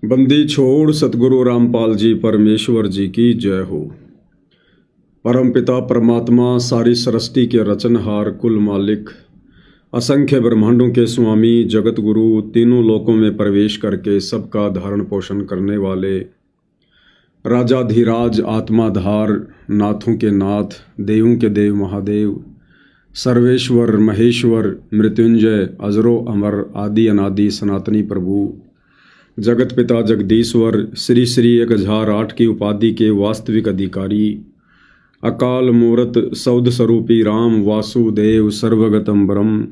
बंदी छोड़ सतगुरु रामपाल जी परमेश्वर जी की जय हो। परमपिता परमात्मा सारी सृष्टि के रचनहार कुल मालिक असंख्य ब्रह्मांडों के स्वामी जगत गुरु तीनों लोकों में प्रवेश करके सबका धारण पोषण करने वाले राजाधिराज आत्माधार नाथों के नाथ देवों के देव महादेव सर्वेश्वर महेश्वर मृत्युंजय अजरो अमर आदि अनादि सनातनी प्रभु जगत पिता जगदीश्वर श्री श्री 1008 की उपाधि के वास्तविक अधिकारी अकाल मूर्त सौद स्वरूपी राम वासुदेव सर्वगतम ब्रह्म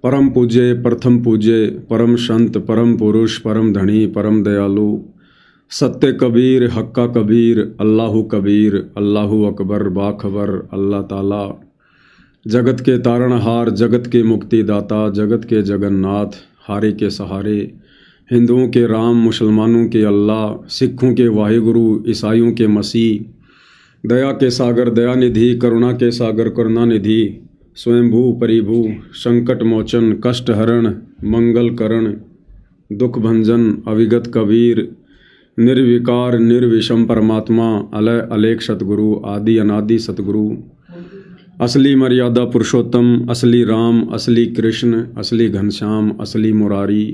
परम पूज्य प्रथम पूज्य परम संत परम पुरुष परम धनी परम दयालु सत्य कबीर हक्का कबीर अल्लाहु कबीर अल्लाहु अकबर बाखबर अल्लाह ताला जगत के तारणहार जगत के मुक्तिदाता जगत के जगन्नाथ हारे के सहारे हिंदुओं के राम मुसलमानों के अल्लाह सिखों के वाहिगुरु ईसाइयों के मसीह दया के सागर दयानिधि करुणा के सागर करुणानिधि स्वयंभू परिभू संकट मोचन कष्ट हरण मंगल करण दुख भंजन अविगत कबीर निर्विकार निर्विषम परमात्मा अलय अलेख सतगुरु आदि अनादि सतगुरु असली मर्यादा पुरुषोत्तम असली राम असली कृष्ण असली घनश्याम असली मुरारी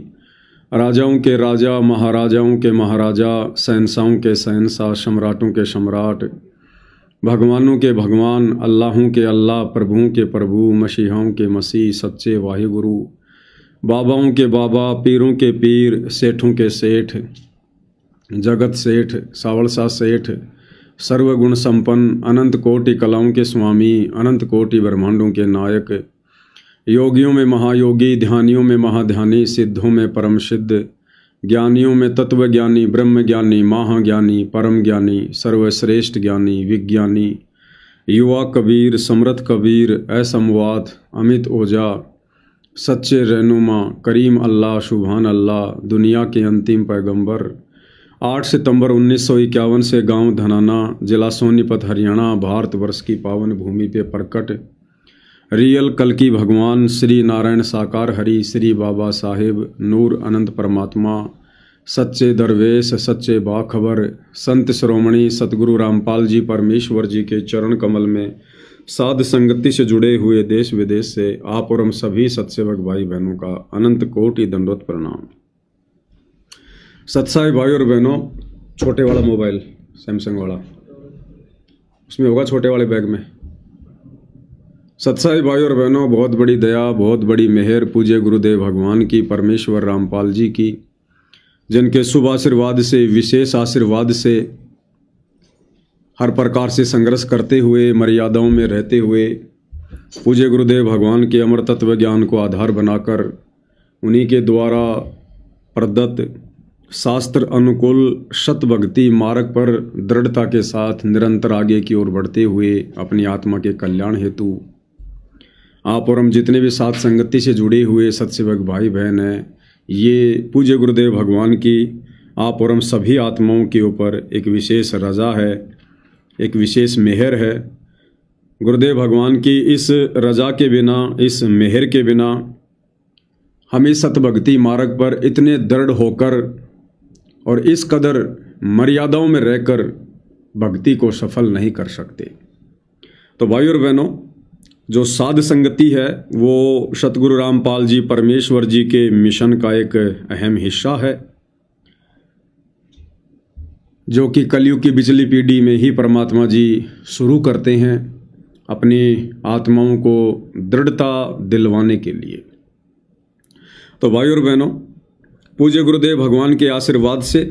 राजाओं के राजा महाराजाओं के महाराजा शहंशाहों के शहंशाह सम्राटों के सम्राट भगवानों के भगवान अल्लाहों के अल्लाह प्रभुओं के प्रभु मसीहाओं के मसीह सच्चे वाहिगुरु बाबाओं के बाबा पीरों के पीर सेठों के सेठ जगत सेठ सावलसा सेठ सर्वगुण संपन्न अनंत कोटि कलाओं के स्वामी अनंत कोटि ब्रह्मांडों के नायक योगियों में महायोगी ध्यानियों में महाध्यानी सिद्धों में परम सिद्ध ज्ञानियों में तत्वज्ञानी ब्रह्म ज्ञानी महाज्ञानी परम ज्ञानी सर्वश्रेष्ठ ज्ञानी विज्ञानी युवा कबीर समृद्ध कबीर असमवाद अमित ओझा सच्चे रहनुमा करीम अल्लाह सुभान अल्लाह दुनिया के अंतिम पैगंबर 8 सितंबर 1951 से गांव धनाना जिला सोनीपत हरियाणा भारतवर्ष की पावन भूमि पे प्रकट रियल कल्कि भगवान श्री नारायण साकार हरि श्री बाबा साहेब नूर अनंत परमात्मा सच्चे दरवेश सच्चे बाखबर संत श्रोमणी सतगुरु रामपाल जी परमेश्वर जी के चरण कमल में साध संगति से जुड़े हुए देश विदेश से आप और हम सभी सत्सेवक भाई बहनों का अनंत कोटि दंडवत प्रणाम। सत्साई भाई और बहनों, छोटे वाला मोबाइल सैमसंग वाला उसमें होगा छोटे वाले बैग में। सत्साई भाई और बहनों, बहुत बड़ी दया बहुत बड़ी मेहर पूज्य गुरुदेव भगवान की परमेश्वर रामपाल जी की, जिनके शुभ आशीर्वाद से विशेष आशीर्वाद से हर प्रकार से संघर्ष करते हुए मर्यादाओं में रहते हुए पूज्य गुरुदेव भगवान के अमर तत्व ज्ञान को आधार बनाकर उन्हीं के द्वारा प्रदत्त शास्त्र अनुकूल सत भक्ति मार्ग पर दृढ़ता के साथ निरंतर आगे की ओर बढ़ते हुए अपनी आत्मा के कल्याण हेतु आप और हम जितने भी साथ संगति से जुड़े हुए सत्सेवक भाई बहन हैं, ये पूज्य गुरुदेव भगवान की आप और हम सभी आत्माओं के ऊपर एक विशेष रजा है, एक विशेष मेहर है। गुरुदेव भगवान की इस रजा के बिना इस मेहर के बिना हमें सतभक्ति मार्ग पर इतने दृढ़ होकर और इस कदर मर्यादाओं में रहकर भक्ति को सफल नहीं कर सकते। तो भाई और बहनों, जो साध संगति है वो सतगुरु रामपाल जी परमेश्वर जी के मिशन का एक अहम हिस्सा है, जो कि कलयुग की बिचली पीढ़ी में ही परमात्मा जी शुरू करते हैं अपनी आत्माओं को दृढ़ता दिलवाने के लिए। तो भाई और बहनों, पूज्य गुरुदेव भगवान के आशीर्वाद से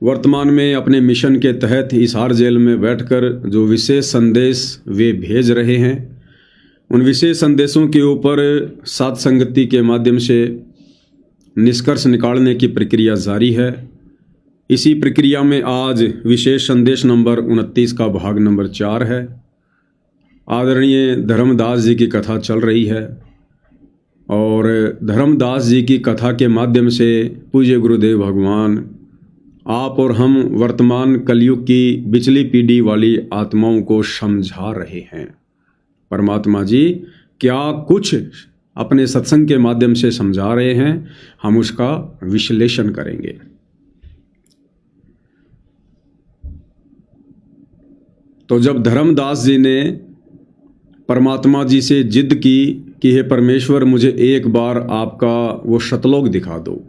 वर्तमान में अपने मिशन के तहत हिसार जेल में बैठकर जो विशेष संदेश वे भेज रहे हैं, उन विशेष संदेशों के ऊपर साध संगति के माध्यम से निष्कर्ष निकालने की प्रक्रिया जारी है। इसी प्रक्रिया में आज विशेष संदेश नंबर 29 का भाग नंबर 4 है। आदरणीय धर्मदास जी की कथा चल रही है और धर्मदास जी की कथा के माध्यम से पूज्य गुरुदेव भगवान आप और हम वर्तमान कलयुग की बिचली पीढ़ी वाली आत्माओं को समझा रहे हैं। परमात्मा जी क्या कुछ अपने सत्संग के माध्यम से समझा रहे हैं, हम उसका विश्लेषण करेंगे। तो जब धर्मदास जी ने परमात्मा जी से जिद की कि हे परमेश्वर, मुझे एक बार आपका वो शतलोक दिखा दो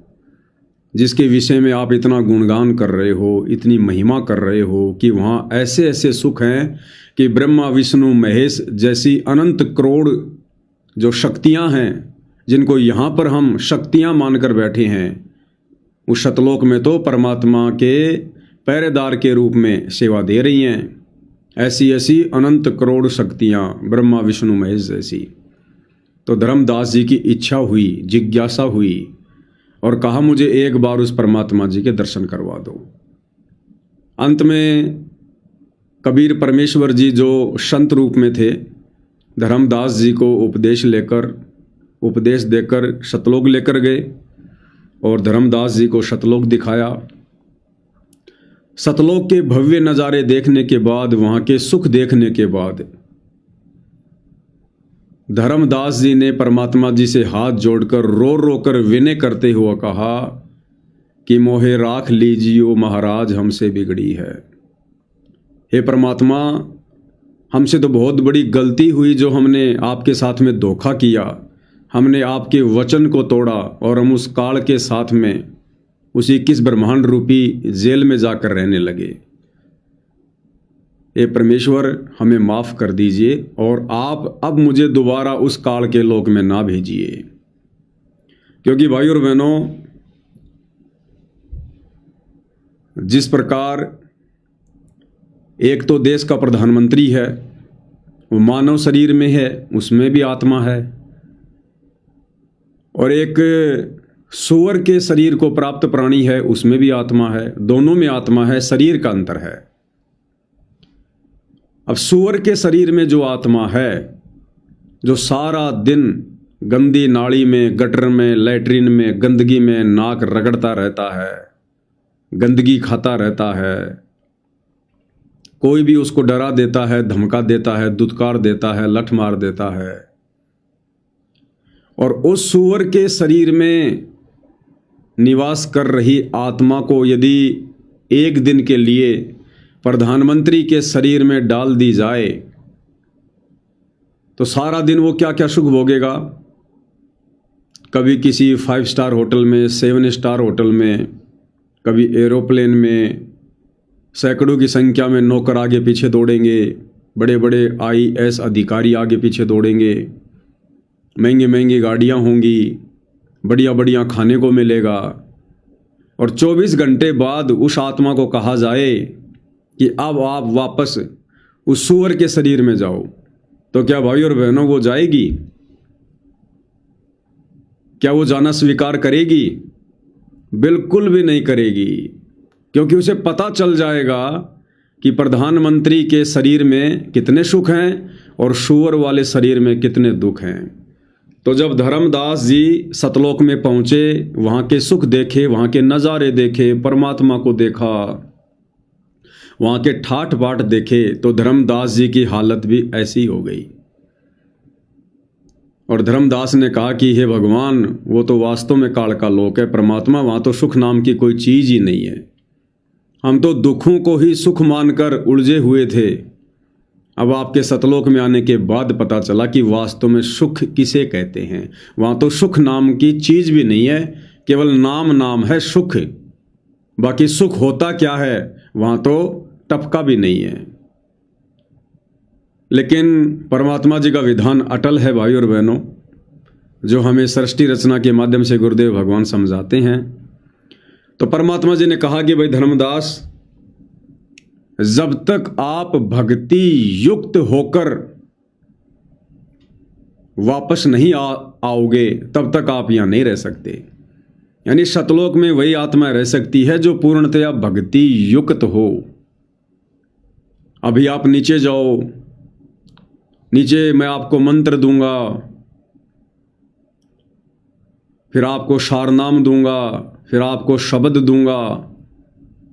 जिसके विषय में आप इतना गुणगान कर रहे हो, इतनी महिमा कर रहे हो कि वहाँ ऐसे ऐसे सुख हैं कि ब्रह्मा विष्णु महेश जैसी अनंत करोड़ जो शक्तियाँ हैं, जिनको यहाँ पर हम शक्तियाँ मानकर बैठे हैं, उस शतलोक में तो परमात्मा के पहरेदार के रूप में सेवा दे रही हैं। ऐसी ऐसी अनंत करोड़ शक्तियाँ ब्रह्मा विष्णु महेश जैसी। तो धर्मदास जी की इच्छा हुई, जिज्ञासा हुई और कहा मुझे एक बार उस परमात्मा जी के दर्शन करवा दो। अंत में कबीर परमेश्वर जी जो संत रूप में थे, धर्मदास जी को उपदेश देकर शतलोक लेकर गए और धर्मदास जी को शतलोक दिखाया। सतलोक के भव्य नज़ारे देखने के बाद, वहाँ के सुख देखने के बाद धर्मदास जी ने परमात्मा जी से हाथ जोड़कर रो रो कर विनय करते हुए कहा कि मोहे राख लीजियो महाराज, हमसे बिगड़ी है। हे परमात्मा, हमसे तो बहुत बड़ी गलती हुई जो हमने आपके साथ में धोखा किया, हमने आपके वचन को तोड़ा और हम उस काल के साथ में उसी 21 ब्रह्मांड रूपी जेल में जाकर रहने लगे। हे परमेश्वर, हमें माफ़ कर दीजिए और आप अब मुझे दोबारा उस काल के लोक में ना भेजिए। क्योंकि भाई और बहनों, जिस प्रकार एक तो देश का प्रधानमंत्री है, वो मानव शरीर में है, उसमें भी आत्मा है, और एक सूअर के शरीर को प्राप्त प्राणी है, उसमें भी आत्मा है। दोनों में आत्मा है, शरीर का अंतर है। अब सूअर के शरीर में जो आत्मा है, जो सारा दिन गंदी नाली में, गटर में, लैट्रिन में, गंदगी में नाक रगड़ता रहता है, गंदगी खाता रहता है, कोई भी उसको डरा देता है, धमका देता है, दुत्कार देता है, लठ मार देता है, और उस सूअर के शरीर में निवास कर रही आत्मा को यदि एक दिन के लिए प्रधानमंत्री के शरीर में डाल दी जाए तो सारा दिन वो क्या क्या सुख भोगेगा। कभी किसी 5 स्टार होटल में, 7 स्टार होटल में, कभी एरोप्लेन में, सैकड़ों की संख्या में नौकर आगे पीछे दौड़ेंगे, बड़े बड़े IAS अधिकारी आगे पीछे दौड़ेंगे, महंगी महंगी गाड़ियाँ होंगी, बढ़िया बढ़िया खाने को मिलेगा, और 24 घंटे बाद उस आत्मा को कहा जाए कि अब आप वापस उस सूअर के शरीर में जाओ, तो क्या भाई और बहनों वो जाएगी? क्या वो जाना स्वीकार करेगी? बिल्कुल भी नहीं करेगी, क्योंकि उसे पता चल जाएगा कि प्रधानमंत्री के शरीर में कितने सुख हैं और सूअर वाले शरीर में कितने दुख हैं। तो जब धर्मदास जी सतलोक में पहुँचे, वहाँ के सुख देखे, वहाँ के नज़ारे देखे, परमात्मा को देखा, वहाँ के ठाठ बाट देखे, तो धर्मदास जी की हालत भी ऐसी हो गई। और धर्मदास ने कहा कि हे भगवान, वो तो वास्तव में काल का लोक है, परमात्मा, वहाँ तो सुख नाम की कोई चीज़ ही नहीं है। हम तो दुखों को ही सुख मानकर उलझे हुए थे। अब आपके सतलोक में आने के बाद पता चला कि वास्तव में सुख किसे कहते हैं। वहाँ तो सुख नाम की चीज़ भी नहीं है, केवल नाम है सुख। बाकी सुख होता क्या है वहाँ तो टपका भी नहीं है। लेकिन परमात्मा जी का विधान अटल है भाई और बहनों, जो हमें सृष्टि रचना के माध्यम से गुरुदेव भगवान समझाते हैं। तो परमात्मा जी ने कहा कि भाई धर्मदास, जब तक आप भक्ति युक्त होकर वापस नहीं आओगे तब तक आप यहां नहीं रह सकते। यानी सतलोक में वही आत्मा रह सकती है जो पूर्णतया भक्ति युक्त हो। अभी आप नीचे जाओ, नीचे मैं आपको मंत्र दूंगा, फिर आपको सारनाम दूंगा, फिर आपको शब्द दूंगा,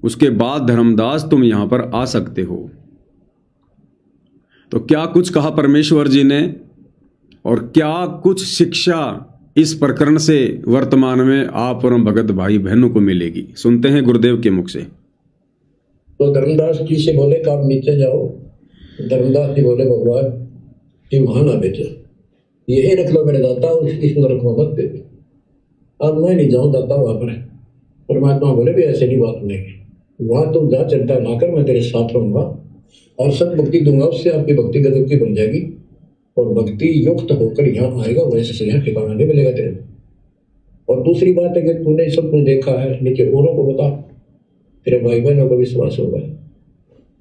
उसके बाद धर्मदास तुम यहां पर आ सकते हो। तो क्या कुछ कहा परमेश्वर जी ने और क्या कुछ शिक्षा इस प्रकरण से वर्तमान में आप और भगत भाई बहनों को मिलेगी? सुनते हैं गुरुदेव के मुख से। तो धर्मदास जी से बोले कि आप नीचे जाओ। धर्मदास जी बोले भगवान जी वहां ना बेचो, यही रख लो मेरे दाता, इसको रखो मत दे। अब मैं नहीं जाऊँ दाता वहां पर। परमात्मा बोले भी ऐसे नहीं बात नहीं, वहां तुम जा, चिंता ना कर, मैं तेरे साथ रहूंगा और सब भक्ति दूंगा, उससे आपकी भक्ति गजब की बन जाएगी और भक्ति युक्त होकर यहाँ आएगा, वैसे से यहाँ ठिकाना नहीं मिलेगा तेरे। और दूसरी बात है कि तूने सब कुछ देखा है, नीचे औरों को बता, तेरे भाई बहनों को विश्वास होगा।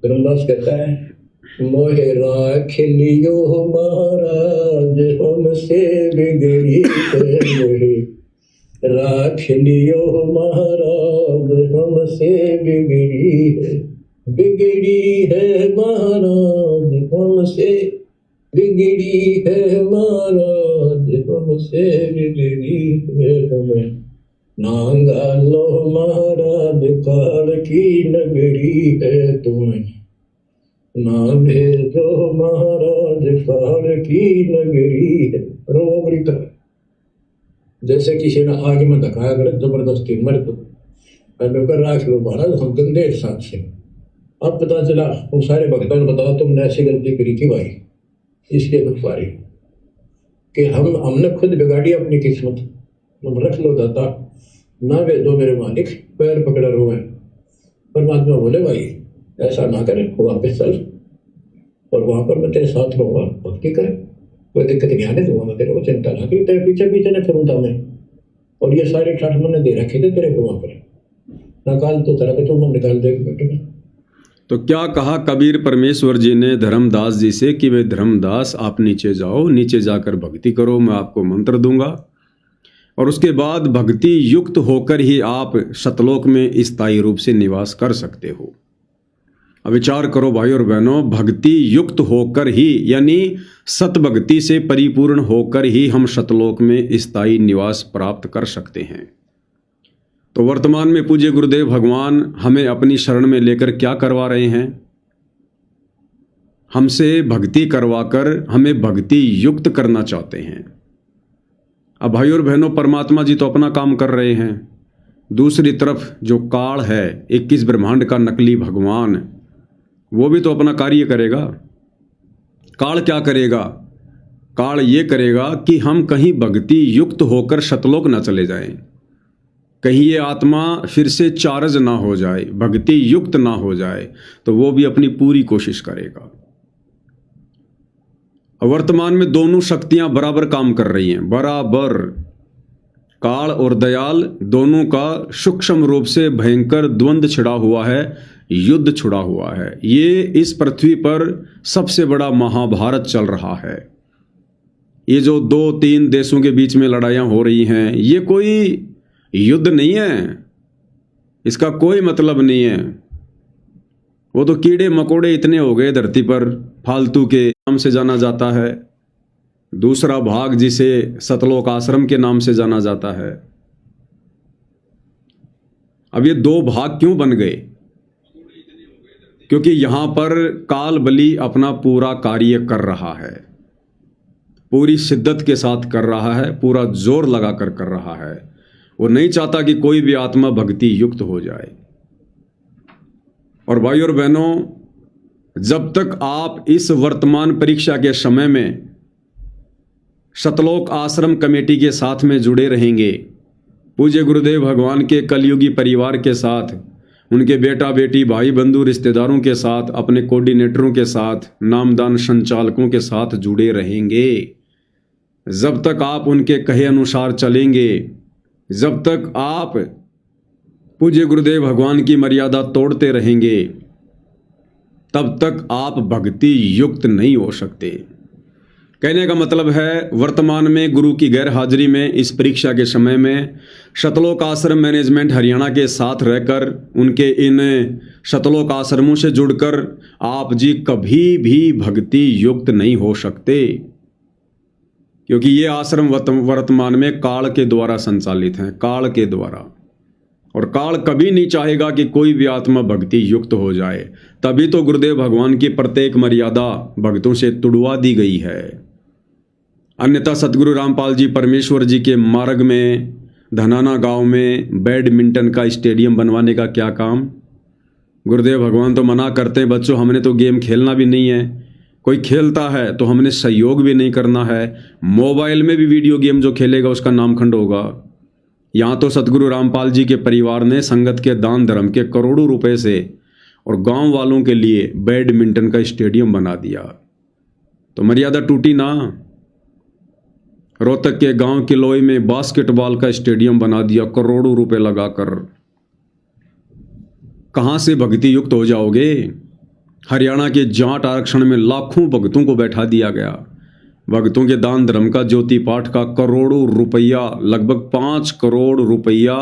धर्मदास कहता है मोहे राख लियो महाराज हमसे बिगड़ी मोहे राख लियो महाराज हमसे बिगड़ी है महाराज हमसे बिगड़ी है महाराज हमसे बिगड़ी है हमें नांगा लो महाराज काल की नगरी है तुम्हें ना भेजो महाराज काल की नगरी है। रोबरी तरह जैसे किसी ने आग में धकाया करे जबरदस्ती मर तो राख लो महाराज हम गंदे हिसाब से। अब पता चला उन सारे भक्तों ने बताया तुमने ऐसी गलती करी थी भाई, इसलिए दुख पा रही कि हमने खुद बिगाड़ी अपनी किस्मत। तुम रख लो दाता, ना भेजो मेरे मालिक, पैर पकड़ा रोए। परमात्मा बोले भाई ऐसा ना करे, वापस चल और वहां पर मैं तेरे साथ रहूंगा, भक्ति कर, कोई दिक्कत नहीं आने दूंगा मैं तेरे को, चिंता ना करी, तेरे पीछे पीछे न फिरूंगा मैं। और ये सारे ठाठ मैंने दे रखे थे तेरे को वहां पर, निकाल तो तरह के तुम निकाल दे बेटे। तो क्या कहा कबीर परमेश्वर जी ने धर्मदास जी से कि वे धर्मदास आप नीचे जाओ, नीचे जाकर भक्ति करो, मैं आपको मंत्र दूंगा और उसके बाद भक्ति युक्त होकर ही आप सतलोक में स्थायी रूप से निवास कर सकते हो। अब विचार करो भाई और बहनों, भक्ति युक्त होकर ही यानी सत भक्ति से परिपूर्ण होकर ही हम सतलोक में स्थायी निवास प्राप्त कर सकते हैं। तो वर्तमान में पूज्य गुरुदेव भगवान हमें अपनी शरण में लेकर क्या करवा रहे हैं? हमसे भक्ति करवाकर हमें भक्ति युक्त करना चाहते हैं। अब भाई और बहनों, परमात्मा जी तो अपना काम कर रहे हैं, दूसरी तरफ जो काल है 21 ब्रह्मांड का नकली भगवान, वो भी तो अपना कार्य करेगा। काल क्या करेगा? काल ये करेगा कि हम कहीं भक्ति युक्त होकर सतलोक न चले जाएं, कहीं ये आत्मा फिर से चार्ज ना हो जाए, भक्ति युक्त ना हो जाए, तो वो भी अपनी पूरी कोशिश करेगा। वर्तमान में दोनों शक्तियां बराबर काम कर रही हैं, बराबर। काल और दयाल दोनों का सूक्ष्म रूप से भयंकर द्वंद्व छिड़ा हुआ है, युद्ध छिड़ा हुआ है। ये इस पृथ्वी पर सबसे बड़ा महाभारत चल रहा है। ये जो 2-3 देशों के बीच में लड़ाइयाँ हो रही हैं, ये कोई युद्ध नहीं है, इसका कोई मतलब नहीं है। वो तो कीड़े मकोड़े इतने हो गए धरती पर, फालतू के नाम से जाना जाता है। दूसरा भाग जिसे सतलोक आश्रम के नाम से जाना जाता है। अब ये 2 भाग क्यों बन गए? क्योंकि यहां पर काल बली अपना पूरा कार्य कर रहा है, पूरी शिद्दत के साथ कर रहा है, पूरा जोर लगाकर कर रहा है। वो नहीं चाहता कि कोई भी आत्मा भक्ति युक्त हो जाए। और भाई और बहनों, जब तक आप इस वर्तमान परीक्षा के समय में सतलोक आश्रम कमेटी के साथ में जुड़े रहेंगे, पूज्य गुरुदेव भगवान के कलयुगी परिवार के साथ, उनके बेटा बेटी भाई बंधु रिश्तेदारों के साथ, अपने कोऑर्डिनेटरों के साथ, नामदान संचालकों के साथ जुड़े रहेंगे, जब तक आप उनके कहे अनुसार चलेंगे, जब तक आप पूज्य गुरुदेव भगवान की मर्यादा तोड़ते रहेंगे, तब तक आप भक्ति युक्त नहीं हो सकते। कहने का मतलब है, वर्तमान में गुरु की गैर हाजिरी में इस परीक्षा के समय में सतलोक आश्रम मैनेजमेंट हरियाणा के साथ रहकर, उनके इन सतलोक आश्रमों से जुड़कर आप जी कभी भी भक्ति युक्त नहीं हो सकते, क्योंकि ये आश्रम वर्तमान में काल के द्वारा संचालित हैं, काल के द्वारा। और काल कभी नहीं चाहेगा कि कोई भी आत्मा भक्ति युक्त हो जाए। तभी तो गुरुदेव भगवान की प्रत्येक मर्यादा भक्तों से तुड़वा दी गई है। अन्यथा सतगुरु रामपाल जी परमेश्वर जी के मार्ग में धनाना गांव में बैडमिंटन का स्टेडियम बनवाने का क्या काम। गुरुदेव भगवान तो मना करते हैं बच्चों, हमने तो गेम खेलना भी नहीं है, कोई खेलता है तो हमने सहयोग भी नहीं करना है। मोबाइल में भी वीडियो गेम जो खेलेगा उसका नामखंड होगा। यहाँ तो सतगुरु रामपाल जी के परिवार ने संगत के दान धर्म के करोड़ों रुपए से और गांव वालों के लिए बैडमिंटन का स्टेडियम बना दिया, तो मर्यादा टूटी ना। रोहतक के गांव किलोई में बास्केटबॉल का स्टेडियम बना दिया करोड़ों रुपए लगाकर। कहां से भक्ति युक्त हो जाओगे। हरियाणा के जाट आरक्षण में लाखों भक्तों को बैठा दिया गया। भक्तों के दान धर्म का ज्योति पाठ का करोड़ों रुपया, लगभग 5 करोड़ रुपया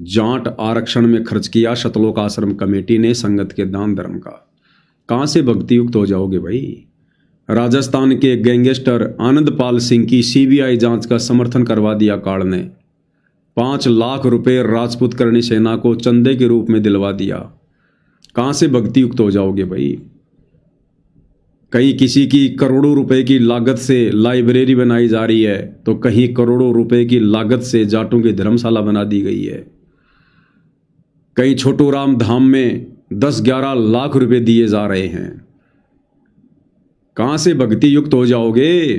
जाट आरक्षण में खर्च किया शतलोक आश्रम कमेटी ने संगत के दान धर्म का। कहां से भक्ति युक्त हो जाओगे भाई। राजस्थान के गैंगस्टर आनंदपाल सिंह की सीबीआई जांच का समर्थन करवा दिया काल ने। 5 लाख रुपए राजपूत करणी सेना को चंदे के रूप में दिलवा दिया। कहां से भक्ति युक्त हो जाओगे भाई। कहीं किसी की करोड़ों रुपए की लागत से लाइब्रेरी बनाई जा रही है, तो कहीं करोड़ों रुपए की लागत से जाटों की धर्मशाला बना दी गई है। कहीं छोटू राम धाम में 10-11 लाख रुपए दिए जा रहे हैं। कहां से भक्ति युक्त हो जाओगे।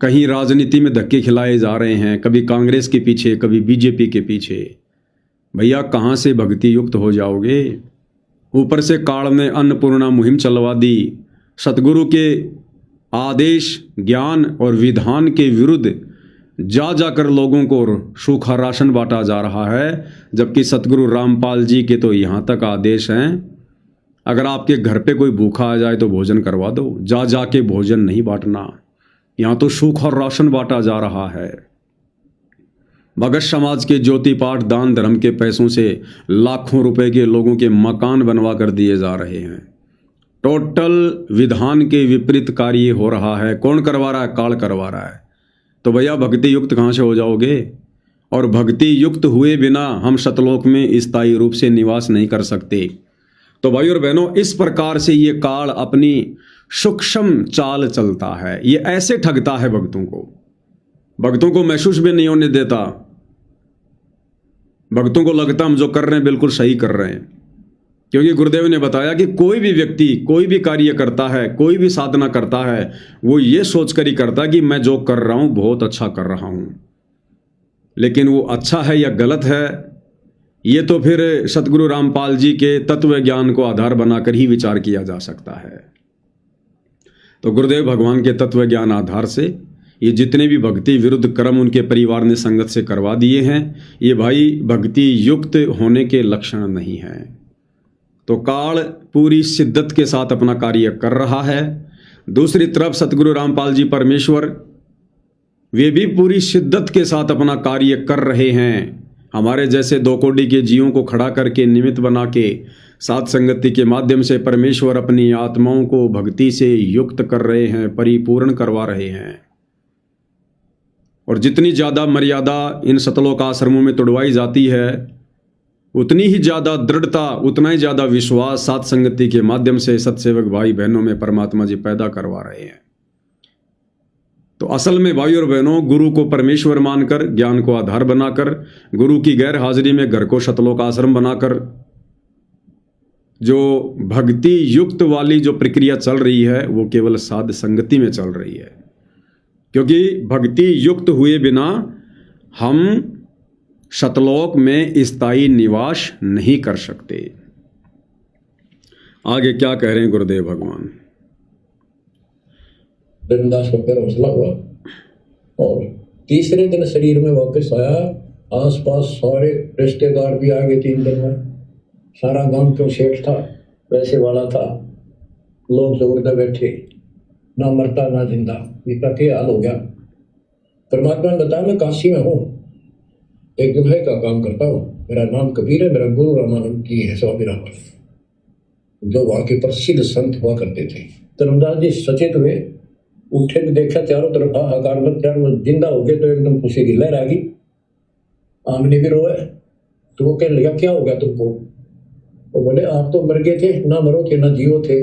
कहीं राजनीति में धक्के खिलाए जा रहे हैं, कभी कांग्रेस के पीछे, कभी बीजेपी के पीछे। भैया कहां से भक्ति युक्त हो जाओगे। ऊपर से काल ने अन्नपूर्णा मुहिम चलवा दी। सतगुरु के आदेश, ज्ञान और विधान के विरुद्ध जा जाकर लोगों को सूखा राशन बांटा जा रहा है, जबकि सतगुरु रामपाल जी के तो यहां तक आदेश हैं, अगर आपके घर पे कोई भूखा आ जाए तो भोजन करवा दो, जा जाके भोजन नहीं बांटना। यहां तो सूखा राशन बांटा जा रहा है। भगत समाज के ज्योति पाठ दान धर्म के पैसों से लाखों रुपए के लोगों के मकान बनवा कर दिए जा रहे हैं। टोटल विधान के विपरीत कार्य हो रहा है। कौन करवा रहा है। काल करवा रहा है। तो भैया भक्ति युक्त कहां से हो जाओगे। और भक्ति युक्त हुए बिना हम सतलोक में स्थायी रूप से निवास नहीं कर सकते। तो भाई और बहनों, इस प्रकार से ये काल अपनी सूक्ष्म चाल चलता है। ये ऐसे ठगता है भक्तों को। भक्तों को महसूस भी नहीं होने देता। भक्तों को लगता हम जो कर रहे हैं बिल्कुल सही कर रहे हैं, क्योंकि गुरुदेव ने बताया कि कोई भी व्यक्ति कोई भी कार्य करता है, कोई भी साधना करता है, वो ये सोचकर ही करता है कि मैं जो कर रहा हूं बहुत अच्छा कर रहा हूं। लेकिन वो अच्छा है या गलत है, ये तो फिर सतगुरु रामपाल जी के तत्व ज्ञान को आधार बनाकर ही विचार किया जा सकता है। तो गुरुदेव भगवान के तत्व ज्ञान आधार से ये जितने भी भक्ति विरुद्ध कर्म उनके परिवार ने संगत से करवा दिए हैं, ये भाई भक्ति युक्त होने के लक्षण नहीं है। तो काल पूरी शिद्दत के साथ अपना कार्य कर रहा है। दूसरी तरफ सतगुरु रामपाल जी परमेश्वर, वे भी पूरी शिद्दत के साथ अपना कार्य कर रहे हैं। हमारे जैसे 2 कोटि के जीवों को खड़ा करके निमित्त बना के सात संगति के माध्यम से परमेश्वर अपनी आत्माओं को भक्ति से युक्त कर रहे हैं, परिपूर्ण करवा रहे हैं। और जितनी ज़्यादा मर्यादा इन सतलोक आश्रमों में तोड़वाई जाती है, उतनी ही ज़्यादा दृढ़ता, उतना ही ज़्यादा विश्वास सात संगति के माध्यम से सत्सेवक भाई बहनों में परमात्मा जी पैदा करवा रहे हैं। तो असल में भाई और बहनों, गुरु को परमेश्वर मानकर, ज्ञान को आधार बनाकर, गुरु की गैर हाजिरी में घर को सतलोक आश्रम बनाकर जो भक्ति युक्त वाली जो प्रक्रिया चल रही है, वो केवल साध संगति में चल रही है। क्योंकि भक्ति युक्त हुए बिना हम सतलोक में स्थायी निवास नहीं कर सकते। आगे क्या कह रहे हैं गुरुदेव भगवान। धर्मदास का पैर हौसला हुआ और तीसरे दिन शरीर में वापस आया। आसपास सारे रिश्तेदार भी आ गए। 3 दिन में सारा गांव क्यों सेठ था, पैसे वाला था, लोग जोरदार बैठे, ना मरता ना जिंदा। इसका क्या हाल हो गया। परमात्मा ने बताया मैं काशी में हूँ, एक दुल्हे का काम करता हूँ, मेरा नाम कबीर है, मेरा गुरु रामानंद जी है स्वामी राम, जो वहाँ के प्रसिद्ध संत हुआ करते थे। धर्मदास जी सचेत हुए, उठे भी देखा चारों तरफ हाहाकार मत, चारों जिंदा हो गए तो एकदम खुशी की लहर आ गई। आमने भी रोए तो वो कहने लगा क्या हो गया तुमको। वो बोले आप तो मर गए थे, ना मरो थे ना जियो थे,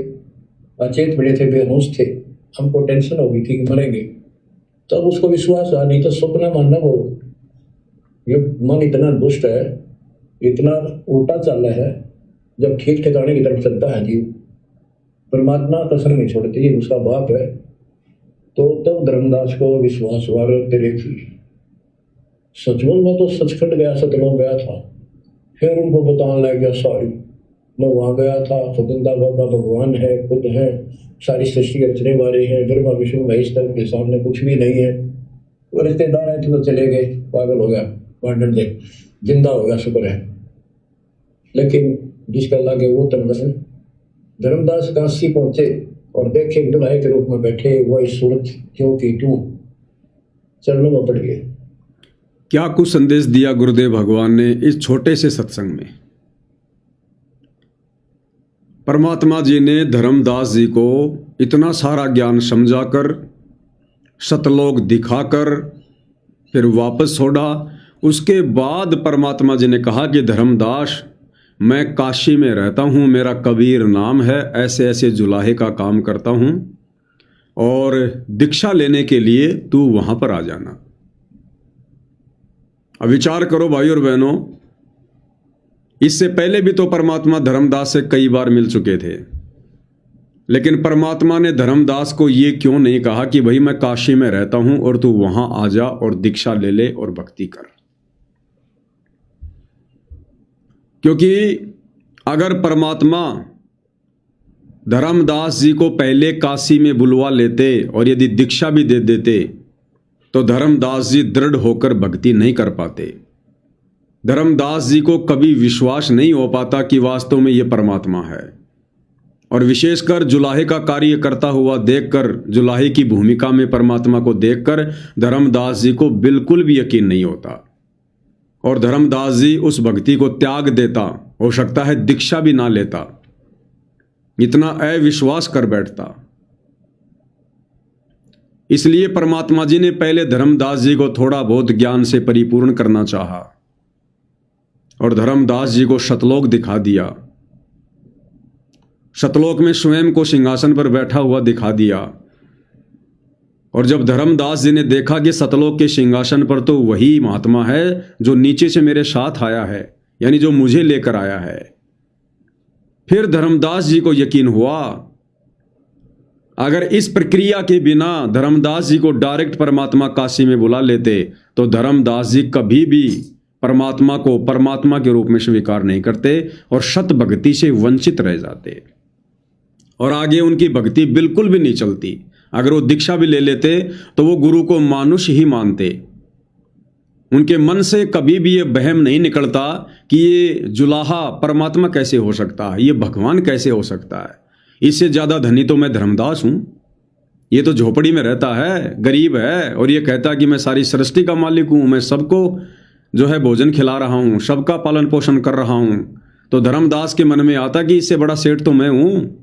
अचेत पड़े थे, बेहोश थे, हमको टेंशन हो गई थी कि मरेंगे, तब उसको विश्वास आ, नहीं तो सपना मानना वो, ये मन इतना दुष्ट है, इतना उल्टा चल रहा है। जब ठीक ठिकाने की तरफ चलता है जीव, परमात्मा कसर नहीं छोड़ती, ये उसका बाप है। तो तब धर्मदास को विश्वास हुआ तेरे की सचमुच में तो सचखंड गया, सतलोक गया था। फिर उनको बताने लग गया सारी, मैं वहाँ गया था, खुदा बाबा भगवान है, खुद है, सारी सृष्टि रचने वाले हैं, ब्रह्मा विष्णु महेश तक के सामने कुछ भी नहीं है। वो रिश्तेदार आए थे तो चले गए, पागल हो गया, पांडन दे जिंदा हो गया, शुक्र है। लेकिन जिसका लागे वो तन वसन। धर्मदास काशी पहुंचे और देखे दुल्हे के रूप में बैठे, वही सूरत क्यों की तू चरणों में पड़ गए। क्या कुछ संदेश दिया गुरुदेव भगवान ने इस छोटे से सत्संग में? परमात्मा जी ने धर्मदास जी को इतना सारा ज्ञान समझाकर, सतलोक दिखाकर फिर वापस छोड़ा। उसके बाद परमात्मा जी ने कहा कि धर्मदास, मैं काशी में रहता हूँ, मेरा कबीर नाम है, ऐसे ऐसे जुलाहे का काम करता हूँ और दीक्षा लेने के लिए तू वहाँ पर आ जाना। अब विचार करो भाई और बहनों, इससे पहले भी तो परमात्मा धर्मदास से कई बार मिल चुके थे, लेकिन परमात्मा ने धर्मदास को ये क्यों नहीं कहा कि भाई मैं काशी में रहता हूँ और तू वहाँ आ जा और दीक्षा ले ले और भक्ति कर? क्योंकि अगर परमात्मा धर्मदास जी को पहले काशी में बुलवा लेते और यदि दीक्षा भी दे देते तो धर्मदास जी दृढ़ होकर भक्ति नहीं कर पाते। धर्मदास जी को कभी विश्वास नहीं हो पाता कि वास्तव में ये परमात्मा है। और विशेषकर जुलाहे का कार्य करता हुआ देखकर, जुलाहे की भूमिका में परमात्मा को देखकर धर्मदास जी को बिल्कुल भी यकीन नहीं होता और धर्मदास जी उस भक्ति को त्याग देता, हो सकता है दीक्षा भी ना लेता, इतना अविश्वास कर बैठता। इसलिए परमात्मा जी ने पहले धर्मदास जी को थोड़ा बहुत ज्ञान से परिपूर्ण करना चाहा और धर्मदास जी को सतलोक दिखा दिया। सतलोक में स्वयं को सिंहासन पर बैठा हुआ दिखा दिया। और जब धर्मदास जी ने देखा कि सतलोक के सिंहासन पर तो वही महात्मा है जो नीचे से मेरे साथ आया है, यानी जो मुझे लेकर आया है, फिर धर्मदास जी को यकीन हुआ अगर इस प्रक्रिया के बिना धर्मदास जी को डायरेक्ट परमात्मा काशी में बुला लेते तो धर्मदास जी कभी भी परमात्मा को परमात्मा के रूप में स्वीकार नहीं करते और सत भक्ति से वंचित रह जाते और आगे उनकी भक्ति बिल्कुल भी नहीं चलती। अगर वो दीक्षा भी ले लेते तो वो गुरु को मानुष ही मानते। उनके मन से कभी भी ये वहम नहीं निकलता कि ये जुलाहा परमात्मा कैसे हो सकता है, ये भगवान कैसे हो सकता है, इससे ज़्यादा धनी तो मैं धर्मदास हूँ, ये तो झोपड़ी में रहता है, गरीब है और ये कहता कि मैं सारी सृष्टि का मालिक हूँ, मैं सबको जो है भोजन खिला रहा हूँ, सबका पालन पोषण कर रहा हूँ। तो धर्मदास के मन में आता कि इससे बड़ा सेठ तो मैं हूँ,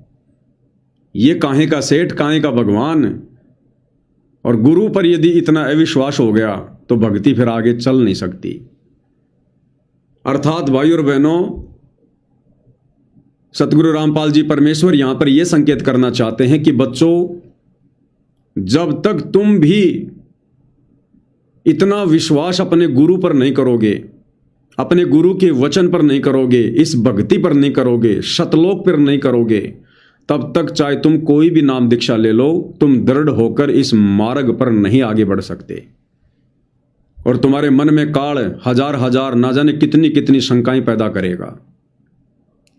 ये काहे का सेठ, काहे का भगवान। और गुरु पर यदि इतना अविश्वास हो गया तो भक्ति फिर आगे चल नहीं सकती। अर्थात भाई और बहनों, सतगुरु रामपाल जी परमेश्वर यहां पर यह संकेत करना चाहते हैं कि बच्चों, जब तक तुम भी इतना विश्वास अपने गुरु पर नहीं करोगे, अपने गुरु के वचन पर नहीं करोगे, इस भक्ति पर नहीं करोगे, सतलोक पर नहीं करोगे, तब तक चाहे तुम कोई भी नाम दीक्षा ले लो, तुम दृढ़ होकर इस मार्ग पर नहीं आगे बढ़ सकते। और तुम्हारे मन में काल हजार हजार ना जाने कितनी कितनी शंकाएं पैदा करेगा,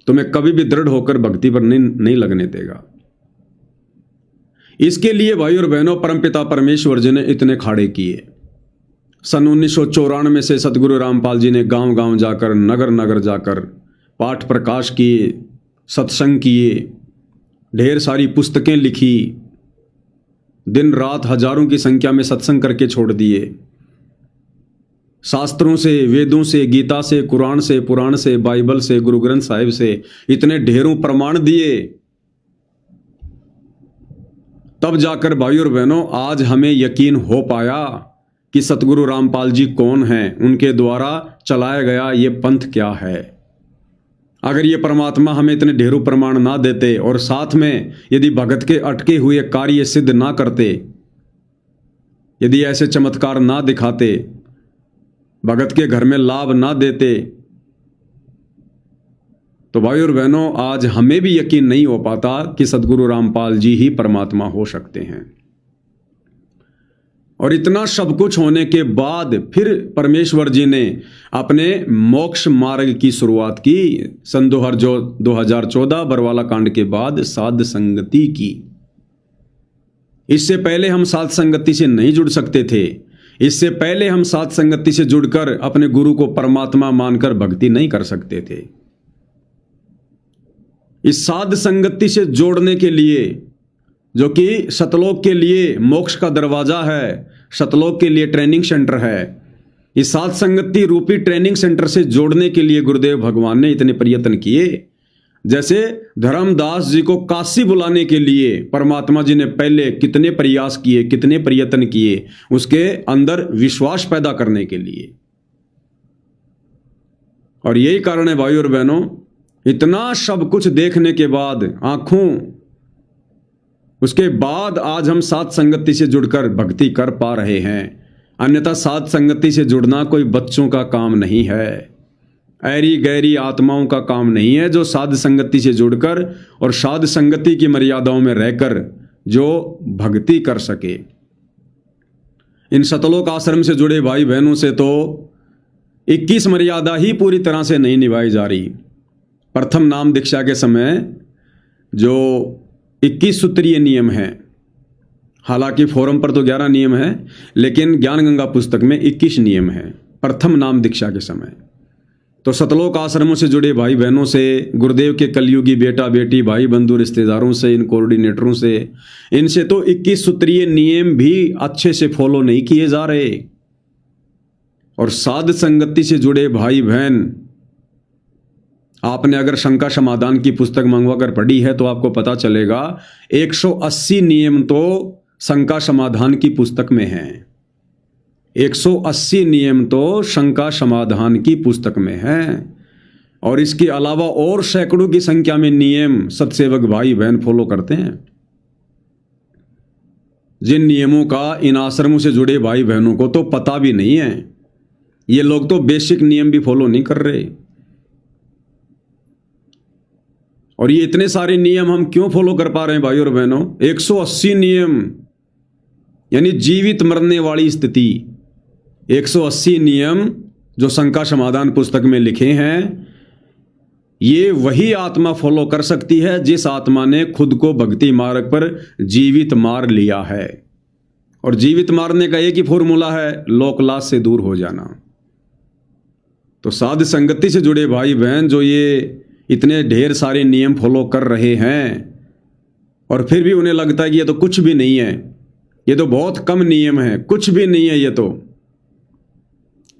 तुम्हें कभी भी दृढ़ होकर भक्ति पर नहीं लगने देगा। इसके लिए भाई और बहनों, परमपिता परमेश्वर जी ने इतने खाड़े किए। सन 1994 से सतगुरु रामपाल जी ने गांव गांव जाकर, नगर नगर जाकर पाठ प्रकाश किए, सत्संग किए, ढेर सारी पुस्तकें लिखी, दिन रात हजारों की संख्या में सत्संग करके छोड़ दिए। शास्त्रों से, वेदों से, गीता से, कुरान से, पुराण से, बाइबल से, गुरु ग्रंथ साहिब से इतने ढेरों प्रमाण दिए। तब जाकर भाई और बहनों आज हमें यकीन हो पाया कि सतगुरु रामपाल जी कौन हैं, उनके द्वारा चलाया गया ये पंथ क्या है। अगर ये परमात्मा हमें इतने ढेरों प्रमाण ना देते और साथ में यदि भगत के अटके हुए कार्य सिद्ध ना करते, यदि ऐसे चमत्कार ना दिखाते, भगत के घर में लाभ ना देते, तो भाई और बहनों आज हमें भी यकीन नहीं हो पाता कि सदगुरु रामपाल जी ही परमात्मा हो सकते हैं। और इतना सब कुछ होने के बाद फिर परमेश्वर जी ने अपने मोक्ष मार्ग की शुरुआत की सन 2014 बरवाला कांड के बाद साध संगति की। इससे पहले हम साध संगति से नहीं जुड़ सकते थे। इससे पहले हम साध संगति से जुड़कर अपने गुरु को परमात्मा मानकर भक्ति नहीं कर सकते थे। इस साध संगति से जोड़ने के लिए, जो कि सतलोक के लिए मोक्ष का दरवाजा है, सतलोक के लिए ट्रेनिंग सेंटर है, इस साध संगति रूपी ट्रेनिंग सेंटर से जोड़ने के लिए गुरुदेव भगवान ने इतने प्रयत्न किए। जैसे धर्मदास जी को काशी बुलाने के लिए परमात्मा जी ने पहले कितने प्रयास किए, कितने प्रयत्न किए, उसके अंदर विश्वास पैदा करने के लिए। और यही कारण है भाई और बहनों, इतना सब कुछ देखने के बाद आंखों, उसके बाद आज हम साध संगति से जुड़कर भक्ति कर पा रहे हैं। अन्यथा साध संगति से जुड़ना कोई बच्चों का काम नहीं है, ऐरी गैरी आत्माओं का काम नहीं है, जो साध संगति से जुड़कर और साध संगति की मर्यादाओं में रहकर जो भक्ति कर सके। इन सतलोक आश्रम से जुड़े भाई बहनों से तो 21 मर्यादा ही पूरी तरह से नहीं निभाई जा रही। प्रथम नाम दीक्षा के समय जो 21 सूत्रीय नियम है, हालांकि फोरम पर तो 11 नियम है, लेकिन ज्ञान गंगा पुस्तक में 21 नियम है प्रथम नाम दीक्षा के समय। तो सतलोक आश्रमों से जुड़े भाई बहनों से, गुरुदेव के कलयुगी बेटा बेटी भाई बंधु रिश्तेदारों से, इन कोऑर्डिनेटरों से, इनसे तो 21 सूत्रीय नियम भी अच्छे से फॉलो नहीं किए जा रहे। और साध संगति से जुड़े भाई बहन, आपने अगर शंका समाधान की पुस्तक मंगवा कर पढ़ी है तो आपको पता चलेगा 180 नियम तो शंका समाधान की पुस्तक में हैं। 180 नियम तो शंका समाधान की पुस्तक में हैं। और इसके अलावा और सैकड़ों की संख्या में नियम सत्सेवक भाई बहन फॉलो करते हैं, जिन नियमों का इन आश्रमों से जुड़े भाई बहनों को तो पता भी नहीं है। ये लोग तो बेसिक नियम भी फॉलो नहीं कर रहे। और ये इतने सारे नियम हम क्यों फॉलो कर पा रहे हैं भाई और बहनों? 180 नियम यानी जीवित मरने वाली स्थिति। 180 नियम जो शंका समाधान पुस्तक में लिखे हैं, ये वही आत्मा फॉलो कर सकती है जिस आत्मा ने खुद को भक्ति मार्ग पर जीवित मार लिया है। और जीवित मारने का एक ही फॉर्मूला है, लोकलाज से दूर हो जाना। तो साध संगति से जुड़े भाई बहन जो ये इतने ढेर सारे नियम फॉलो कर रहे हैं और फिर भी उन्हें लगता है कि ये तो कुछ भी नहीं है, ये तो बहुत कम नियम है, कुछ भी नहीं है ये तो,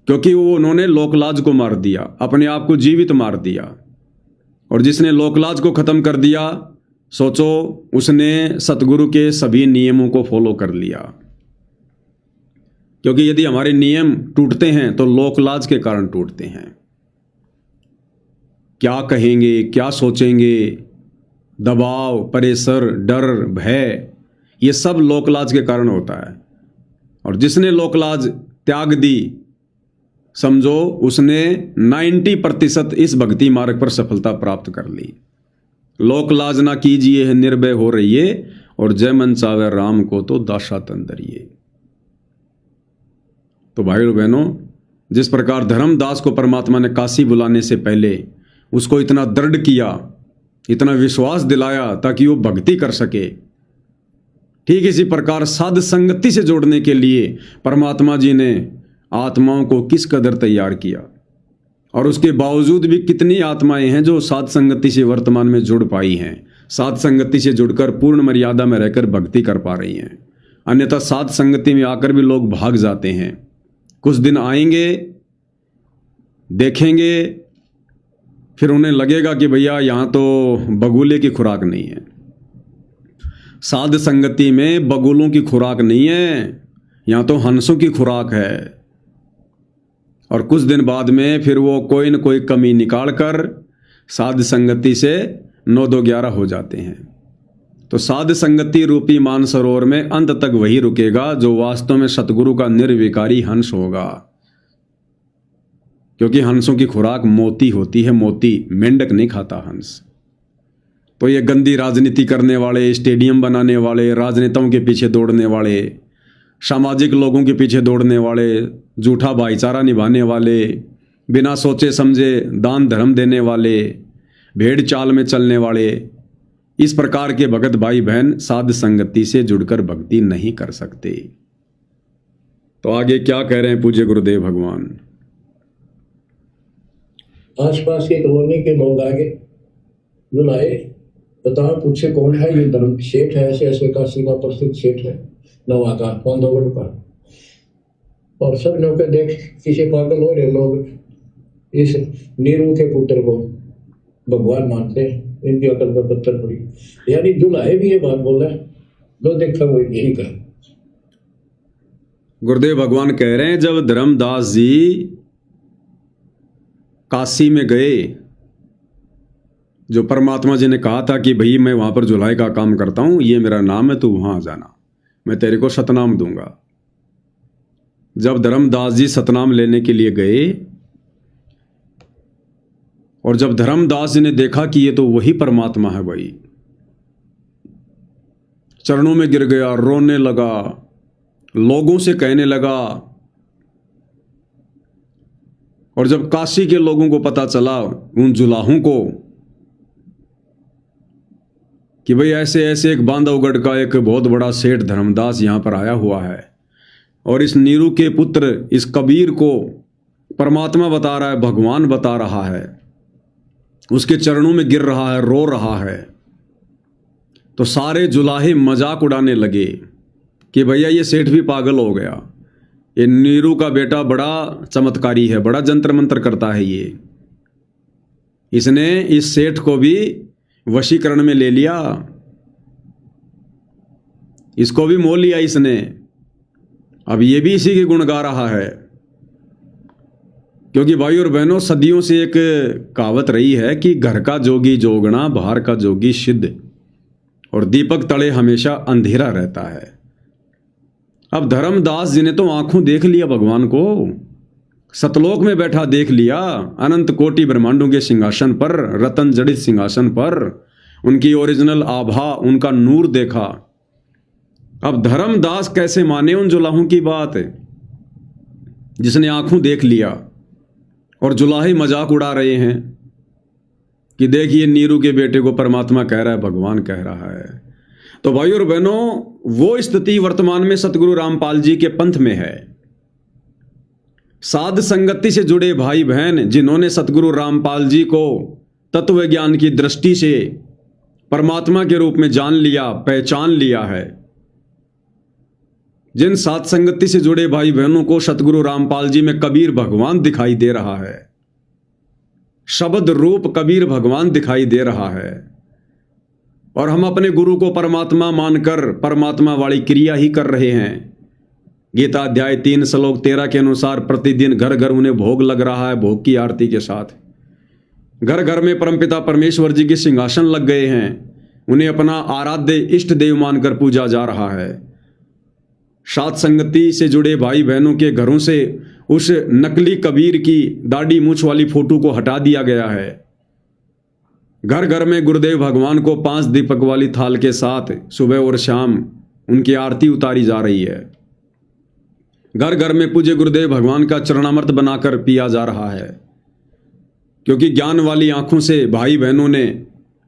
क्योंकि वो उन्होंने लोकलाज को मार दिया, अपने आप को जीवित मार दिया। और जिसने लोकलाज को खत्म कर दिया, सोचो उसने सतगुरु के सभी नियमों को फॉलो कर लिया। क्योंकि यदि हमारे नियम टूटते हैं तो लोकलाज के कारण टूटते हैं। क्या कहेंगे, क्या सोचेंगे, दबाव, प्रेशर, डर, भय, ये सब लोकलाज के कारण होता है। और जिसने लोकलाज त्याग दी, समझो उसने 90% इस भक्ति मार्ग पर सफलता प्राप्त कर ली। लोकलाज ना कीजिए निर्भय हो रहिए, और जय मन चावे राम को तो दासा तंदरिए। तो भाई और बहनों, जिस प्रकार धर्मदास को परमात्मा ने काशी बुलाने से पहले उसको इतना दृढ़ किया, इतना विश्वास दिलाया ताकि वो भक्ति कर सके, ठीक इसी प्रकार साध संगति से जोड़ने के लिए परमात्मा जी ने आत्माओं को किस कदर तैयार किया। और उसके बावजूद भी कितनी आत्माएं हैं जो साध संगति से वर्तमान में जुड़ पाई हैं, साध संगति से जुड़कर पूर्ण मर्यादा में रहकर भक्ति कर पा रही हैं। अन्यथा साध संगति में आकर भी लोग भाग जाते हैं। कुछ दिन आएंगे, देखेंगे, फिर उन्हें लगेगा कि भैया यहाँ तो बगुले की खुराक नहीं है। साध संगति में बगुलों की खुराक नहीं है, यहाँ तो हंसों की खुराक है। और कुछ दिन बाद में फिर वो कोई न कोई कमी निकाल कर साध संगति से 9 2 11 हो जाते हैं। तो साध संगति रूपी मानसरोवर में अंत तक वही रुकेगा जो वास्तव में सतगुरु का निर्विकारी हंस होगा, क्योंकि हंसों की खुराक मोती होती है, मोती, मेंढक नहीं खाता हंस। तो ये गंदी राजनीति करने वाले, स्टेडियम बनाने वाले, राजनेताओं के पीछे दौड़ने वाले, सामाजिक लोगों के पीछे दौड़ने वाले, झूठा भाईचारा निभाने वाले, बिना सोचे समझे दान धर्म देने वाले, भेड़ चाल में चलने वाले, इस प्रकार के भगत भाई बहन साध संगति से जुड़कर भक्ति नहीं कर सकते। तो आगे क्या कह रहे हैं पूज्य गुरुदेव भगवान? आसपास के कॉलोनी के लोग आगे बुलाए, बताओ पूछे कौन है ये धर्म सेठ है, ऐसे ऐसे काशी का प्रसिद्ध सेठ है नवा का पांडवगढ़ का। और सब लोग देख किसी पागल हो रहे लोग, इस नीरू के पुत्र को भगवान मानते हैं, इनकी अकल पर पत्थर पड़ी। यानी दुल्हाए भी ये बात बोला, जो देखा वो यही कर। गुरुदेव भगवान कह रहे हैं जब धर्मदास जी काशी में गए, जो परमात्मा जी ने कहा था कि भाई मैं वहां पर जुलाई का काम करता हूं, ये मेरा नाम है, तू वहां आ जाना, मैं तेरे को सतनाम दूंगा। जब धर्मदास जी सतनाम लेने के लिए गए और जब धर्मदास जी ने देखा कि ये तो वही परमात्मा है भाई, चरणों में गिर गया, रोने लगा, लोगों से कहने लगा। और जब काशी के लोगों को पता चला, उन जुलाहों को, कि भाई ऐसे ऐसे एक बांधवगढ़ का एक बहुत बड़ा सेठ धर्मदास यहां पर आया हुआ है और इस नीरू के पुत्र इस कबीर को परमात्मा बता रहा है, भगवान बता रहा है, उसके चरणों में गिर रहा है, रो रहा है। तो सारे जुलाहे मजाक उड़ाने लगे कि भैया ये सेठ भी पागल हो गया, ये नीरू का बेटा बड़ा चमत्कारी है, बड़ा जंतर मंत्र करता है, ये इसने इस सेठ को भी वशीकरण में ले लिया, इसको भी मोह लिया इसने, अब ये भी इसी के गुण गा रहा है। क्योंकि भाई और बहनों, सदियों से एक कहावत रही है कि घर का जोगी जोगना, बाहर का जोगी सिद्ध, और दीपक तले हमेशा अंधेरा रहता है। अब धर्मदास जी ने तो आंखों देख लिया भगवान को, सतलोक में बैठा देख लिया, अनंत कोटि ब्रह्मांडों के सिंहासन पर, रतन जड़ित सिंहासन पर, उनकी ओरिजिनल आभा, उनका नूर देखा। अब धर्मदास कैसे माने उन जुलाहों की बात, जिसने आंखों देख लिया और जुलाहे मजाक उड़ा रहे हैं कि देखिए नीरू के बेटे को परमात्मा कह रहा है, भगवान कह रहा है। तो भाई और बहनों, वो स्थिति वर्तमान में सतगुरु रामपाल जी के पंथ में है। साध संगति से जुड़े भाई बहन जिन्होंने सतगुरु रामपाल जी को तत्व ज्ञान की दृष्टि से परमात्मा के रूप में जान लिया, पहचान लिया है, जिन साध संगति से जुड़े भाई बहनों को सतगुरु रामपाल जी में कबीर भगवान दिखाई दे रहा है, शब्द रूप कबीर भगवान दिखाई दे रहा है, और हम अपने गुरु को परमात्मा मानकर परमात्मा वाली क्रिया ही कर रहे हैं। गीता अध्याय 3 श्लोक 13 के अनुसार प्रतिदिन घर घर उन्हें भोग लग रहा है, भोग की आरती के साथ। घर घर में परमपिता परमेश्वर जी के सिंहासन लग गए हैं, उन्हें अपना आराध्य इष्ट देव मानकर पूजा जा रहा है। साध संगति से जुड़े भाई बहनों के घरों से उस नकली कबीर की दाढ़ी मूछ वाली फोटो को हटा दिया गया है। घर घर में गुरुदेव भगवान को 5 दीपक वाली थाल के साथ सुबह और शाम उनकी आरती उतारी जा रही है। घर घर में पूज्य गुरुदेव भगवान का चरणामृत बनाकर पिया जा रहा है, क्योंकि ज्ञान वाली आंखों से भाई बहनों ने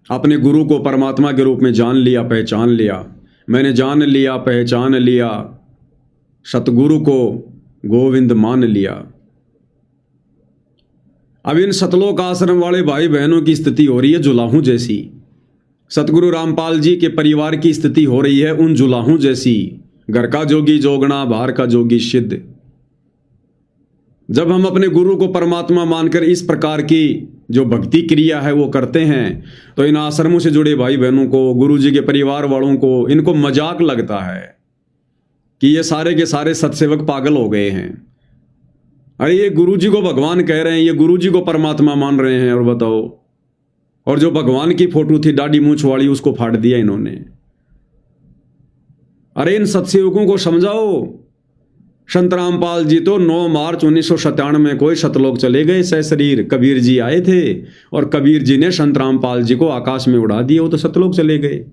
अपने गुरु को परमात्मा के रूप में जान लिया, पहचान लिया। मैंने जान लिया, पहचान लिया, सतगुरु को गोविंद मान लिया। अब इन सतलोक आश्रम वाले भाई बहनों की स्थिति हो रही है जुलाहों जैसी। सतगुरु रामपाल जी के परिवार की स्थिति हो रही है उन जुलाहों जैसी। घर का जोगी जोगना, बाहर का जोगी सिद्ध। जब हम अपने गुरु को परमात्मा मानकर इस प्रकार की जो भक्ति क्रिया है वो करते हैं, तो इन आश्रमों से जुड़े भाई बहनों को, गुरु जी के परिवार वालों को, इनको मजाक लगता है कि ये सारे के सारे सत्सेवक पागल हो गए हैं। अरे ये गुरु जी को भगवान कह रहे हैं, ये गुरु जी को परमात्मा मान रहे हैं, और बताओ और जो भगवान की फोटो थी दाढ़ी मूंछ वाली उसको फाड़ दिया इन्होंने। अरे इन सत्सेवकों को समझाओ। संत रामपाल जी तो 9 मार्च 1997 में कोई सतलोक चले गए सशरीर। कबीर जी आए थे और कबीर जी ने संत रामपाल जी को आकाश में उड़ा दिया, वो तो सतलोक चले गए।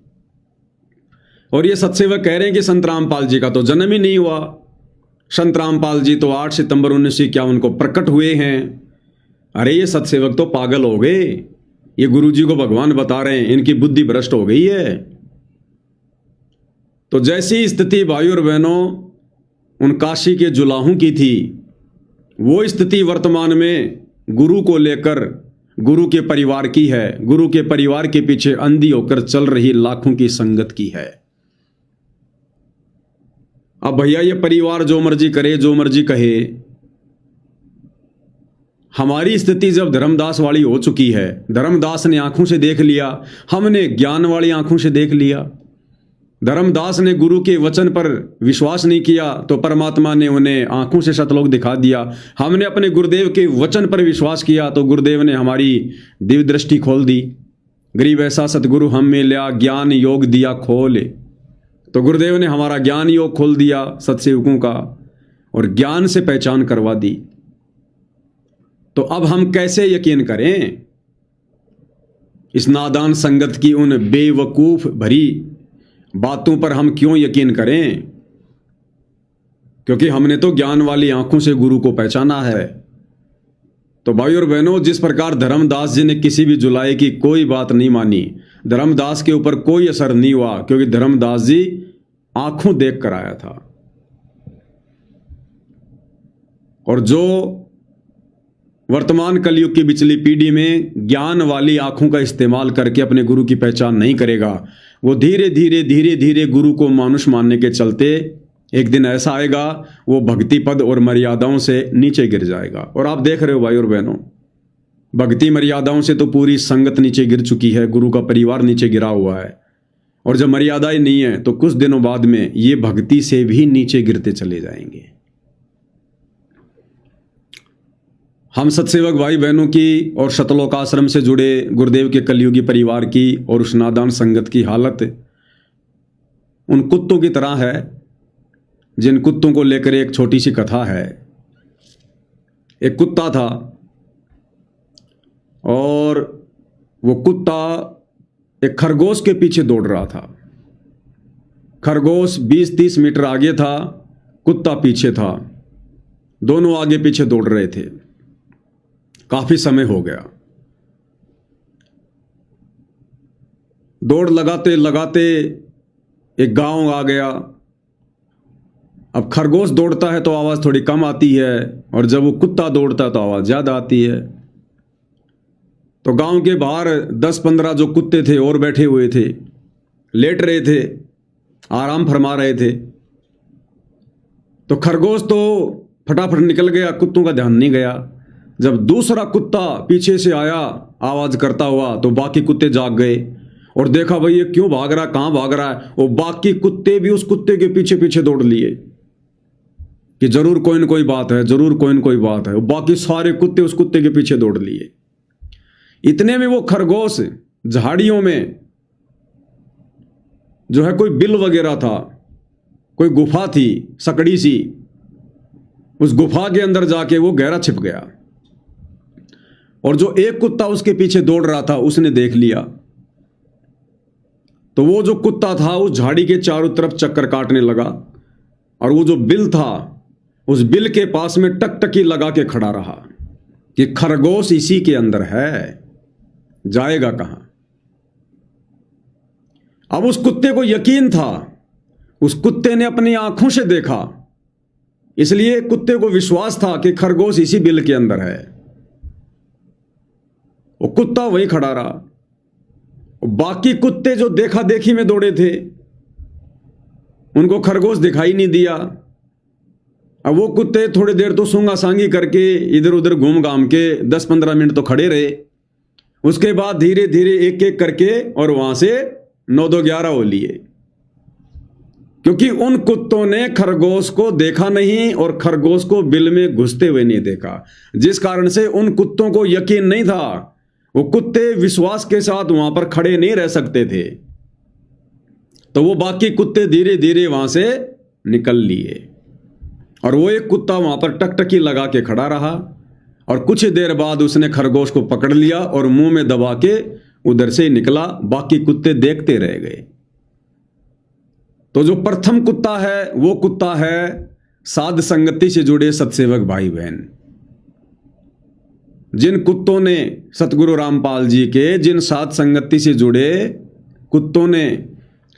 और ये सत्सेवक कह रहे हैं कि संत रामपाल जी का तो जन्म ही नहीं हुआ। संत रामपाल जी तो 8 सितंबर 1951 को प्रकट हुए हैं। अरे ये सत्सेवक तो पागल हो गए। ये गुरु जी को भगवान बता रहे हैं, इनकी बुद्धि भ्रष्ट हो गई है। तो जैसी स्थिति भाई और बहनों उन काशी के जुलाहों की थी, वो स्थिति वर्तमान में गुरु को लेकर गुरु के परिवार की है। गुरु के परिवार के पीछे अंधी होकर चल रही लाखों की संगत की है। अब भैया ये परिवार जो मर्जी करे, जो मर्जी कहे, हमारी स्थिति जब धर्मदास वाली हो चुकी है, धर्मदास ने आंखों से देख लिया, हमने ज्ञान वाली आंखों से देख लिया। धर्मदास ने गुरु के वचन पर विश्वास नहीं किया तो परमात्मा ने उन्हें आंखों से सतलोक दिखा दिया। हमने अपने गुरुदेव के वचन पर विश्वास किया तो गुरुदेव ने हमारी दिव्य दृष्टि खोल दी। गरीब ऐसा सतगुरु हम में लिया, ज्ञान योग दिया खोल। तो गुरुदेव ने हमारा ज्ञान योग खोल दिया सत्सेवकों का, और ज्ञान से पहचान करवा दी। तो अब हम कैसे यकीन करें इस नादान संगत की उन बेवकूफ भरी बातों पर? हम क्यों यकीन करें? क्योंकि हमने तो ज्ञान वाली आंखों से गुरु को पहचाना है। तो भाई और बहनों, जिस प्रकार धर्मदास जी ने किसी भी जुलाई की कोई बात नहीं मानी, धर्मदास के ऊपर कोई असर नहीं हुआ, क्योंकि धर्मदास जी आंखों देख कर आया था। और जो वर्तमान कलयुग की बिचली पीढ़ी में ज्ञान वाली आंखों का इस्तेमाल करके अपने गुरु की पहचान नहीं करेगा, वो धीरे धीरे गुरु को मानुष मानने के चलते एक दिन ऐसा आएगा वो भक्ति पद और मर्यादाओं से नीचे गिर जाएगा। और आप देख रहे हो भाई और बहनों, भक्ति मर्यादाओं से तो पूरी संगत नीचे गिर चुकी है, गुरु का परिवार नीचे गिरा हुआ है। और जब मर्यादाएं नहीं है तो कुछ दिनों बाद में ये भक्ति से भी नीचे गिरते चले जाएंगे। हम सत्सेवक भाई बहनों की और सतलोक आश्रम से जुड़े गुरुदेव के कलयुगी परिवार की और उस नादान संगत की हालत उन कुत्तों की तरह है, जिन कुत्तों को लेकर एक छोटी सी कथा है। एक कुत्ता था और वो कुत्ता एक खरगोश के पीछे दौड़ रहा था। खरगोश 20-30 मीटर आगे था, कुत्ता पीछे था, दोनों आगे पीछे दौड़ रहे थे। काफी समय हो गया। दौड़ लगाते लगाते एक गांव आ गया। अब खरगोश दौड़ता है तो आवाज थोड़ी कम आती है, और जब वो कुत्ता दौड़ता है तो आवाज ज्यादा आती है। तो गांव के बाहर 10-15 जो कुत्ते थे और बैठे हुए थे, लेट रहे थे, आराम फरमा रहे थे। तो खरगोश तो फटाफट निकल गया, कुत्तों का ध्यान नहीं गया। जब दूसरा कुत्ता पीछे से आया आवाज करता हुआ तो बाकी कुत्ते जाग गए और देखा भाई ये क्यों भाग रहा है, कहां भाग रहा है। वो बाकी कुत्ते भी उस कुत्ते के पीछे पीछे दौड़ लिए कि जरूर कोई न कोई बात है, जरूर कोई न कोई बात है। वो बाकी सारे कुत्ते उस कुत्ते के पीछे दौड़ लिए। इतने में वो खरगोश झाड़ियों में जो है कोई बिल वगैरह था, कोई गुफा थी सकड़ी सी, उस गुफा के अंदर जाके वो गहरा छिप गया। और जो एक कुत्ता उसके पीछे दौड़ रहा था उसने देख लिया। तो वो जो कुत्ता था उस झाड़ी के चारों तरफ चक्कर काटने लगा, और वो जो बिल था उस बिल के पास में टकटकी लगा के खड़ा रहा कि खरगोश इसी के अंदर है, जाएगा कहां। अब उस कुत्ते को यकीन था, उस कुत्ते ने अपनी आंखों से देखा, इसलिए कुत्ते को विश्वास था कि खरगोश इसी बिल के अंदर है। वो कुत्ता वहीं खड़ा रहा। बाकी कुत्ते जो देखा देखी में दौड़े थे उनको खरगोश दिखाई नहीं दिया। अब वो कुत्ते थोड़ी देर तो सूंगा सांगी करके इधर उधर घूम घाम के 10-15 मिनट तो खड़े रहे। उसके बाद धीरे धीरे एक एक करके और वहां से 9-2-11 हो लिए, क्योंकि उन कुत्तों ने खरगोश को देखा नहीं और खरगोश को बिल में घुसते हुए नहीं देखा, जिस कारण से उन कुत्तों को यकीन नहीं था वो कुत्ते विश्वास के साथ वहां पर खड़े नहीं रह सकते थे, तो वो बाकी कुत्ते धीरे धीरे वहां से निकल लिए और वो एक कुत्ता वहां पर टकटकी लगा के खड़ा रहा और कुछ देर बाद उसने खरगोश को पकड़ लिया और मुंह में दबा के उधर से ही निकला। बाकी कुत्ते देखते रह गए। तो जो प्रथम कुत्ता है वो कुत्ता है साध संगति से जुड़े सत्सेवक भाई बहन। जिन कुत्तों ने सतगुरु रामपाल जी के, जिन साध संगति से जुड़े कुत्तों ने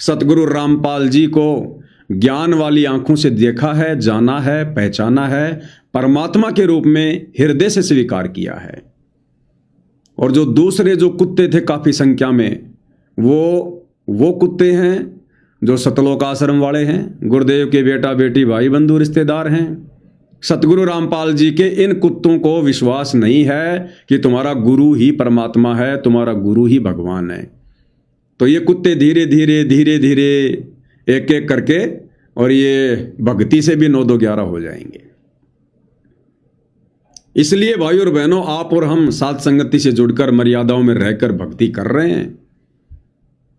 सतगुरु रामपाल जी को ज्ञान वाली आंखों से देखा है, जाना है, पहचाना है, परमात्मा के रूप में हृदय से स्वीकार किया है। और जो दूसरे जो कुत्ते थे काफी संख्या में, वो कुत्ते हैं जो सतलोक आश्रम वाले हैं, गुरुदेव के बेटा बेटी भाई बंधु रिश्तेदार हैं। सतगुरु रामपाल जी के इन कुत्तों को विश्वास नहीं है कि तुम्हारा गुरु ही परमात्मा है, तुम्हारा गुरु ही भगवान है। तो ये कुत्ते धीरे धीरे धीरे धीरे एक एक करके और ये भक्ति से भी 9-2-11 हो जाएंगे। इसलिए भाई और बहनों, आप और हम साध संगति से जुड़कर मर्यादाओं में रहकर भक्ति कर रहे हैं,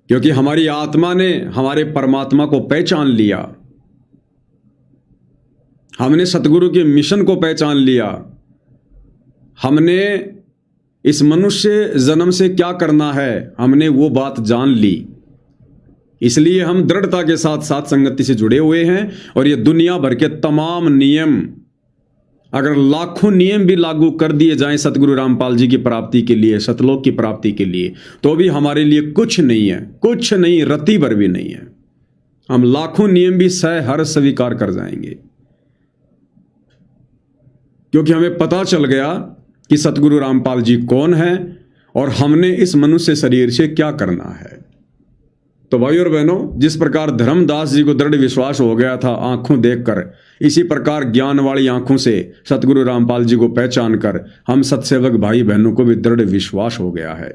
क्योंकि हमारी आत्मा ने हमारे परमात्मा को पहचान लिया, हमने सतगुरु के मिशन को पहचान लिया, हमने इस मनुष्य जन्म से क्या करना है हमने वो बात जान ली। इसलिए हम दृढ़ता के साथ साथ संगति से जुड़े हुए हैं। और ये दुनिया भर के तमाम नियम, अगर लाखों नियम भी लागू कर दिए जाएं सतगुरु रामपाल जी की प्राप्ति के लिए, सतलोक की प्राप्ति के लिए, तो भी हमारे लिए कुछ नहीं है, कुछ नहीं, रत्ती भर भी नहीं है। हम लाखों नियम भी हर स्वीकार कर जाएंगे, क्योंकि हमें पता चल गया कि सतगुरु रामपाल जी कौन है और हमने इस मनुष्य शरीर से क्या करना है। तो भाई और बहनों, जिस प्रकार धर्मदास जी को दृढ़ विश्वास हो गया था आंखों देखकर, इसी प्रकार ज्ञान वाली आंखों से सतगुरु रामपाल जी को पहचान कर हम सत्सेवक भाई बहनों को भी दृढ़ विश्वास हो गया है।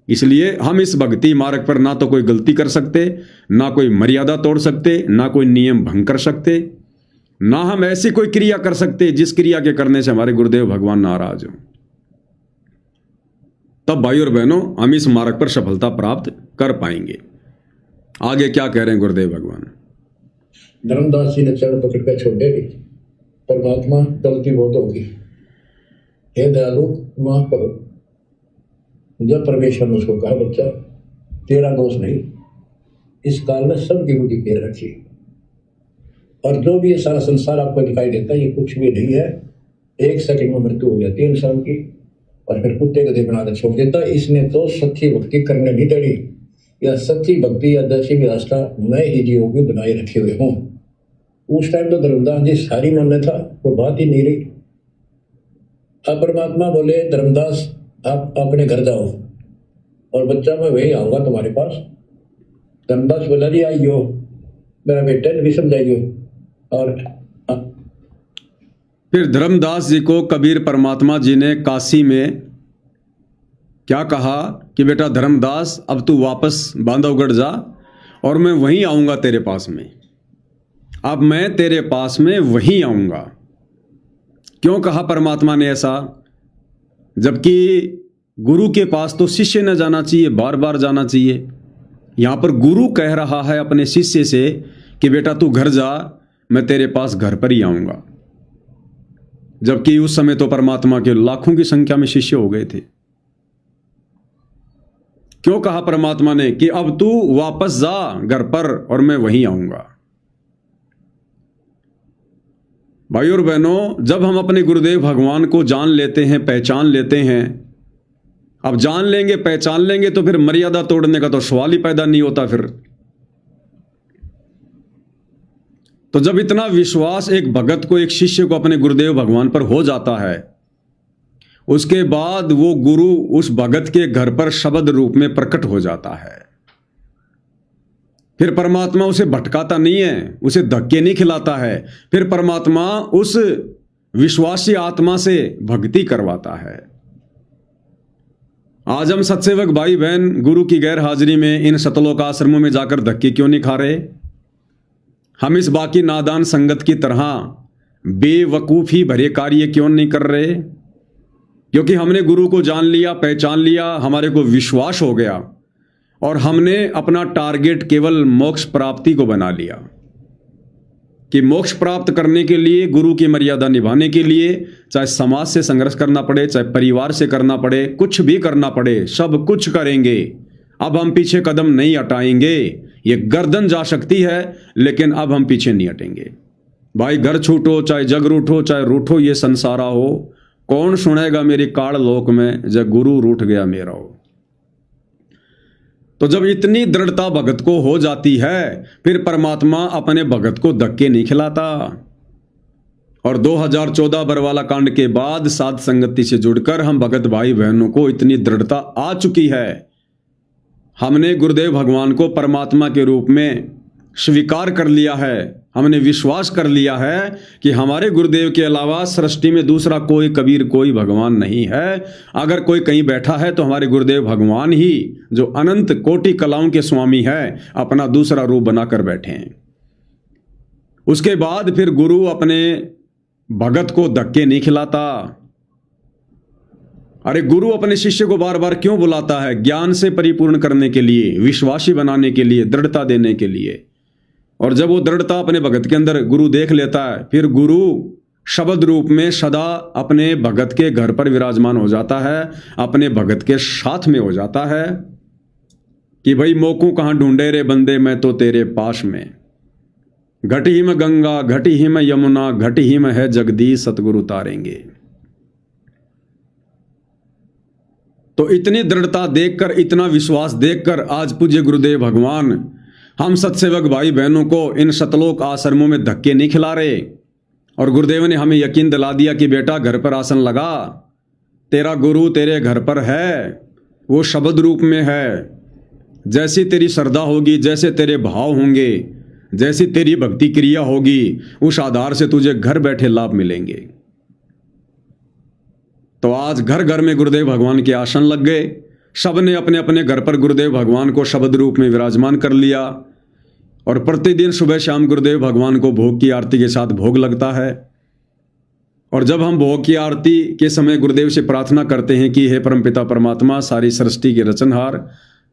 इसलिए हम इस भक्ति मार्ग पर ना तो कोई गलती कर सकते, ना कोई मर्यादा तोड़ सकते, ना कोई नियम भंग कर सकते, ना हम ऐसी कोई क्रिया कर सकते जिस क्रिया के करने से हमारे गुरुदेव भगवान नाराज हों। तब भाई और बहनों, हम इस मार्ग पर सफलता प्राप्त कर पाएंगे। आगे क्या कह रहे हैं गुरुदेव भगवान? धर्मदास जी ने चरण पकड़ कर छोड़े नहीं, परमात्मा गलती बहुत होगी, हे दयालु माफ करो। जब परमेश्वर ने उसको कहा, बच्चा तेरा दोष नहीं, इस काल में सबकी बुद्धि पैर रखी, और जो भी ये सारा संसार आपको दिखाई देता है ये कुछ भी नहीं है। 1 सेकंड में मृत्यु हो जाती है इंसान की, और फिर कुत्ते गधे बनाकर छोड़ देता है। इसने तो सच्ची भक्ति करने नहीं देनी, या सच्ची भक्ति या दसी व्यवस्था मैं ही जीवों की बनाए रखे हुए हूँ। उस टाइम तो धर्मदास जी सारी मन में था, वो बात ही नहीं रही। अब परमात्मा बोले, धर्मदास आप अपने घर जाओ और बच्चा मैं वही आऊँगा तुम्हारे पास। धर्मदास बोला, जी आइयो मेरा बेटा ने भी समझाइयो। और फिर धर्मदास जी को कबीर परमात्मा जी ने काशी में क्या कहा कि बेटा धर्मदास, अब तू वापस बांधवगढ़ जा और मैं वहीं आऊँगा तेरे पास में। अब मैं तेरे पास में वहीं आऊँगा। क्यों कहा परमात्मा ने ऐसा? जबकि गुरु के पास तो शिष्य न जाना चाहिए, बार बार जाना चाहिए। यहाँ पर गुरु कह रहा है अपने शिष्य से कि बेटा तू घर जा, मैं तेरे पास घर पर ही आऊँगा। जबकि उस समय तो परमात्मा के लाखों की संख्या में शिष्य हो गए थे। क्यों कहा परमात्मा ने कि अब तू वापस जा घर पर और मैं वहीं आऊँगा। भाई और बहनों, जब हम अपने गुरुदेव भगवान को जान लेते हैं, पहचान लेते हैं, अब जान लेंगे, पहचान लेंगे, तो फिर मर्यादा तोड़ने का तो सवाल ही पैदा नहीं होता। फिर तो जब इतना विश्वास एक भगत को, एक शिष्य को अपने गुरुदेव भगवान पर हो जाता है, उसके बाद वो गुरु उस भगत के घर पर शब्द रूप में प्रकट हो जाता है। फिर परमात्मा उसे भटकाता नहीं है, उसे धक्के नहीं खिलाता है। फिर परमात्मा उस विश्वासी आत्मा से भक्ति करवाता है। आज हम सत्सेवक भाई बहन गुरु की गैर हाजिरी में इन सतलोक आश्रमों में जाकर धक्के क्यों नहीं खा रहे? हम इस बाकी नादान संगत की तरह बेवकूफ़ी भरे कार्य क्यों नहीं कर रहे? क्योंकि हमने गुरु को जान लिया, पहचान लिया, हमारे को विश्वास हो गया और हमने अपना टारगेट केवल मोक्ष प्राप्ति को बना लिया कि मोक्ष प्राप्त करने के लिए, गुरु की मर्यादा निभाने के लिए, चाहे समाज से संघर्ष करना पड़े, चाहे परिवार से करना पड़े, कुछ भी करना पड़े, सब कुछ करेंगे। अब हम पीछे कदम नहीं हटाएंगे। ये गर्दन जा सकती है लेकिन अब हम पीछे नहीं हटेंगे। भाई घर छूटो, चाहे जग रूठो, चाहे रूठो ये संसारा हो, कौन सुनेगा मेरी काल लोक में, जब गुरु रूठ गया मेरा हो। तो जब इतनी दृढ़ता भगत को हो जाती है, फिर परमात्मा अपने भगत को धक्के नहीं खिलाता। और 2014 बरवाला कांड के बाद साध संगति से जुड़कर हम भगत भाई बहनों को इतनी दृढ़ता आ चुकी है, हमने गुरुदेव भगवान को परमात्मा के रूप में स्वीकार कर लिया है। हमने विश्वास कर लिया है कि हमारे गुरुदेव के अलावा सृष्टि में दूसरा कोई कबीर, कोई भगवान नहीं है। अगर कोई कहीं बैठा है तो हमारे गुरुदेव भगवान ही, जो अनंत कोटि कलाओं के स्वामी है, अपना दूसरा रूप बनाकर बैठे हैं। उसके बाद फिर गुरु अपने भगत को धक्के नहीं खिलाता। अरे गुरु अपने शिष्य को बार बार क्यों बुलाता है? ज्ञान से परिपूर्ण करने के लिए, विश्वासी बनाने के लिए, दृढ़ता देने के लिए। और जब वो दृढ़ता अपने भगत के अंदर गुरु देख लेता है, फिर गुरु शब्द रूप में सदा अपने भगत के घर पर विराजमान हो जाता है, अपने भगत के साथ में हो जाता है कि भाई मोकू कहाँ ढूंढे रे बंदे, मैं तो तेरे पास में। घट ही में गंगा, घट ही में यमुना, घट ही में है जगदीश, सतगुरु तारेंगे। तो इतनी दृढ़ता देखकर, इतना विश्वास देखकर आज पूज्य गुरुदेव भगवान हम सत्सेवक भाई बहनों को इन सतलोक आश्रमों में धक्के नहीं खिला रहे। और गुरुदेव ने हमें यकीन दिला दिया कि बेटा घर पर आसन लगा, तेरा गुरु तेरे घर पर है, वो शब्द रूप में है। जैसी तेरी श्रद्धा होगी, जैसे तेरे भाव होंगे, जैसी तेरी भक्ति क्रिया होगी, उस आधार से तुझे घर बैठे लाभ मिलेंगे। तो आज घर घर में गुरुदेव भगवान के आसन लग गए। सब ने अपने अपने घर पर गुरुदेव भगवान को शब्द रूप में विराजमान कर लिया। और प्रतिदिन सुबह शाम गुरुदेव भगवान को भोग की आरती के साथ भोग लगता है। और जब हम भोग की आरती के समय गुरुदेव से प्रार्थना करते हैं कि हे परमपिता परमात्मा, सारी सृष्टि के रचनहार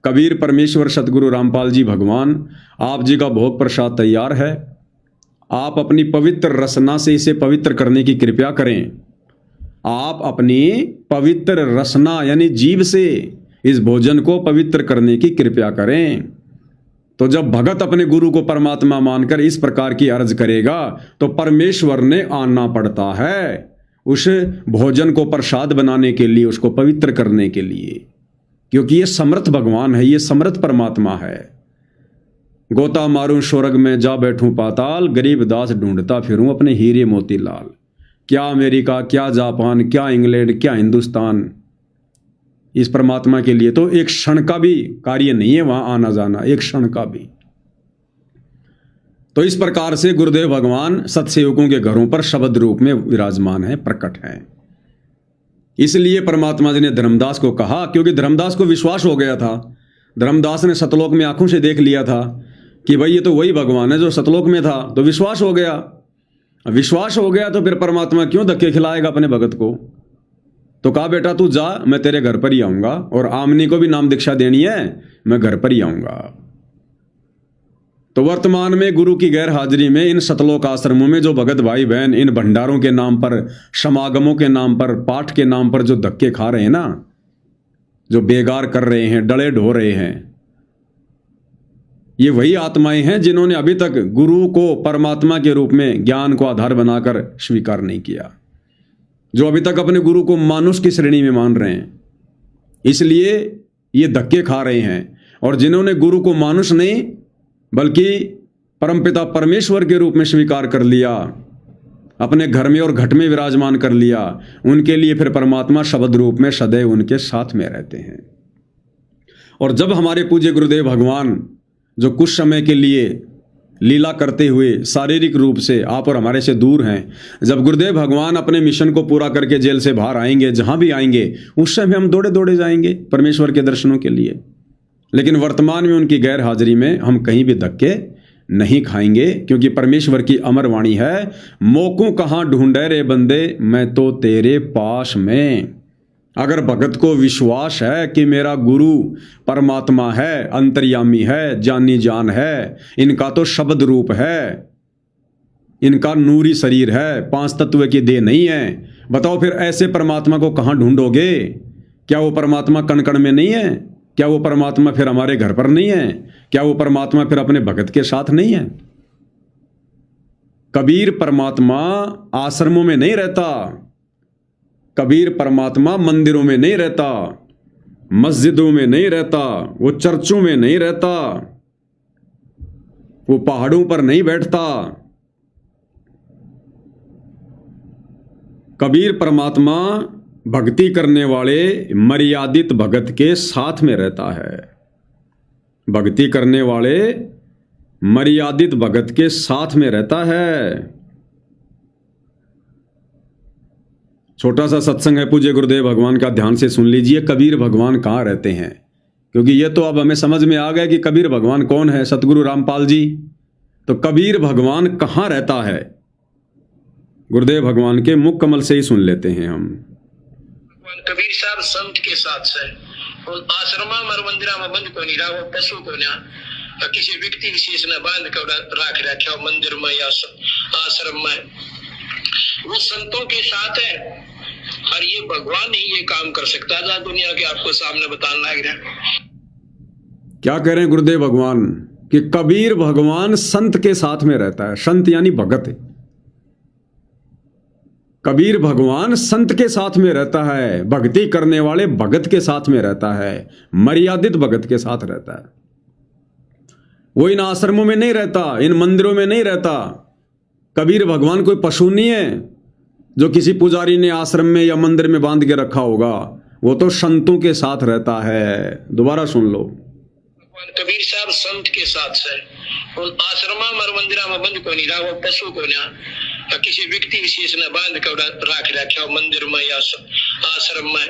कबीर परमेश्वर सतगुरु रामपाल जी भगवान, आप जी का भोग प्रसाद तैयार है, आप अपनी पवित्र रसना से इसे पवित्र करने की कृपा करें। आप अपनी पवित्र रसना यानी जीभ से इस भोजन को पवित्र करने की कृपा करें। तो जब भगत अपने गुरु को परमात्मा मानकर इस प्रकार की अर्ज करेगा तो परमेश्वर ने आना पड़ता है उस भोजन को प्रसाद बनाने के लिए, उसको पवित्र करने के लिए, क्योंकि ये समर्थ भगवान है, ये समर्थ परमात्मा है। गोता मारूं स्वर्ग में, जा बैठूं पाताल, गरीब दास ढूंढता फिरूं अपने हीरे मोती लाल। क्या अमेरिका, क्या जापान, क्या इंग्लैंड, क्या हिंदुस्तान, इस परमात्मा के लिए तो एक क्षण का भी कार्य नहीं है वहां आना जाना, एक क्षण का भी। तो इस प्रकार से गुरुदेव भगवान सत्सेवकों के घरों पर शब्द रूप में विराजमान है, प्रकट है। इसलिए परमात्मा जी ने धर्मदास को कहा, क्योंकि धर्मदास को विश्वास हो गया था। धर्मदास ने सतलोक में आंखों से देख लिया था कि भाई ये तो वही भगवान है जो सतलोक में था, तो विश्वास हो गया। विश्वास हो गया तो फिर परमात्मा क्यों धक्के खिलाएगा अपने भगत को। तो कहा बेटा तू जा, मैं तेरे घर पर ही आऊंगा, और आमनी को भी नाम दीक्षा देनी है, मैं घर पर ही आऊंगा। तो वर्तमान में गुरु की गैर हाजिरी में इन सतलोक आश्रमों में जो भगत भाई बहन इन भंडारों के नाम पर, समागमों के नाम पर, पाठ के नाम पर जो धक्के खा रहे हैं ना, जो बेगार कर रहे हैं, डले ढो रहे हैं, ये वही आत्माएं हैं जिन्होंने अभी तक गुरु को परमात्मा के रूप में ज्ञान को आधार बनाकर स्वीकार नहीं किया, जो अभी तक अपने गुरु को मानुष की श्रेणी में मान रहे हैं, इसलिए ये धक्के खा रहे हैं। और जिन्होंने गुरु को मानुष नहीं बल्कि परमपिता परमेश्वर के रूप में स्वीकार कर लिया, अपने घर में और घट में विराजमान कर लिया, उनके लिए फिर परमात्मा शब्द रूप में सदैव उनके साथ में रहते हैं। और जब हमारे पूज्य गुरुदेव भगवान जो कुछ समय के लिए लीला करते हुए शारीरिक रूप से आप और हमारे से दूर हैं, जब गुरुदेव भगवान अपने मिशन को पूरा करके जेल से बाहर आएंगे, जहां भी आएंगे, उस समय हम दौड़े दौड़े जाएंगे परमेश्वर के दर्शनों के लिए। लेकिन वर्तमान में उनकी गैर हाजिरी में हम कहीं भी धक्के नहीं खाएंगे, क्योंकि परमेश्वर की अमर वाणी है, मोकू कहाँ ढूंढे रे बंदे, मैं तो तेरे पास में। अगर भगत को विश्वास है कि मेरा गुरु परमात्मा है, अंतर्यामी है, जानी जान है, इनका तो शब्द रूप है, इनका नूरी शरीर है, 5 तत्व की देह नहीं है, बताओ फिर ऐसे परमात्मा को कहाँ ढूंढोगे? क्या वो परमात्मा कण कण में नहीं है? क्या वो परमात्मा फिर हमारे घर पर नहीं है? क्या वो परमात्मा फिर अपने भगत के साथ नहीं है? कबीर परमात्मा आश्रमों में नहीं रहता, कबीर परमात्मा मंदिरों में नहीं रहता, मस्जिदों में नहीं रहता, वो चर्चों में नहीं रहता, वो पहाड़ों पर नहीं बैठता। कबीर परमात्मा भक्ति करने वाले मर्यादित भगत के साथ में रहता है। भक्ति करने वाले मर्यादित भगत के साथ में रहता है। छोटा सा सत्संग है, पूज्य गुरुदेव भगवान का, ध्यान से सुन लीजिए। कबीर भगवान कहाँ रहते हैं? क्योंकि ये तो अब हमें समझ में आ गया कि कबीर भगवान कौन है, सतगुरु रामपाल जी। तो कबीर भगवान कहाँ रहता है? गुरुदेव भगवान के मुख कमल से ही सुन लेते हैं हम। कबीर साहब संत के साथ है, और आश्रमा मर मंदिरा में बंद को नहीं रहा, पशु को ना किसी व्यक्ति विशेष ने बांध कर राख रखा मंदिर में या आश्रम में, वो संतों के साथ है। और ये भगवान ही ये काम कर सकता था, दुनिया के आपको सामने बताना लग रहा। क्या कह रहे हैं गुरुदेव भगवान कि कबीर भगवान संत के साथ में रहता है। संत यानी भगत है। कबीर भगवान संत के साथ में रहता है, भक्ति करने वाले भगत के साथ में रहता है, मर्यादित भगत के साथ रहता है। वो इन आश्रमों में नहीं रहता, इन मंदिरों में नहीं रहता। कबीर भगवान कोई पशु नहीं है जो किसी पुजारी ने आश्रम में या मंदिर में बांध के रखा होगा। वो तो संतों के साथ रहता है। दोबारा सुन लो। कबीर साहब संत के साथ है, और आश्रमा मर मंदिरा में बंद को नहीं रहा, वो पशु को ना किसी व्यक्ति विशेष ने बांध कर राख रखा मंदिर में या आश्रम में,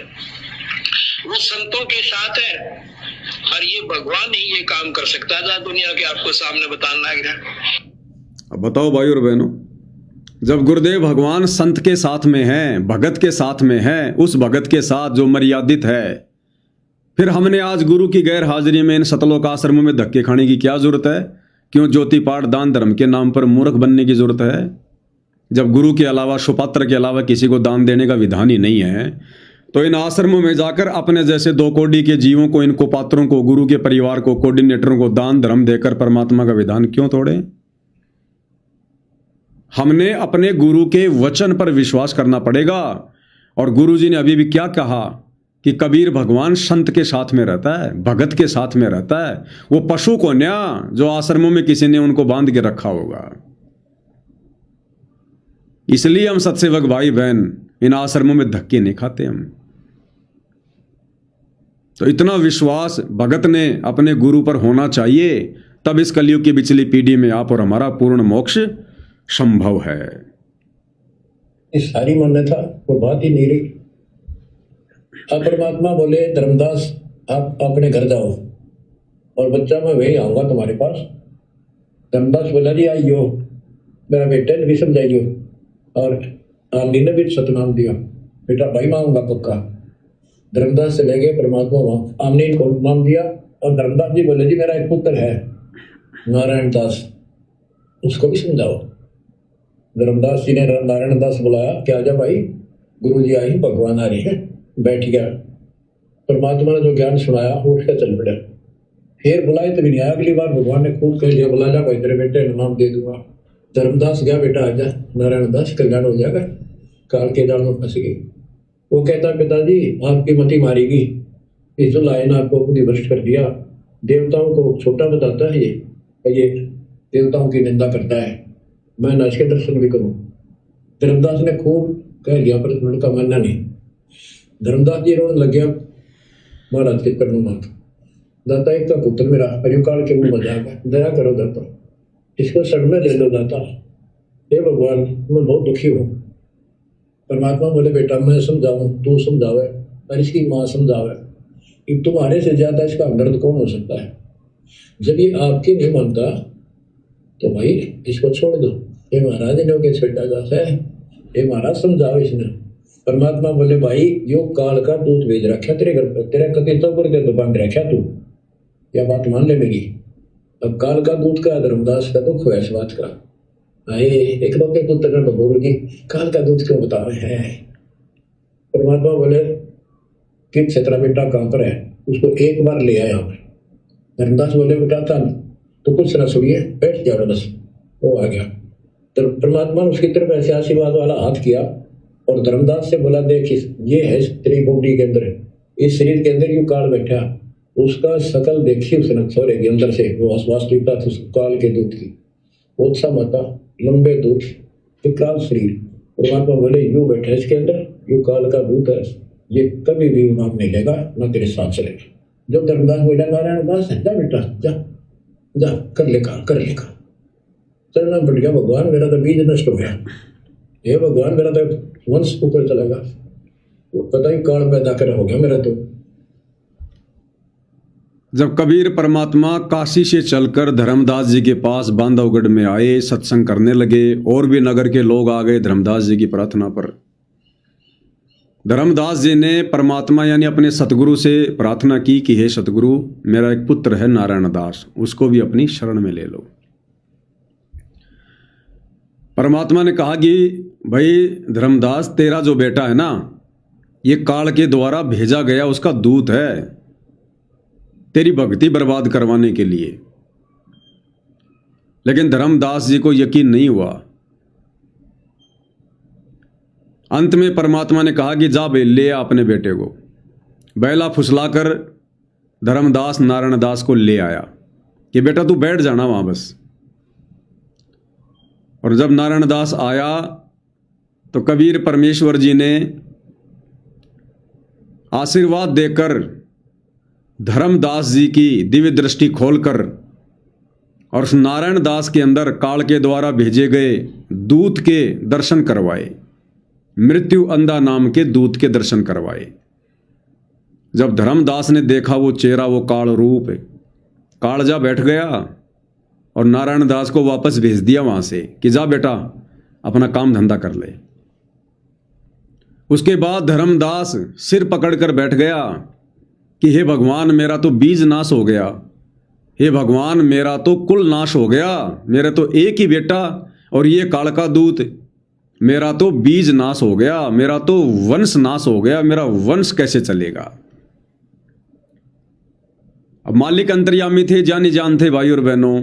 वो संतों के साथ है। और ये भगवान ही ये काम कर सकता था, दुनिया के आपको सामने बताना लग रहा। अब बताओ भाई और बहनों, जब गुरुदेव भगवान संत के साथ में हैं, भगत के साथ में हैं, उस भगत के साथ जो मर्यादित है, फिर हमने आज गुरु की गैर हाजिरी में इन सतलोक आश्रमों में धक्के खाने की क्या जरूरत है? क्यों ज्योति पाठ दान धर्म के नाम पर मूर्ख बनने की जरूरत है? जब गुरु के अलावा, सुपात्र के अलावा किसी को दान देने का विधान ही नहीं है, तो इन आश्रमों में जाकर अपने जैसे 2 कोड़ी के जीवों को, इनको पात्रों को, गुरु के परिवार को, कोऑर्डिनेटरों को दान धर्म देकर परमात्मा का विधान क्यों तोड़े? हमने अपने गुरु के वचन पर विश्वास करना पड़ेगा। और गुरु जी ने अभी भी क्या कहा कि कबीर भगवान संत के साथ में रहता है, भगत के साथ में रहता है। वो पशु को न्या जो आश्रमों में किसी ने उनको बांध के रखा होगा। इसलिए हम सत्सेवक भाई बहन इन आश्रमों में धक्के नहीं खाते हम। तो इतना विश्वास भगत ने अपने गुरु पर होना चाहिए, तब इस कलयुग की पिछली पीढ़ी में आप और हमारा पूर्ण मोक्ष संभव है। इस सारी मान्यता वो बात ही नहीं रही। अब परमात्मा बोले धर्मदास आप अपने घर जाओ, और बच्चा मैं वही आऊंगा तुम्हारे पास। धर्मदास बोला जी आइयो, मेरा बेटे ने भी समझाइयो, और आमनी ने भी सतनाम दिया, बेटा भाई मैं आऊंगा पक्का। धर्मदास से ले गए परमात्मा वहां, आमनी को नाम दिया। और धर्मदास जी बोले जी मेरा एक पुत्र है नारायण दास, उसको भी समझाओ। धर्मदास जी ने नारायण दास बुलाया, क्या जा भाई, गुरु जी आई, भगवान आ रही है। बैठ गया, परमात्मा ने जो ज्ञान सुनाया उठ कर चल पड़ा। फिर बुलाए तो भी नहीं आया। अगली बार भगवान ने खूब कह दिया, बुला जा भाई, तेरे बेटे का नाम दे दूंगा। धर्मदास गया, बेटा आ जा, नारायण दास कल्याण हो जाएगा। काल के जाल में फंस गई। वो कहता पिताजी आपकी मति मारेगी, इस जो लाए ना आपको बुद्धि भ्रष्ट कर दिया। देवताओं को छोटा बताता है, ये देवताओं की निंदा करता है, मैं न इसके दर्शन भी करूं। धर्मदास ने खूब कह दिया, पर उनका मानना नहीं। धर्मदास जी रोने लग गया, महाराज के चरणों में, दाता एक का पुत्र मेरा परिकाल के मुंह मजाक है, दया करो दाता, इसको शरण में ले लो दाता। हे भगवान मैं बहुत दुखी हूँ। परमात्मा बोले बेटा मैं समझाऊं, तू समझावे, और इसकी माँ समझावे कि तुम्हारे से ज्यादा इसका दर्द कौन हो सकता है। जब ये आपकी नहीं मानता तो भाई इसको छोड़ दो। ये महाराज ने के छेड़ा जाता है, ये महाराज समझाओ इसने। परमात्मा बोले भाई यो काल का दूत भेज रखा तेरे घर पर, तेरा कति तो कर दे तो बंद रखा तू, क्या बात मान ले मेरी। अब काल का दूत का धर्मदास का दुख हुआ इस बात का, अरे एक लौटे पुत्र ने बोल की काल का दूत क्यों बता रहे हैं। परमात्मा बोले कि तेरा बेटा कहाँ पर है, उसको एक बार ले आया। धर्मदास बोले बेटा था तो कुछ ना सुनिए, बैठ जाओ बस। वो आ गया तो परमात्मा ने उसकी तरफ ऐसे आशीर्वाद वाला हाथ किया और धर्मदास से बोला देख ये है तेरी बॉडी के अंदर, इस शरीर के अंदर यू काल बैठा, उसका शकल देखी उसने छोरे के अंदर से, वो वास्तविकता थी काल के दूत की। उत्सा माता लंबे दूत विकराल शरीर, परमात्मा बोले यू बैठा इसके अंदर, यू काल का दूत है, ये कभी भी नाम नहीं लेगा ना तेरे साथ चलेगा। जब धर्मदास बोला नारायण दास जा बेटा जा जा कर लेगा चलना बढ़ गया, भगवान मेरा तो बीज नष्ट हो गया, हे भगवान मेरा तो वंश ऊपर चलेगा, वो पता ही काल पैदा कर हो गया मेरा तो। जब कबीर परमात्मा काशी से चलकर धर्मदास जी के पास बांधवगढ़ में आए, सत्संग करने लगे, और भी नगर के लोग आ गए धर्मदास जी की प्रार्थना पर। धर्मदास जी ने परमात्मा यानी अपने सतगुरु से प्रार्थना की कि हे सतगुरु, मेरा एक पुत्र है नारायण दास, उसको भी अपनी शरण में ले लो। परमात्मा ने कहा कि भाई धर्मदास, तेरा जो बेटा है ना, ये काल के द्वारा भेजा गया उसका दूत है तेरी भक्ति बर्बाद करवाने के लिए। लेकिन धर्मदास जी को यकीन नहीं हुआ। अंत में परमात्मा ने कहा कि जा बे ले आ अपने बेटे को। बैला फुसलाकर धर्मदास नारायण दास को ले आया कि बेटा तू बैठ जाना वहां बस। और जब नारायण दास आया तो कबीर परमेश्वर जी ने आशीर्वाद देकर धर्मदास जी की दिव्य दृष्टि खोलकर और उस नारायण दास के अंदर काल के द्वारा भेजे गए दूत के दर्शन करवाए, मृत्यु अंधा नाम के दूत के दर्शन करवाए। जब धर्मदास ने देखा वो चेहरा, वो काल रूप, कालजा बैठ गया और नारायण दास को वापस भेज दिया वहां से कि जा बेटा अपना काम धंधा कर ले। उसके बाद धर्मदास सिर पकड़कर बैठ गया कि हे भगवान, मेरा तो बीज नाश हो गया, हे भगवान मेरा तो कुल नाश हो गया, मेरा तो एक ही बेटा और ये काल का दूत, मेरा तो बीज नाश हो गया, मेरा तो वंश नाश हो गया, मेरा वंश कैसे चलेगा। अब मालिक अंतर्यामी थे, जानी जान थे भाई और बहनों।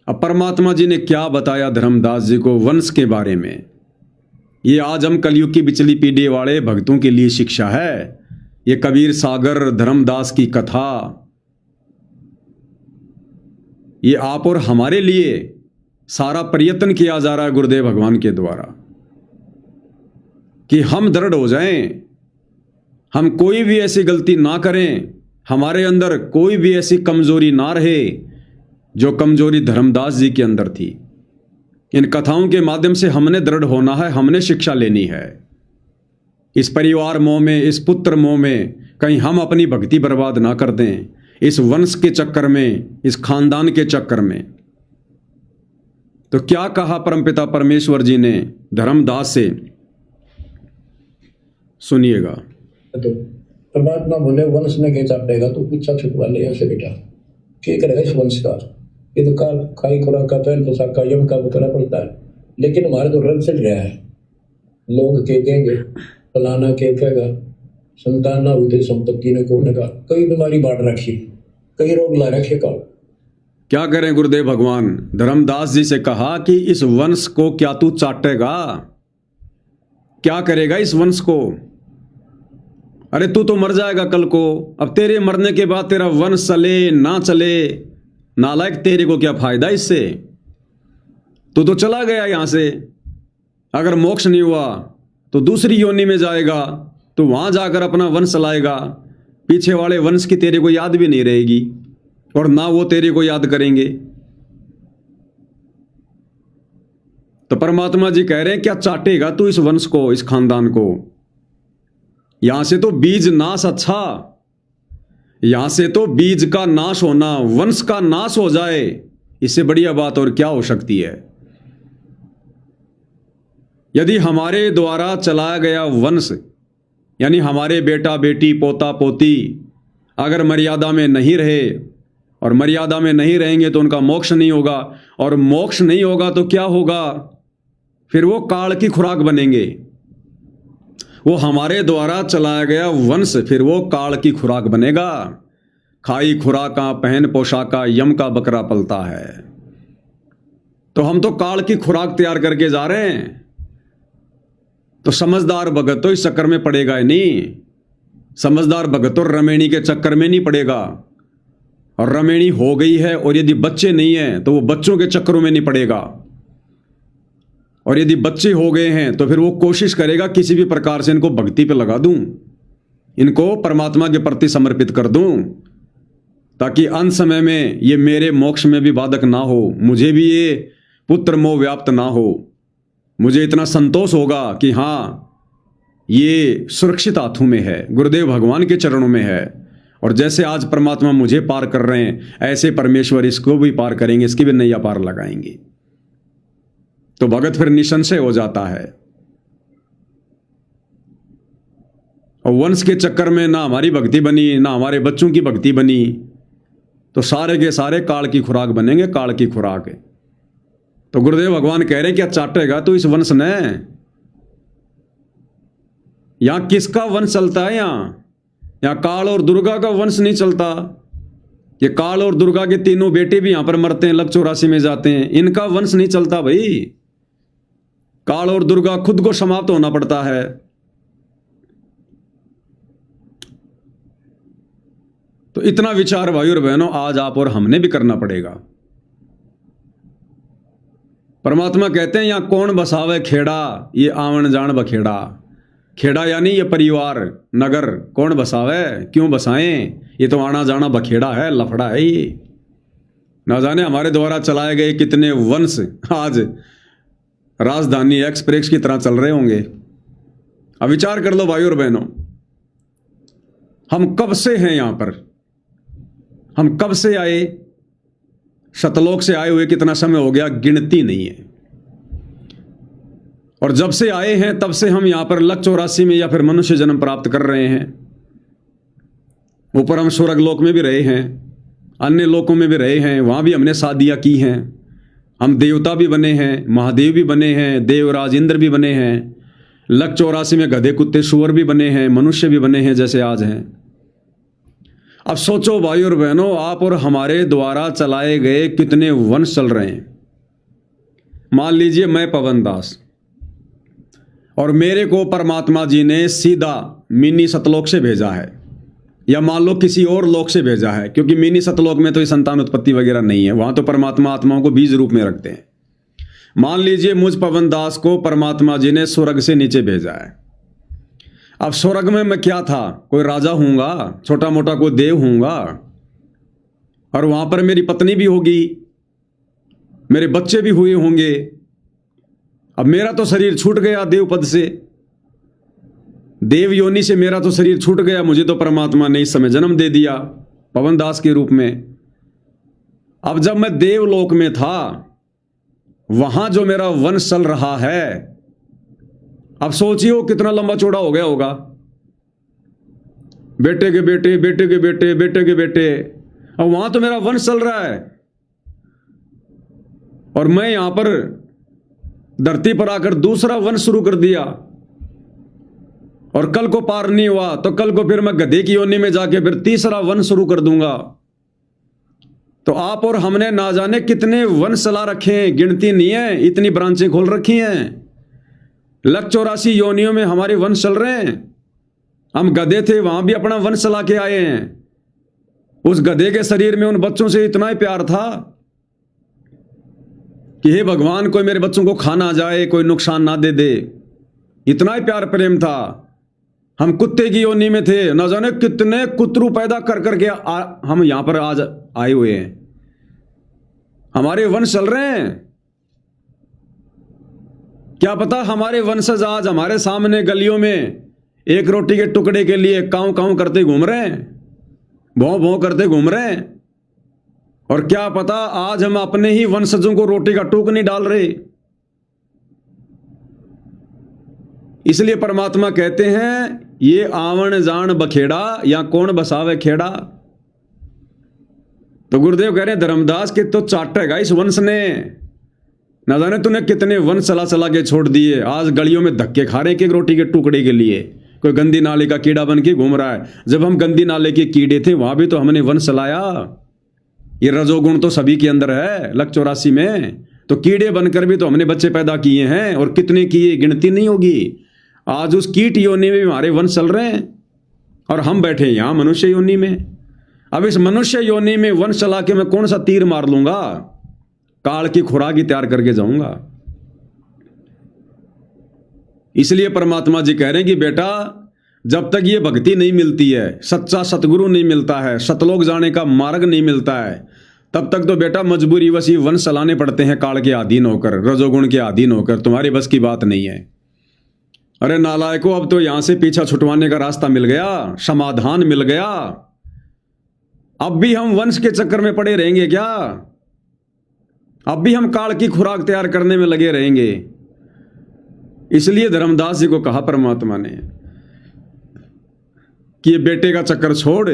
अब परमात्मा जी ने क्या बताया धर्मदास जी को वंश के बारे में, ये आज हम कलयुग की बिचली पीढ़ी वाले भक्तों के लिए शिक्षा है। ये कबीर सागर धर्मदास की कथा, ये आप और हमारे लिए सारा प्रयत्न किया जा रहा है गुरुदेव भगवान के द्वारा कि हम दृढ़ हो जाएं, हम कोई भी ऐसी गलती ना करें, हमारे अंदर कोई भी ऐसी कमजोरी ना रहे जो कमजोरी धर्मदास जी के अंदर थी। इन कथाओं के माध्यम से हमने दृढ़ होना है, हमने शिक्षा लेनी है। इस परिवार मोह में, इस पुत्र मोह में कहीं हम अपनी भक्ति बर्बाद ना कर दें, इस वंश के चक्कर में, इस खानदान के चक्कर में। तो क्या कहा परमपिता परमेश्वर जी ने धर्मदास से, सुनिएगा। तो परमात्मा बोले वंश ने क्या चाटेगा, तो पीछा छुटवा ले ऐसे बेटा, क्या करेगा इस वंश का, ये तो काल खाई खुराक का पहन पोशाक का यम का करना पड़ता है। लेकिन हमारे जो रंग चल रहा है, लोग के कहेंगे, फलाना के कहेगा, संतान ना हुई थी, संपत्ति ने कोने का, कई बीमारी बांट रखी, कई रोग ला रखे का। क्या करें गुरुदेव भगवान, धर्मदास जी से कहा कि इस वंश को क्या तू चाटेगा, क्या करेगा इस वंश को। अरे तू तो मर जाएगा कल को, अब तेरे मरने के बाद तेरा वंश चले ना चले, नालायक तेरे को क्या फायदा इससे। तू तो चला गया यहां से, अगर मोक्ष नहीं हुआ तो दूसरी योनि में जाएगा, तो वहां जाकर अपना वंश चलाएगा, पीछे वाले वंश की तेरे को याद भी नहीं रहेगी और ना वो तेरे को याद करेंगे। तो परमात्मा जी कह रहे हैं क्या चाटेगा तू इस वंश को, इस खानदान को। यहां से तो बीज नाश अच्छा, यहां से तो बीज का नाश होना, वंश का नाश हो जाए, इससे बढ़िया बात और क्या हो सकती है। यदि हमारे द्वारा चलाया गया वंश यानी हमारे बेटा बेटी पोता पोती अगर मर्यादा में नहीं रहे और मर्यादा में नहीं रहेंगे तो उनका मोक्ष नहीं होगा, और मोक्ष नहीं होगा तो क्या होगा? फिर वो काल की खुराक बनेंगे। वो हमारे द्वारा चलाया गया वंश फिर वो काल की खुराक बनेगा। खाई खुराका पहन पोशाका यम का बकरा पलता है। तो हम तो काल की खुराक तैयार करके जा रहे हैं। तो समझदार भगत तो इस चक्कर में पड़ेगा ही नहीं। समझदार भगत तो रमेणी के चक्कर में नहीं पड़ेगा, और रमेणी हो गई है और यदि बच्चे नहीं हैं तो वो बच्चों के चक्करों में नहीं पड़ेगा, और यदि बच्चे हो गए हैं तो फिर वो कोशिश करेगा किसी भी प्रकार से इनको भक्ति पे लगा दूं, इनको परमात्मा के प्रति समर्पित कर दूं, ताकि अंत समय में ये मेरे मोक्ष में भी बाधक ना हो, मुझे भी ये पुत्र मोह व्याप्त ना हो। मुझे इतना संतोष होगा कि हाँ ये सुरक्षित हाथों में है, गुरुदेव भगवान के चरणों में है, और जैसे आज परमात्मा मुझे पार कर रहे हैं ऐसे परमेश्वर इसको भी पार करेंगे, इसकी भी नैया पार लगाएंगे। तो भगत फिर निसंशय हो जाता है। और वंश के चक्कर में ना हमारी भक्ति बनी ना हमारे बच्चों की भक्ति बनी, तो सारे के सारे काल की खुराक बनेंगे, काल की खुराक है। तो गुरुदेव भगवान कह रहे हैं क्या चाटेगा तो इस वंश ने? यहां किसका वंश चलता है? यहां काल और दुर्गा का वंश नहीं चलता। ये काल और दुर्गा के तीनों बेटे भी यहां पर मरते हैं, लक 84 में जाते हैं, इनका वंश नहीं चलता भाई। काल और दुर्गा खुद को समाप्त होना पड़ता है। तो इतना विचार भाई और बहनों आज आप और हमने भी करना पड़ेगा। परमात्मा कहते हैं यहां कौन बसावे खेड़ा, ये आवन जान बखेड़ा। खेड़ा यानी ये परिवार नगर कौन बसावे, क्यों बसाएं? ये तो आना जाना बखेड़ा है, लफड़ा है। ये ना जाने हमारे द्वारा चलाए गए कितने वंश आज राजधानी एक्सप्रेस की तरह चल रहे होंगे। अब विचार कर लो भाई और बहनों, हम कब से हैं यहां पर? हम कब से आए? सतलोक से आए हुए कितना समय हो गया, गिनती नहीं है। और जब से आए हैं तब से हम यहां पर लक 84 में या फिर मनुष्य जन्म प्राप्त कर रहे हैं। ऊपर हम स्वर्ग लोक में भी रहे हैं, अन्य लोकों में भी रहे हैं, वहां भी हमने शादियां की हैं। हम देवता भी बने हैं, महादेव भी बने हैं, देवराज इंद्र भी बने हैं, लक 84 में गधे कुत्ते सुअर भी बने हैं, मनुष्य भी बने हैं जैसे आज हैं। अब सोचो भाई और बहनों, आप और हमारे द्वारा चलाए गए कितने वंश चल रहे हैं। मान लीजिए मैं पवन दास, और मेरे को परमात्मा जी ने सीधा मिनी सतलोक से भेजा है, या मान लो किसी और लोक से भेजा है, क्योंकि मिनी सतलोक में तो संतान उत्पत्ति वगैरह नहीं है, वहां तो परमात्मा आत्माओं को बीज रूप में रखते हैं। मान लीजिए मुझ पवन दास को परमात्मा जी ने स्वर्ग से नीचे भेजा है। अब स्वर्ग में मैं क्या था? कोई राजा हूंगा, छोटा मोटा कोई देव हूंगा, और वहां पर मेरी पत्नी भी होगी, मेरे बच्चे भी हुए होंगे। अब मेरा तो शरीर छूट गया देव पद से, देव योनि से मेरा तो शरीर छूट गया। मुझे तो परमात्मा ने इस समय जन्म दे दिया पवन दास के रूप में। अब जब मैं देवलोक में था, वहां जो मेरा वंश चल रहा है, अब सोचिए वो कितना लंबा चौड़ा हो गया होगा। बेटे के बेटे, बेटे के बेटे, बेटे के बेटे, अब वहां तो मेरा वंश चल रहा है, और मैं यहां पर धरती पर आकर दूसरा वंश शुरू कर दिया। और कल को पार नहीं हुआ तो कल को फिर मैं गधे की योनि में जाके फिर तीसरा वंश शुरू कर दूंगा। तो आप और हमने ना जाने कितने वंश चला रखे हैं, गिनती नहीं है, इतनी ब्रांचें खोल रखी हैं। लक 84 योनियों में हमारे वंश चल रहे हैं। हम गधे थे, वहां भी अपना वंश चला के आए हैं। उस गधे के शरीर में उन बच्चों से इतना ही प्यार था कि हे भगवान, कोई मेरे बच्चों को खा ना जाए, कोई नुकसान ना दे दे, इतना ही प्यार प्रेम था। हम कुत्ते की योनि में थे, न जाने कितने कुतरू पैदा कर करके हम यहां पर आज आए हुए हैं। हमारे वंश चल रहे हैं। क्या पता हमारे वंशज आज हमारे सामने गलियों में एक रोटी के टुकड़े के लिए काऊ काऊ करते घूम रहे हैं, भौं भौं करते घूम रहे हैं। और क्या पता आज हम अपने ही वंशजों को रोटी का टुक नहीं डाल रहे। इसलिए परमात्मा कहते हैं ये आवन जान बखेड़ा या कौन बसावे खेड़ा। तो गुरुदेव कह रहे हैं धर्मदास के तो चाटेगा इस वंश ने, ना जाने तूने कितने वंश चला चला के छोड़ दिए। आज गलियों में धक्के खा रहे हैं एक रोटी के टुकड़े के लिए। कोई गंदी नाले का कीड़ा बन के घूम रहा है। जब हम गंदी नाले के कीड़े थे वहां भी तो हमने वंश चलाया। ये रजोगुण तो सभी के अंदर है। लक 84 में तो कीड़े बनकर भी तो हमने बच्चे पैदा किए हैं, और कितने किए गिनती नहीं होगी। आज उस कीट योनि में भी हमारे वंश चल रहे हैं और हम बैठे यहां मनुष्य योनि में। अब इस मनुष्य योनि में वंश चला के मैं कौन सा तीर मार लूंगा? काल की खुराक ही तैयार करके जाऊंगा। इसलिए परमात्मा जी कह रहे हैं कि बेटा जब तक ये भक्ति नहीं मिलती है, सच्चा सतगुरु नहीं मिलता है, सतलोक जाने का मार्ग नहीं मिलता है, तब तक तो बेटा मजबूरी वश वंश चलाने पड़ते हैं काल के अधीन होकर, रजोगुण के अधीन होकर। तुम्हारी बस की बात नहीं है। अरे नालायकों, अब तो यहां से पीछा छुटवाने का रास्ता मिल गया, समाधान मिल गया। अब भी हम वंश के चक्कर में पड़े रहेंगे क्या? अब भी हम काल की खुराक तैयार करने में लगे रहेंगे। इसलिए धर्मदास जी को कहा परमात्मा ने कि ये बेटे का चक्कर छोड़,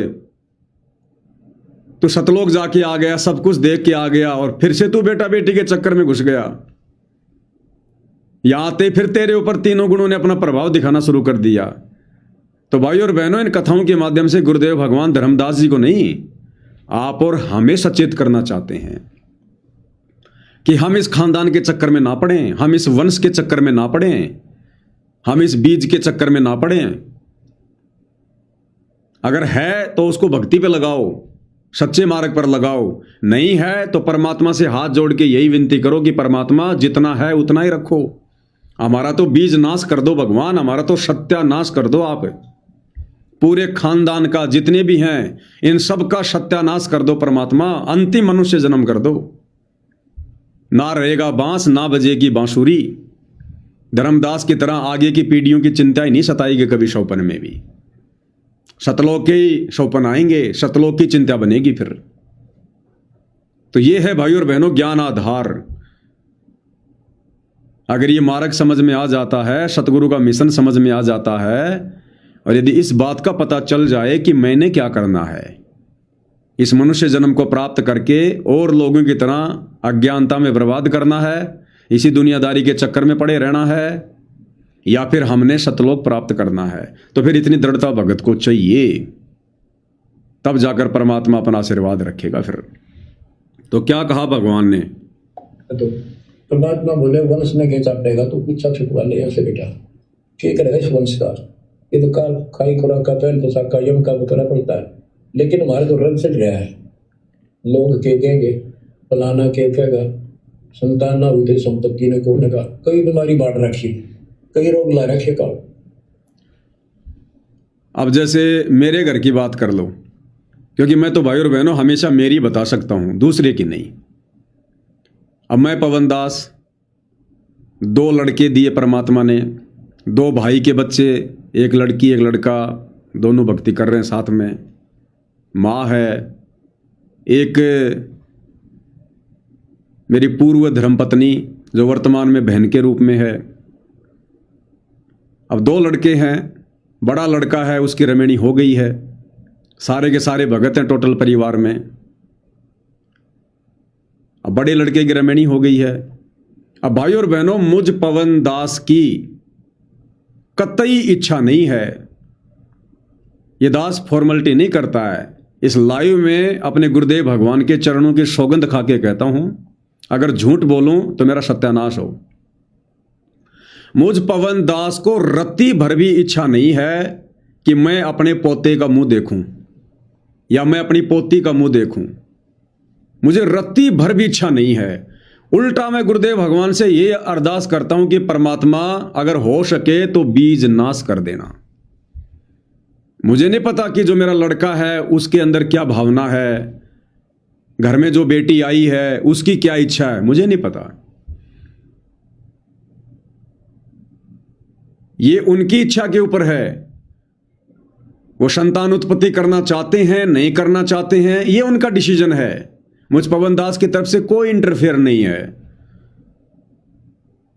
तू सतलोक जाके आ गया, सब कुछ देख के आ गया, और फिर से तू बेटा बेटी के चक्कर में घुस गया। यहां आते फिर तेरे ऊपर तीनों गुणों ने अपना प्रभाव दिखाना शुरू कर दिया। तो भाई और बहनों, इन कथाओं के माध्यम से गुरुदेव भगवान धर्मदास जी को नहीं, आप और हमें सचेत करना चाहते हैं कि हम इस खानदान के चक्कर में ना पड़ें, हम इस वंश के चक्कर में ना पड़ें, हम इस बीज के चक्कर में ना पड़ें। अगर है तो उसको भक्ति पे लगाओ, सच्चे मार्ग पर लगाओ। नहीं है तो परमात्मा से हाथ जोड़ के यही विनती करो कि परमात्मा जितना है उतना ही रखो। हमारा तो बीज नाश कर दो भगवान, हमारा तो सत्यानाश कर दो आप। पूरे खानदान का जितने भी हैं इन सब का सत्यानाश कर दो परमात्मा। अंतिम मनुष्य जन्म कर दो। ना रहेगा बांस, ना बजेगी बांसुरी। धर्मदास की तरह आगे की पीढ़ियों की चिंता ही नहीं सताएगी कभी शौपन में भी। सतलोक के शौपन आएंगे, सतलोक की चिंता बनेगी फिर। तो ये है भाई और बहनों ज्ञान आधार। अगर ये मार्ग समझ में आ जाता है, सतगुरु का मिशन समझ में आ जाता है, और यदि इस बात का पता चल जाए कि मैंने क्या करना है, इस मनुष्य जन्म को प्राप्त करके और लोगों की तरह अज्ञानता में बर्बाद करना है, इसी दुनियादारी के चक्कर में पड़े रहना है, या फिर हमने सतलोक प्राप्त करना है, तो फिर इतनी दृढ़ता भगत को चाहिए। तब जाकर परमात्मा अपना आशीर्वाद रखेगा फिर। तो क्या कहा भगवान ने? तो परमात्मा बोले वंश ने क्या चाटेगा, तो पीछा छुटवा ले ऐसे बेटा, ठीक रहेगा इस वंश का। ये तो काल खाई खुराक का पहन पोशाक का यम का करना पड़ता है, लेकिन हमारे तो रंग चढ़ गया है। लोग के कहेंगे, फलाना के कहेगा, संतान ना हुई थी, संपत्ति ने कोने का, कई बीमारी बांट रखी, कई रोग ला रखे का। अब जैसे मेरे घर की बात कर लो, क्योंकि मैं तो भाई और बहनों हमेशा मेरी बता सकता हूं, दूसरे की नहीं। अब मैं पवन दास, 2 लड़के दिए परमात्मा ने, 2 भाई के बच्चे, एक लड़की एक लड़का, दोनों भक्ति कर रहे हैं साथ में। माँ है, एक मेरी पूर्व धर्मपत्नी जो वर्तमान में बहन के रूप में है। अब 2 लड़के हैं। बड़ा लड़का है, उसकी रमेणी हो गई है, सारे के सारे भगत हैं टोटल परिवार में। अब बड़े लड़के की रमेणी हो गई है। अब भाई और बहनों, मुझ पवन दास की कतई इच्छा नहीं है, ये दास फॉर्मेलिटी नहीं करता है। इस लाइव में अपने गुरुदेव भगवान के चरणों की सौगंध खा के कहता हूं, अगर झूठ बोलूं तो मेरा सत्यानाश हो। मुझ पवन दास को रत्ती भर भी इच्छा नहीं है कि मैं अपने पोते का मुंह देखूं या मैं अपनी पोती का मुंह देखूं। मुझे रत्ती भर भी इच्छा नहीं है। उल्टा मैं गुरुदेव भगवान से ये अरदास करता हूं कि परमात्मा अगर हो सके तो बीज नाश कर देना। मुझे नहीं पता कि जो मेरा लड़का है उसके अंदर क्या भावना है, घर में जो बेटी आई है उसकी क्या इच्छा है, मुझे नहीं पता। ये उनकी इच्छा के ऊपर है। वो संतान उत्पत्ति करना चाहते हैं, नहीं करना चाहते हैं, ये उनका डिसीजन है। मुझ पवन दास की तरफ से कोई इंटरफेयर नहीं है।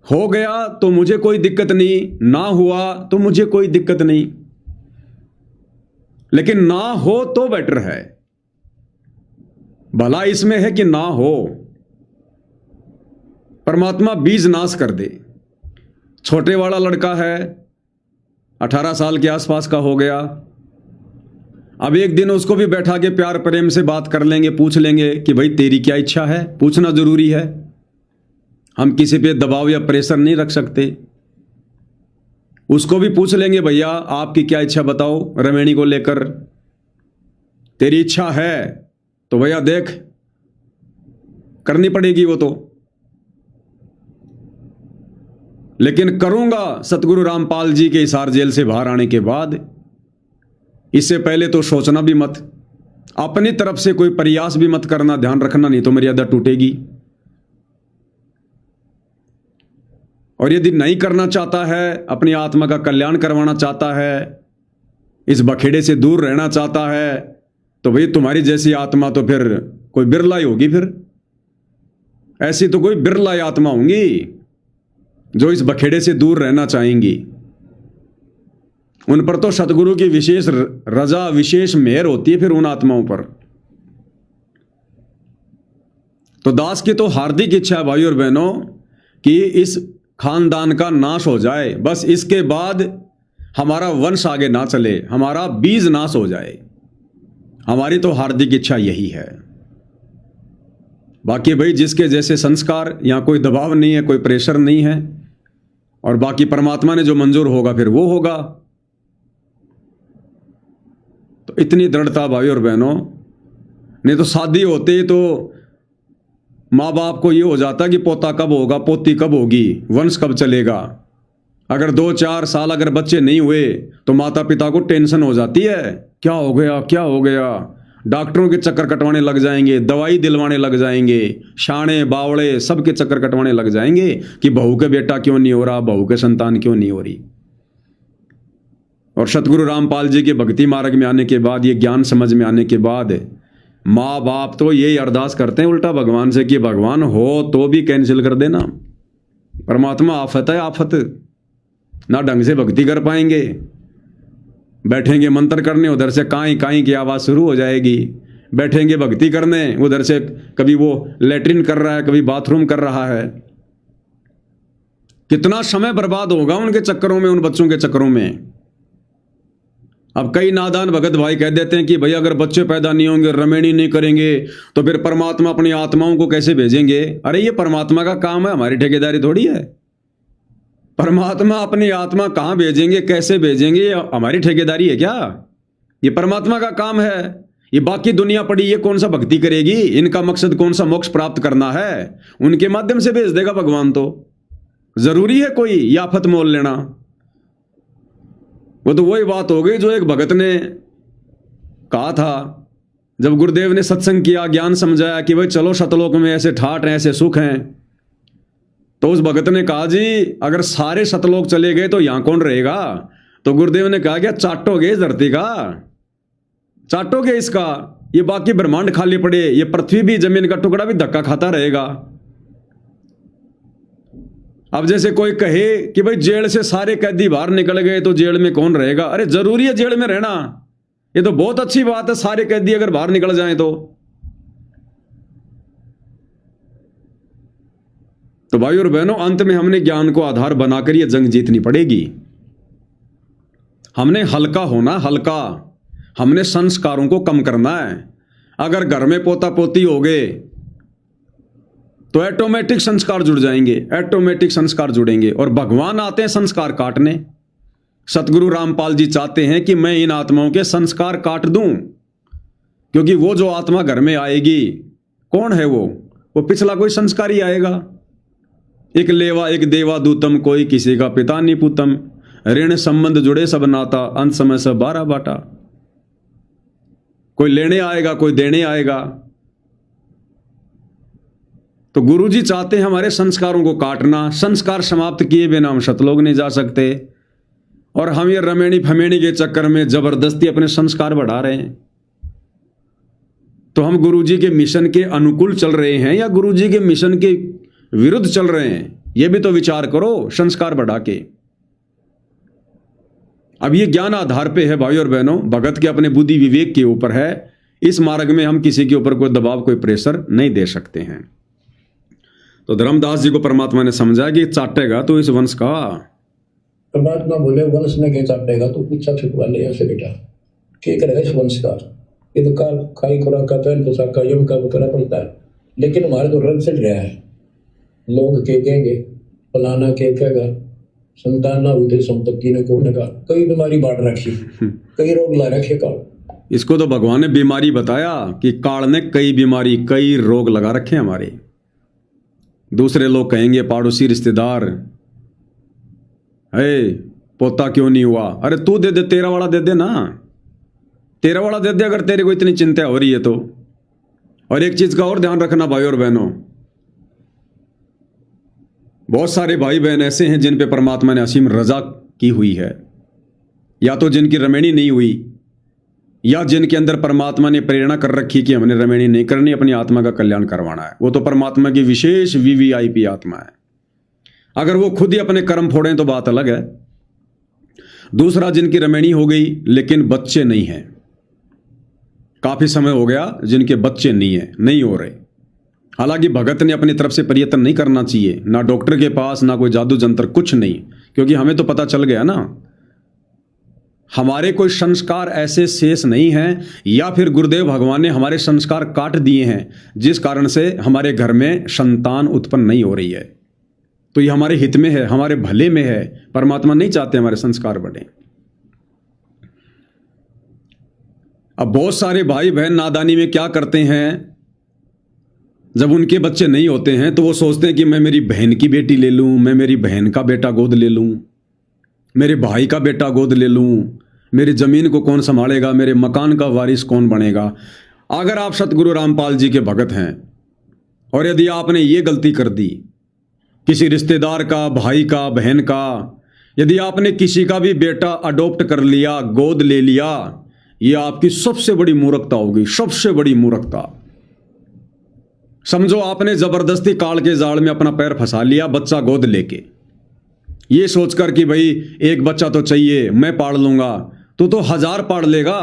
हो गया तो मुझे कोई दिक्कत नहीं, ना हुआ तो मुझे कोई दिक्कत नहीं, लेकिन ना हो तो बेटर है। भला इसमें है कि ना हो, परमात्मा बीज नाश कर दे। छोटे वाला लड़का है, 18 साल के आसपास का हो गया, अब एक दिन उसको भी बैठा के प्यार प्रेम से बात कर लेंगे, पूछ लेंगे कि भाई तेरी क्या इच्छा है। पूछना जरूरी है, हम किसी पे दबाव या प्रेशर नहीं रख सकते। उसको भी पूछ लेंगे, भैया आपकी क्या इच्छा बताओ रमेणी को लेकर। तेरी इच्छा है तो भैया देख, करनी पड़ेगी वो तो, लेकिन करूंगा सतगुरु रामपाल जी के हिसार जेल से बाहर आने के बाद। इससे पहले तो सोचना भी मत, अपनी तरफ से कोई प्रयास भी मत करना, ध्यान रखना, नहीं तो मर्यादा टूटेगी। और यदि नहीं करना चाहता है, अपनी आत्मा का कल्याण करवाना चाहता है, इस बखेड़े से दूर रहना चाहता है, तो भाई तुम्हारी जैसी आत्मा तो फिर कोई बिरला ही होगी। फिर ऐसी तो कोई बिरला आत्मा होंगी जो इस बखेड़े से दूर रहना चाहेंगी। उन पर तो सतगुरु की विशेष रजा, विशेष मेहर होती है फिर उन आत्माओं पर। तो दास की तो हार्दिक इच्छा है भाई और बहनों कि इस खानदान का नाश हो जाए, बस इसके बाद हमारा वंश आगे ना चले, हमारा बीज नाश हो जाए। हमारी तो हार्दिक इच्छा यही है। बाकी भाई जिसके जैसे संस्कार, यहां कोई दबाव नहीं है, कोई प्रेशर नहीं है, और बाकी परमात्मा ने जो मंजूर होगा फिर वो होगा। तो इतनी दृढ़ता भाई और बहनों, नहीं तो शादी होते ही तो माँ बाप को ये हो जाता कि पोता कब होगा, पोती कब होगी, वंश कब चलेगा। अगर 2-4 साल अगर बच्चे नहीं हुए तो माता पिता को टेंशन हो जाती है, क्या हो गया क्या हो गया। डॉक्टरों के चक्कर कटवाने लग जाएंगे, दवाई दिलवाने लग जाएंगे, शाणे बावड़े सबके चक्कर कटवाने लग जाएंगे कि बहू के बेटा क्यों नहीं हो रहा, बहू के संतान क्यों नहीं हो रही। और सतगुरु रामपाल जी के भक्ति मार्ग में आने के बाद, ये ज्ञान समझ में आने के बाद, माँ बाप तो यही अरदास करते हैं उल्टा भगवान से कि भगवान हो तो भी कैंसिल कर देना। परमात्मा आफत है, आफत, ना ढंग से भक्ति कर पाएंगे। बैठेंगे मंत्र करने, उधर से काई काई की आवाज़ शुरू हो जाएगी। बैठेंगे भक्ति करने, उधर से कभी वो लेटरिन कर रहा है, कभी बाथरूम कर रहा है। कितना समय बर्बाद होगा उनके चक्करों में, उन बच्चों के चक्करों में। अब कई नादान भगत भाई कह देते हैं कि भाई अगर बच्चे पैदा नहीं होंगे, रमेणी नहीं करेंगे, तो फिर परमात्मा अपनी आत्माओं को कैसे भेजेंगे। अरे ये परमात्मा का काम है, हमारी ठेकेदारी थोड़ी है। परमात्मा अपनी आत्मा कहाँ भेजेंगे, कैसे भेजेंगे, ये हमारी ठेकेदारी है क्या? ये परमात्मा का काम है। ये बाकी दुनिया पड़ी, ये कौन सा भक्ति करेगी, इनका मकसद कौन सा मोक्ष प्राप्त करना है, उनके माध्यम से भेज देगा भगवान। तो जरूरी है कोई ये आफत मोल लेना? वो तो वही बात हो गई जो एक भगत ने कहा था जब गुरुदेव ने सत्संग किया, ज्ञान समझाया कि भाई चलो सतलोक में ऐसे ठाट हैं, ऐसे सुख हैं। तो उस भगत ने कहा जी अगर सारे सतलोक चले गए तो यहां कौन रहेगा? तो गुरुदेव ने कहा क्या चाटोगे इस धरती का, चाटोगे इसका, ये बाकी ब्रह्मांड खाली पड़े, ये पृथ्वी भी, जमीन का टुकड़ा भी धक्का खाता रहेगा। अब जैसे कोई कहे कि भाई जेल से सारे कैदी बाहर निकल गए तो जेल में कौन रहेगा? अरे जरूरी है जेल में रहना, ये तो बहुत अच्छी बात है सारे कैदी अगर बाहर निकल जाएं तो भाई और बहनों अंत में हमने ज्ञान को आधार बनाकर ये जंग जीतनी पड़ेगी। हमने हल्का होना, हल्का, हमने संस्कारों को कम करना है। अगर घर में पोता पोती हो गए तो ऑटोमेटिक संस्कार जुड़ जाएंगे, ऑटोमेटिक संस्कार जुड़ेंगे। और भगवान आते हैं संस्कार काटने। सतगुरु रामपाल जी चाहते हैं कि मैं इन आत्माओं के संस्कार काट दूं, क्योंकि वो जो आत्मा घर में आएगी कौन है? वो पिछला कोई संस्कार ही आएगा। एक लेवा एक देवा दूतम, कोई किसी का पिता नहीं पूतम, ऋण संबंध जुड़े सब नाता, अंत समय सब 12 बाटा। कोई लेने आएगा, कोई देने आएगा। तो गुरुजी चाहते हैं हमारे संस्कारों को काटना। संस्कार समाप्त किए बिना हम सतलोक नहीं जा सकते। और हम ये रमेणी फमेणी के चक्कर में जबरदस्ती अपने संस्कार बढ़ा रहे हैं। तो हम गुरुजी के मिशन के अनुकूल चल रहे हैं या गुरुजी के मिशन के विरुद्ध चल रहे हैं, ये भी तो विचार करो संस्कार बढ़ा के। अब ये ज्ञान आधार पे है भाई और बहनों, भगत के अपने बुद्धि विवेक के ऊपर है। इस मार्ग में हम किसी के ऊपर कोई दबाव, कोई प्रेशर नहीं दे सकते हैं। तो धर्मदास जी को परमात्मा ने समझाया कि चाटेगा तो इस वंश का। परमात्मा बोले वंश ने क्या चाटेगा, तो पीछा छुटवा ले ऐसे बेटा, क्या करेगा इस वंश का। ये तो काल खाई खुराक का पहन पोशाक का यम का करना पड़ता है, लेकिन हमारे तो रंग चढ़ रहा है। लोग के कहेंगे, फलाना के कहेगा, संतान ना हुई थी संपत्ति ने कोने का, कई बीमारी बांट रखी, कई रोग ला रखे का। इसको तो भगवान ने बीमारी बताया कि काल ने कई बीमारी, कई रोग लगा रखे हमारे। दूसरे लोग कहेंगे, पड़ोसी रिश्तेदार, हे पोता क्यों नहीं हुआ, अरे तू दे दे, तेरा वाला दे दे ना, तेरा वाला दे दे अगर तेरे को इतनी चिंता हो रही है तो। और एक चीज का और ध्यान रखना भाई और बहनों, बहुत सारे भाई बहन ऐसे हैं जिन पे परमात्मा ने असीम रजा की हुई है, या तो जिनकी रमेणी नहीं हुई, या जिनके अंदर परमात्मा ने प्रेरणा कर रखी कि हमने रमेणी नहीं करनी, अपनी आत्मा का कल्याण करवाना है। वो तो परमात्मा की विशेष वीवीआईपी आत्मा है। अगर वो खुद ही अपने कर्म फोड़ें तो बात अलग है। दूसरा, जिनकी रमेणी हो गई लेकिन बच्चे नहीं हैं, काफी समय हो गया जिनके बच्चे नहीं है, नहीं हो रहे। हालांकि भगत ने अपनी तरफ से प्रयत्न नहीं करना चाहिए, ना डॉक्टर के पास, ना कोई जादू जंतर, कुछ नहीं, क्योंकि हमें तो पता चल गया ना, हमारे कोई संस्कार ऐसे शेष नहीं हैं, या फिर गुरुदेव भगवान ने हमारे संस्कार काट दिए हैं जिस कारण से हमारे घर में संतान उत्पन्न नहीं हो रही है। तो ये हमारे हित में है, हमारे भले में है। परमात्मा नहीं चाहते हमारे संस्कार बढ़े। अब बहुत सारे भाई बहन नादानी में क्या करते हैं, जब उनके बच्चे नहीं होते हैं तो वो सोचते हैं कि मैं मेरी बहन की बेटी ले लूं, मैं मेरी बहन का बेटा गोद ले लूं, मेरे भाई का बेटा गोद ले लूं, मेरी जमीन को कौन संभालेगा, मेरे मकान का वारिस कौन बनेगा। अगर आप सतगुरु रामपाल जी के भगत हैं और यदि आपने ये गलती कर दी, किसी रिश्तेदार का, भाई का, बहन का, यदि आपने किसी का भी बेटा अडॉप्ट कर लिया, गोद ले लिया, ये आपकी सबसे बड़ी मूर्खता होगी, सबसे बड़ी मूर्खता। समझो आपने जबरदस्ती काल के जाल में अपना पैर फंसा लिया बच्चा गोद लेके, ये सोचकर कि भाई एक बच्चा तो चाहिए, मैं पाल लूंगा। तो 1000 पाल लेगा,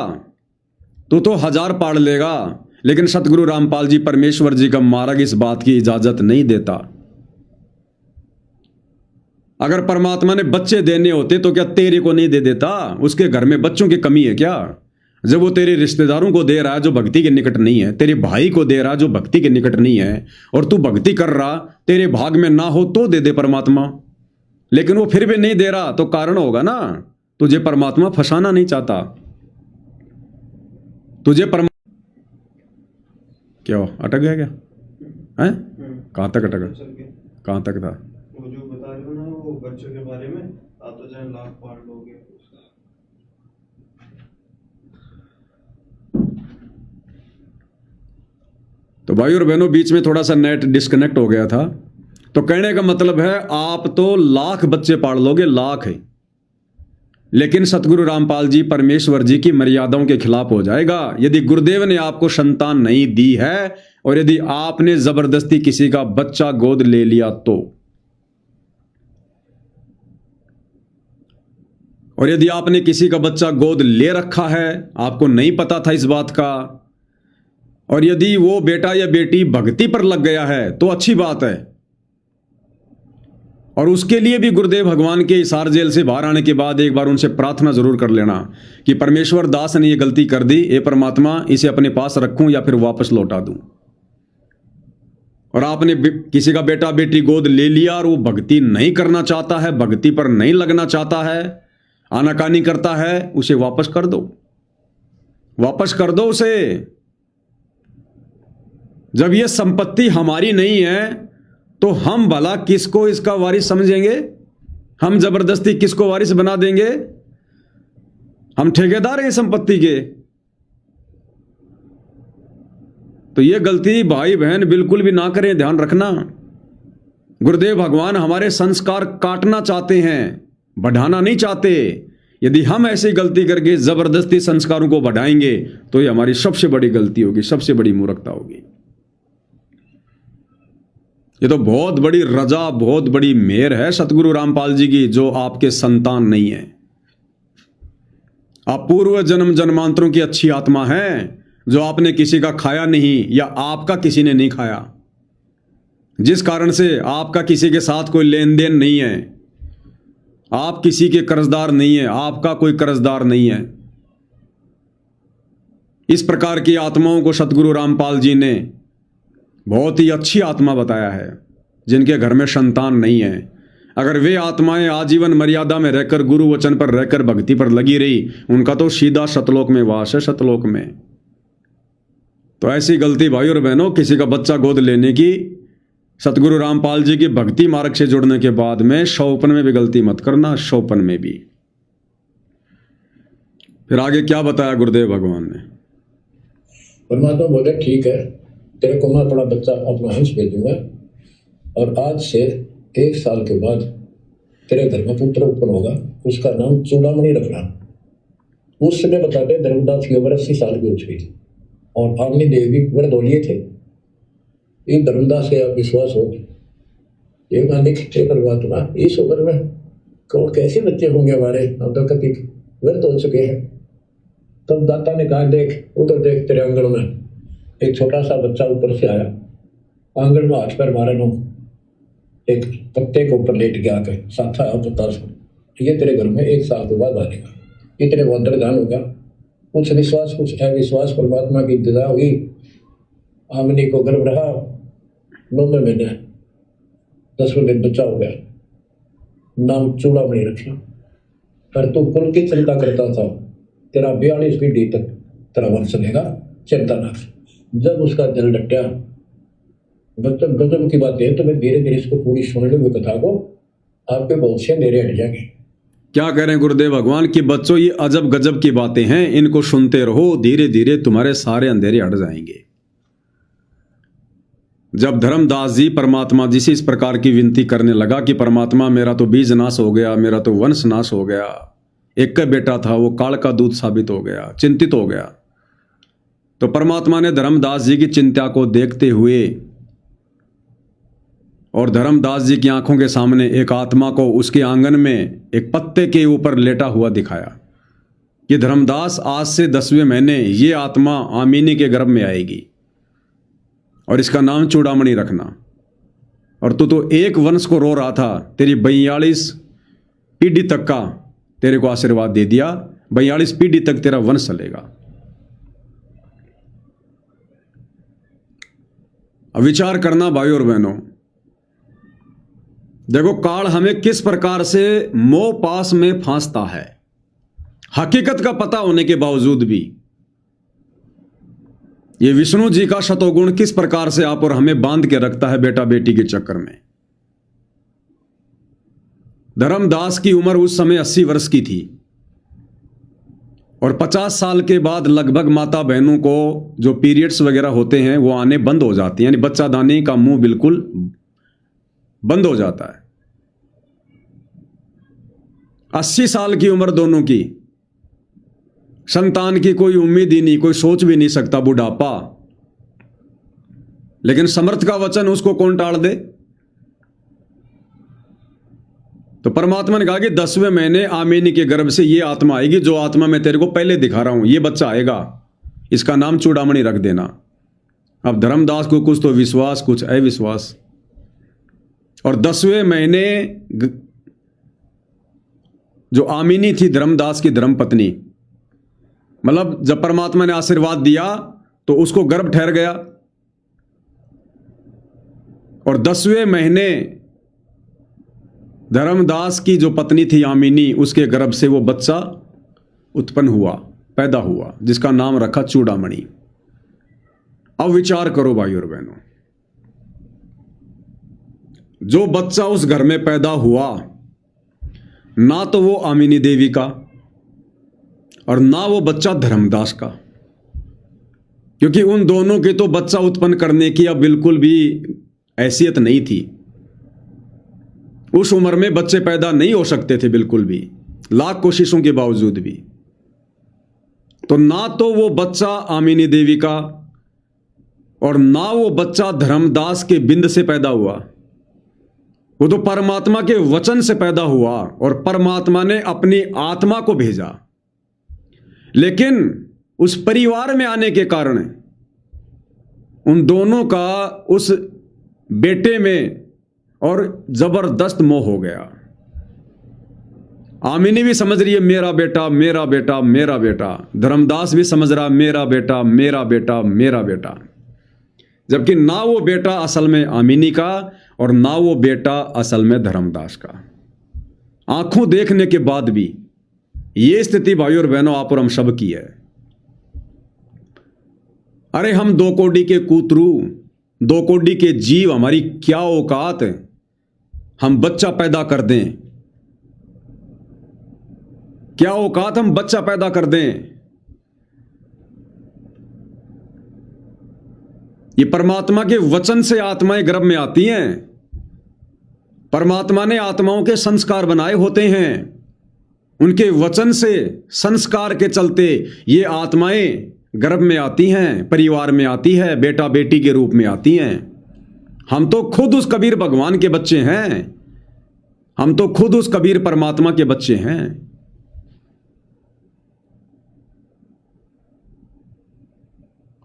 तो 1000 पाल लेगा, लेकिन सतगुरु रामपाल जी, परमेश्वर जी का मार्ग इस बात की इजाजत नहीं देता। अगर परमात्मा ने बच्चे देने होते तो क्या तेरे को नहीं दे देता? उसके घर में बच्चों की कमी है क्या? जब वो तेरे रिश्तेदारों को दे रहा है जो भक्ति के निकट नहीं है, तेरे भाई को दे रहा है जो भक्ति के निकट नहीं है, और तू भक्ति कर रहा, तेरे भाग में ना हो तो दे दे परमात्मा, लेकिन वो फिर भी नहीं दे रहा, तो कारण होगा ना, तुझे परमात्मा फंसाना नहीं चाहता। तुझे क्या अटक गया क्या है? कहां तक अटका, कहां तक था? वो जो बता रहे हो ना, वो बच्चों के बारे में, आप तो चाहे लाख पार लोगे। तो भाई और बहनों, बीच में थोड़ा सा नेट डिस्कनेक्ट हो गया था। तो कहने का मतलब है, आप तो लाख बच्चे पाल लोगे, लाख है, लेकिन सतगुरु रामपाल जी, परमेश्वर जी की मर्यादाओं के खिलाफ हो जाएगा यदि गुरुदेव ने आपको संतान नहीं दी है, और यदि आपने जबरदस्ती किसी का बच्चा गोद ले लिया तो। और यदि आपने किसी का बच्चा गोद ले रखा है, आपको नहीं पता था इस बात का, और यदि वो बेटा या बेटी भक्ति पर लग गया है तो अच्छी बात है। और उसके लिए भी गुरुदेव भगवान के हिसार जेल से बाहर आने के बाद एक बार उनसे प्रार्थना जरूर कर लेना कि परमेश्वर दास ने ये गलती कर दी, ये परमात्मा इसे अपने पास रखूं या फिर वापस लौटा दूं। और आपने किसी का बेटा बेटी गोद ले लिया और वो भक्ति नहीं करना चाहता है, भक्ति पर नहीं लगना चाहता है, आनाकानी करता है, उसे वापस कर दो, वापस कर दो उसे। जब ये संपत्ति हमारी नहीं है तो हम भला किसको इसका वारिस समझेंगे? हम जबरदस्ती किसको वारिस बना देंगे? हम ठेकेदार हैं संपत्ति के। तो ये गलती भाई बहन बिल्कुल भी ना करें, ध्यान रखना। गुरुदेव भगवान हमारे संस्कार काटना चाहते हैं, बढ़ाना नहीं चाहते। यदि हम ऐसी गलती करके जबरदस्ती संस्कारों को बढ़ाएंगे तो ये हमारी सबसे बड़ी गलती होगी, सबसे बड़ी मूर्खता होगी। ये तो बहुत बड़ी रजा, बहुत बड़ी मेहर है सतगुरु रामपाल जी की, जो आपके संतान नहीं है। आप पूर्व जन्म जन्मांतरों की अच्छी आत्मा हैं, जो आपने किसी का खाया नहीं या आपका किसी ने नहीं खाया, जिस कारण से आपका किसी के साथ कोई लेन देन नहीं है, आप किसी के कर्जदार नहीं है, आपका कोई कर्जदार नहीं है। इस प्रकार की आत्माओं को सतगुरु रामपाल जी ने बहुत ही अच्छी आत्मा बताया है, जिनके घर में संतान नहीं है। अगर वे आत्माएं आजीवन मर्यादा में रहकर, गुरु वचन पर रहकर, भक्ति पर लगी रही, उनका तो सीधा सतलोक में वास है, सतलोक में। तो ऐसी गलती भाई और बहनों, किसी का बच्चा गोद लेने की, सतगुरु रामपाल जी की भक्ति मार्ग से जुड़ने के बाद में शौपन में भी गलती मत करना, शौपन में भी। फिर आगे क्या बताया गुरुदेव भगवान ने? परमात्मा बोले ठीक है, तेरे को मैं अपना बच्चा, अपना हंस भेजूंगा, और आज से 1 साल के बाद तेरे घर में पुत्र उत्पन्न होगा, उसका नाम चूड़ामणि रखना। उस समय बताते धर्मदास की उम्र 80 साल की हो चुकी थी, और आमनी देवी व्रत हो लिए थे। ये धर्मदास के आप विश्वास हो, ये लिखे परमात्मा इस उम्र में कौन कैसे बच्चे होंगे हमारे, हम तो कभी व्रत हो चुके हैं। तब दाता ने कहा, देख उधर देख, तेरे आंगन में एक छोटा सा बच्चा ऊपर से आया, आंगन में हाथ पैर मारे नो, एक पत्ते के ऊपर लेट गया के साथा पत्ता सुन, ये तेरे घर में 1 साल के बाद आएगा, ये तेरे बहुत दान होगा। कुछ विश्वास कुछ अविश्वास, परमात्मा की दया हुई, आमनी को गर्भ रहा, 9वें महीने 10वें दिन बच्चा हो गया, नाम चूड़ामणि रखना। पर तू कुल की चिंता करता था, तेरा 42 पीढ़ी तक तेरा वंश चलेगा, चिंता ना। जब उसका दिल डटा, गजब की बात है, तो मैं धीरे धीरे इसको पूरी सुन लूंगी कथा को, आपके बहुत से अंधेरे हट जाएंगे। क्या कह रहे हैं गुरुदेव भगवान कि बच्चों, ये अजब गजब की बातें हैं, इनको सुनते रहो, धीरे धीरे तुम्हारे सारे अंधेरे हट जाएंगे। जब धर्मदास जी परमात्मा जी से इस प्रकार की विनती करने लगा कि परमात्मा मेरा तो बीज नाश हो गया, मेरा तो वंश नाश हो गया, एक का बेटा था वो काल का दूध साबित हो गया, चिंतित हो गया, तो परमात्मा ने धर्मदास जी की चिंता को देखते हुए और धर्मदास जी की आंखों के सामने एक आत्मा को उसके आंगन में एक पत्ते के ऊपर लेटा हुआ दिखाया कि धर्मदास, आज से 10वें महीने ये आत्मा आमीनी के गर्भ में आएगी और इसका नाम चूड़ामणि रखना। और तू तो एक वंश को रो रहा था, तेरी 42 पीढ़ी तक का तेरे को आशीर्वाद दे दिया, 42 पीढ़ी तक तेरा वंश चलेगा। अब विचार करना भाई और बहनों, देखो काल हमें किस प्रकार से मोह पास में फांसता है, हकीकत का पता होने के बावजूद भी। ये विष्णु जी का शतोगुण किस प्रकार से आप और हमें बांध के रखता है बेटा बेटी के चक्कर में। धर्मदास की उम्र उस समय 80 वर्ष की थी और 50 साल के बाद लगभग माता बहनों को जो पीरियड्स वगैरह होते हैं वो आने बंद हो जाती हैं, यानी बच्चा दानी का मुंह बिल्कुल बंद हो जाता है। 80 साल की उम्र दोनों की, संतान की कोई उम्मीद ही नहीं, कोई सोच भी नहीं सकता, बुढ़ापा। लेकिन समर्थ का वचन उसको कौन टाल दे। तो परमात्मा ने कहा कि 10वें महीने आमीनी के गर्भ से ये आत्मा आएगी, जो आत्मा मैं तेरे को पहले दिखा रहा हूं, ये बच्चा आएगा, इसका नाम चूड़ामणि रख देना। अब धर्मदास को कुछ तो विश्वास, कुछ अविश्वास। और 10वें महीने जो आमीनी थी धर्मदास की धर्मपत्नी, मतलब जब परमात्मा ने आशीर्वाद दिया तो उसको गर्भ ठहर गया और 10वें महीने धर्मदास की जो पत्नी थी आमीनी, उसके गर्भ से वो बच्चा उत्पन्न हुआ, पैदा हुआ, जिसका नाम रखा चूड़ामणि। अब विचार करो भाई और बहनों, जो बच्चा उस घर में पैदा हुआ, ना तो वो आमीनी देवी का और ना वो बच्चा धर्मदास का, क्योंकि उन दोनों के तो बच्चा उत्पन्न करने की अब बिल्कुल भी हैसियत नहीं थी। उस उम्र में बच्चे पैदा नहीं हो सकते थे बिल्कुल भी, लाख कोशिशों के बावजूद भी। तो ना तो वो बच्चा आमीनी देवी का और ना वो बच्चा धर्मदास के बिंद से पैदा हुआ, वो तो परमात्मा के वचन से पैदा हुआ और परमात्मा ने अपनी आत्मा को भेजा। लेकिन उस परिवार में आने के कारण उन दोनों का उस बेटे में और जबरदस्त मोह हो गया। आमिनी भी समझ रही है मेरा बेटा मेरा बेटा मेरा बेटा, धर्मदास भी समझ रहा मेरा बेटा मेरा बेटा मेरा बेटा, जबकि ना वो बेटा असल में आमिनी का और ना वो बेटा असल में धर्मदास का। आंखों देखने के बाद भी ये स्थिति भाइयों और बहनों आप और हम सब की है। अरे हम 2 कोड़ी के कूतरू, 2 कोड़ी के जीव, हमारी क्या औकात है हम बच्चा पैदा कर दें, क्या औकात हम बच्चा पैदा कर दें। ये परमात्मा के वचन से आत्माएं गर्भ में आती हैं। परमात्मा ने आत्माओं के संस्कार बनाए होते हैं, उनके वचन से संस्कार के चलते ये आत्माएं गर्भ में आती हैं, परिवार में आती है, बेटा बेटी के रूप में आती हैं। हम तो खुद उस कबीर भगवान के बच्चे हैं, हम तो खुद उस कबीर परमात्मा के बच्चे हैं।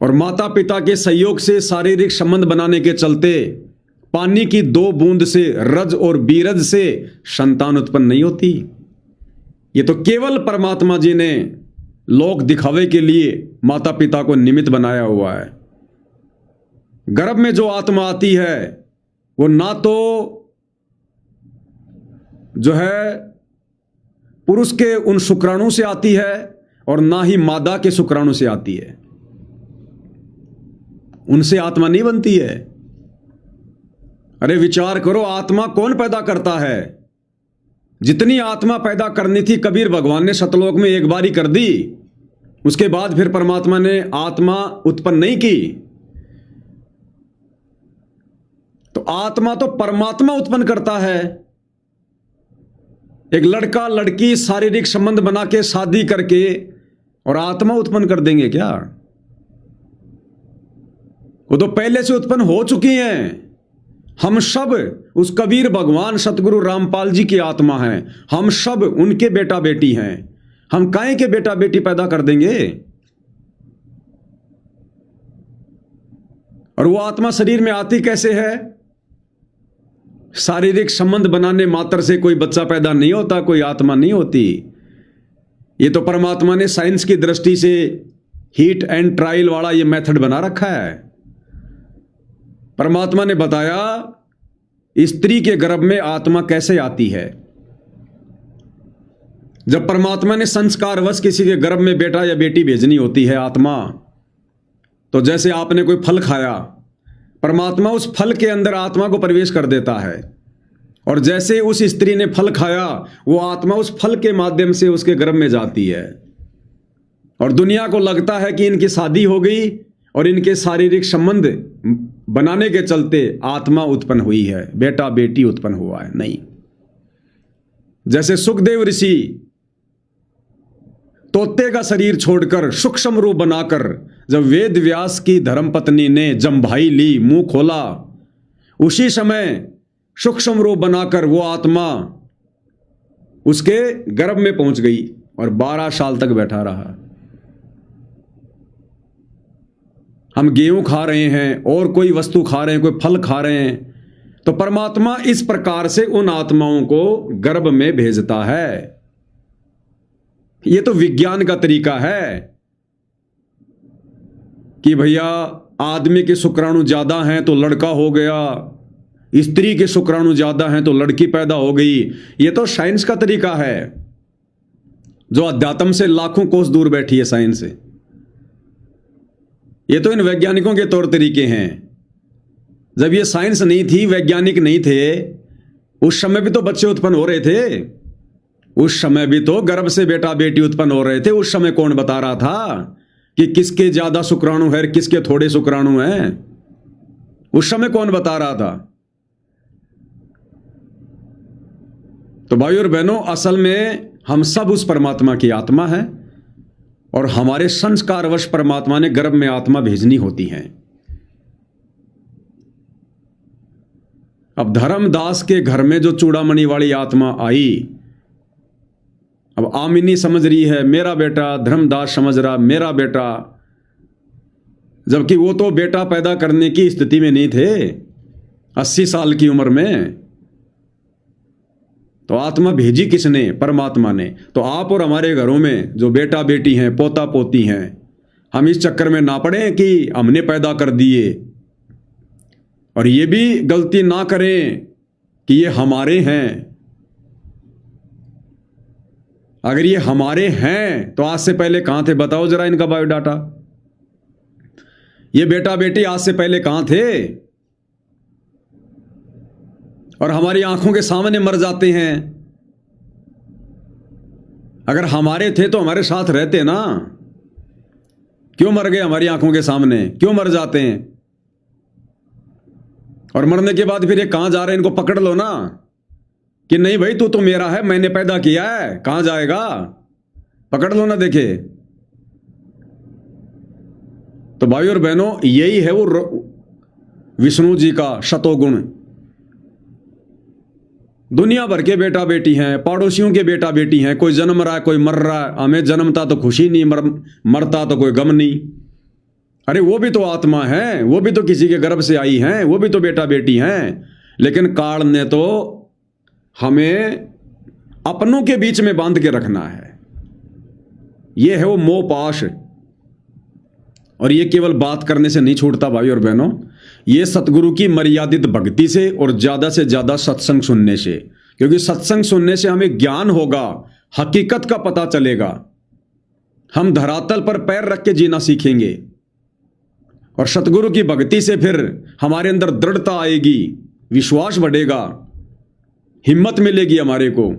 और माता पिता के सहयोग से शारीरिक संबंध बनाने के चलते पानी की 2 बूंद से, रज और बीरज से संतान उत्पन्न नहीं होती। ये तो केवल परमात्मा जी ने लोक दिखावे के लिए माता पिता को निमित्त बनाया हुआ है। गर्भ में जो आत्मा आती है वो ना तो जो है पुरुष के उन शुक्राणु से आती है और ना ही मादा के शुक्राणु से आती है, उनसे आत्मा नहीं बनती है। अरे विचार करो, आत्मा कौन पैदा करता है? जितनी आत्मा पैदा करनी थी कबीर भगवान ने सतलोक में एक बार ही कर दी, उसके बाद फिर परमात्मा ने आत्मा उत्पन्न नहीं की। तो आत्मा तो परमात्मा उत्पन्न करता है। एक लड़का लड़की शारीरिक संबंध बना के शादी करके और आत्मा उत्पन्न कर देंगे क्या? वो तो पहले से उत्पन्न हो चुकी हैं। हम सब उस कबीर भगवान सतगुरु रामपाल जी की आत्मा हैं, हम सब उनके बेटा बेटी हैं। हम काहे के बेटा बेटी पैदा कर देंगे? और वो आत्मा शरीर में आती कैसे है? शारीरिक संबंध बनाने मात्र से कोई बच्चा पैदा नहीं होता, कोई आत्मा नहीं होती। ये तो परमात्मा ने साइंस की दृष्टि से हीट एंड ट्रायल वाला ये मेथड बना रखा है। परमात्मा ने बताया स्त्री के गर्भ में आत्मा कैसे आती है। जब परमात्मा ने संस्कारवश किसी के गर्भ में बेटा या बेटी भेजनी होती है आत्मा, तो जैसे आपने कोई फल खाया, परमात्मा उस फल के अंदर आत्मा को प्रवेश कर देता है, और जैसे उस स्त्री ने फल खाया वो आत्मा उस फल के माध्यम से उसके गर्भ में जाती है। और दुनिया को लगता है कि इनकी शादी हो गई और इनके शारीरिक संबंध बनाने के चलते आत्मा उत्पन्न हुई है, बेटा बेटी उत्पन्न हुआ है। नहीं, जैसे सुखदेव ऋषि तोते का शरीर छोड़कर सूक्ष्म रूप बनाकर जब वेद व्यास की धर्मपत्नी ने जम्भाई ली, मुंह खोला, उसी समय सूक्ष्म रूप बनाकर वो आत्मा उसके गर्भ में पहुंच गई और 12 साल तक बैठा रहा। हम गेहूं खा रहे हैं और कोई वस्तु खा रहे हैं, कोई फल खा रहे हैं, तो परमात्मा इस प्रकार से उन आत्माओं को गर्भ में भेजता है। ये तो विज्ञान का तरीका है कि भैया आदमी के शुक्राणु ज्यादा हैं तो लड़का हो गया, स्त्री के शुक्राणु ज्यादा हैं तो लड़की पैदा हो गई। ये तो साइंस का तरीका है, जो अध्यात्म से लाखों कोस दूर बैठी है साइंस से। ये तो इन वैज्ञानिकों के तौर तरीके हैं। जब ये साइंस नहीं थी, वैज्ञानिक नहीं थे, उस समय भी तो बच्चे उत्पन्न हो रहे थे, उस समय भी तो गर्भ से बेटा बेटी उत्पन्न हो रहे थे। उस समय कौन बता रहा था कि किसके ज्यादा शुक्राणु है, किसके थोड़े शुक्राणु हैं? उस समय कौन बता रहा था? तो भाइयों और बहनों, असल में हम सब उस परमात्मा की आत्मा है और हमारे संस्कारवश परमात्मा ने गर्भ में आत्मा भेजनी होती है। अब धर्मदास के घर में जो चूड़ामणि वाली आत्मा आई, अब आमिनी समझ रही है मेरा बेटा, धर्मदास समझ रहा मेरा बेटा, जबकि वो तो बेटा पैदा करने की स्थिति में नहीं थे 80 साल की उम्र में। तो आत्मा भेजी किसने? परमात्मा ने। तो आप और हमारे घरों में जो बेटा बेटी हैं, पोता पोती हैं, हम इस चक्कर में ना पड़े कि हमने पैदा कर दिए, और ये भी गलती ना करें कि ये हमारे हैं। अगर ये हमारे हैं तो आज से पहले कहां थे? बताओ जरा इनका बायोडाटा। ये बेटा बेटी आज से पहले कहां थे? और हमारी आंखों के सामने मर जाते हैं। अगर हमारे थे तो हमारे साथ रहते ना। क्यों मर गए हमारी आंखों के सामने? क्यों मर जाते हैं? और मरने के बाद फिर ये कहां जा रहे हैं? इनको पकड़ लो ना कि नहीं भाई तू तो मेरा है, मैंने पैदा किया है, कहां जाएगा? पकड़ लो ना। देखे तो भाई और बहनों, यही है वो विष्णु जी का शतोगुण। दुनिया भर के बेटा बेटी हैं, पड़ोसियों के बेटा बेटी हैं, कोई जन्म रहा है, कोई मर रहा है। हमें जन्मता तो खुशी नहीं, मरता तो कोई गम नहीं। अरे वो भी तो आत्मा है, वो भी तो किसी के गर्भ से आई हैं, वो भी तो बेटा बेटी हैं। लेकिन काल ने तो हमें अपनों के बीच में बांध के रखना है। ये है वो मोह पाश। और ये केवल बात करने से नहीं छूटता भाई और बहनों, ये सतगुरु की मर्यादित भक्ति से और ज्यादा से ज्यादा सत्संग सुनने से। क्योंकि सत्संग सुनने से हमें ज्ञान होगा, हकीकत का पता चलेगा, हम धरातल पर पैर रख के जीना सीखेंगे। और सतगुरु की भक्ति से फिर हमारे अंदर दृढ़ता आएगी, विश्वास बढ़ेगा, हिम्मत मिलेगी हमारे को,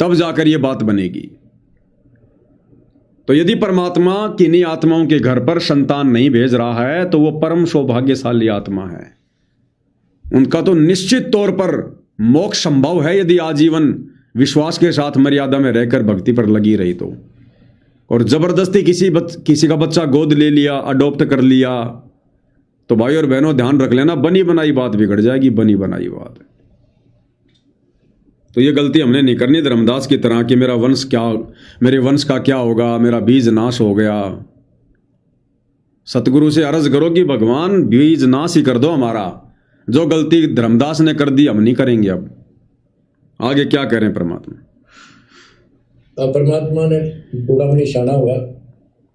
तब जाकर यह बात बनेगी। तो यदि परमात्मा किन्हीं आत्माओं के घर पर संतान नहीं भेज रहा है तो वो परम सौभाग्यशाली आत्मा है। उनका तो निश्चित तौर पर मोक्ष संभव है यदि आजीवन विश्वास के साथ मर्यादा में रहकर भक्ति पर लगी रही तो। और जबरदस्ती किसी का बच्चा गोद ले लिया, अडॉप्ट कर लिया, तो भाई और बहनों ध्यान रख लेना, बनी बनाई बात बिगड़ जाएगी, बनी बनाई बात। तो ये गलती हमने नहीं करनी धर्मदास की तरह कि मेरे वंश का क्या होगा, मेरा बीज नाश हो गया। सतगुरु से अर्ज करो कि भगवान बीज नाश ही कर दो हमारा। जो गलती धर्मदास ने कर दी हम नहीं करेंगे। अब आगे क्या कह रहे हैं परमात्मा? अब परमात्मा ने चूड़ामणि शाना हुआ,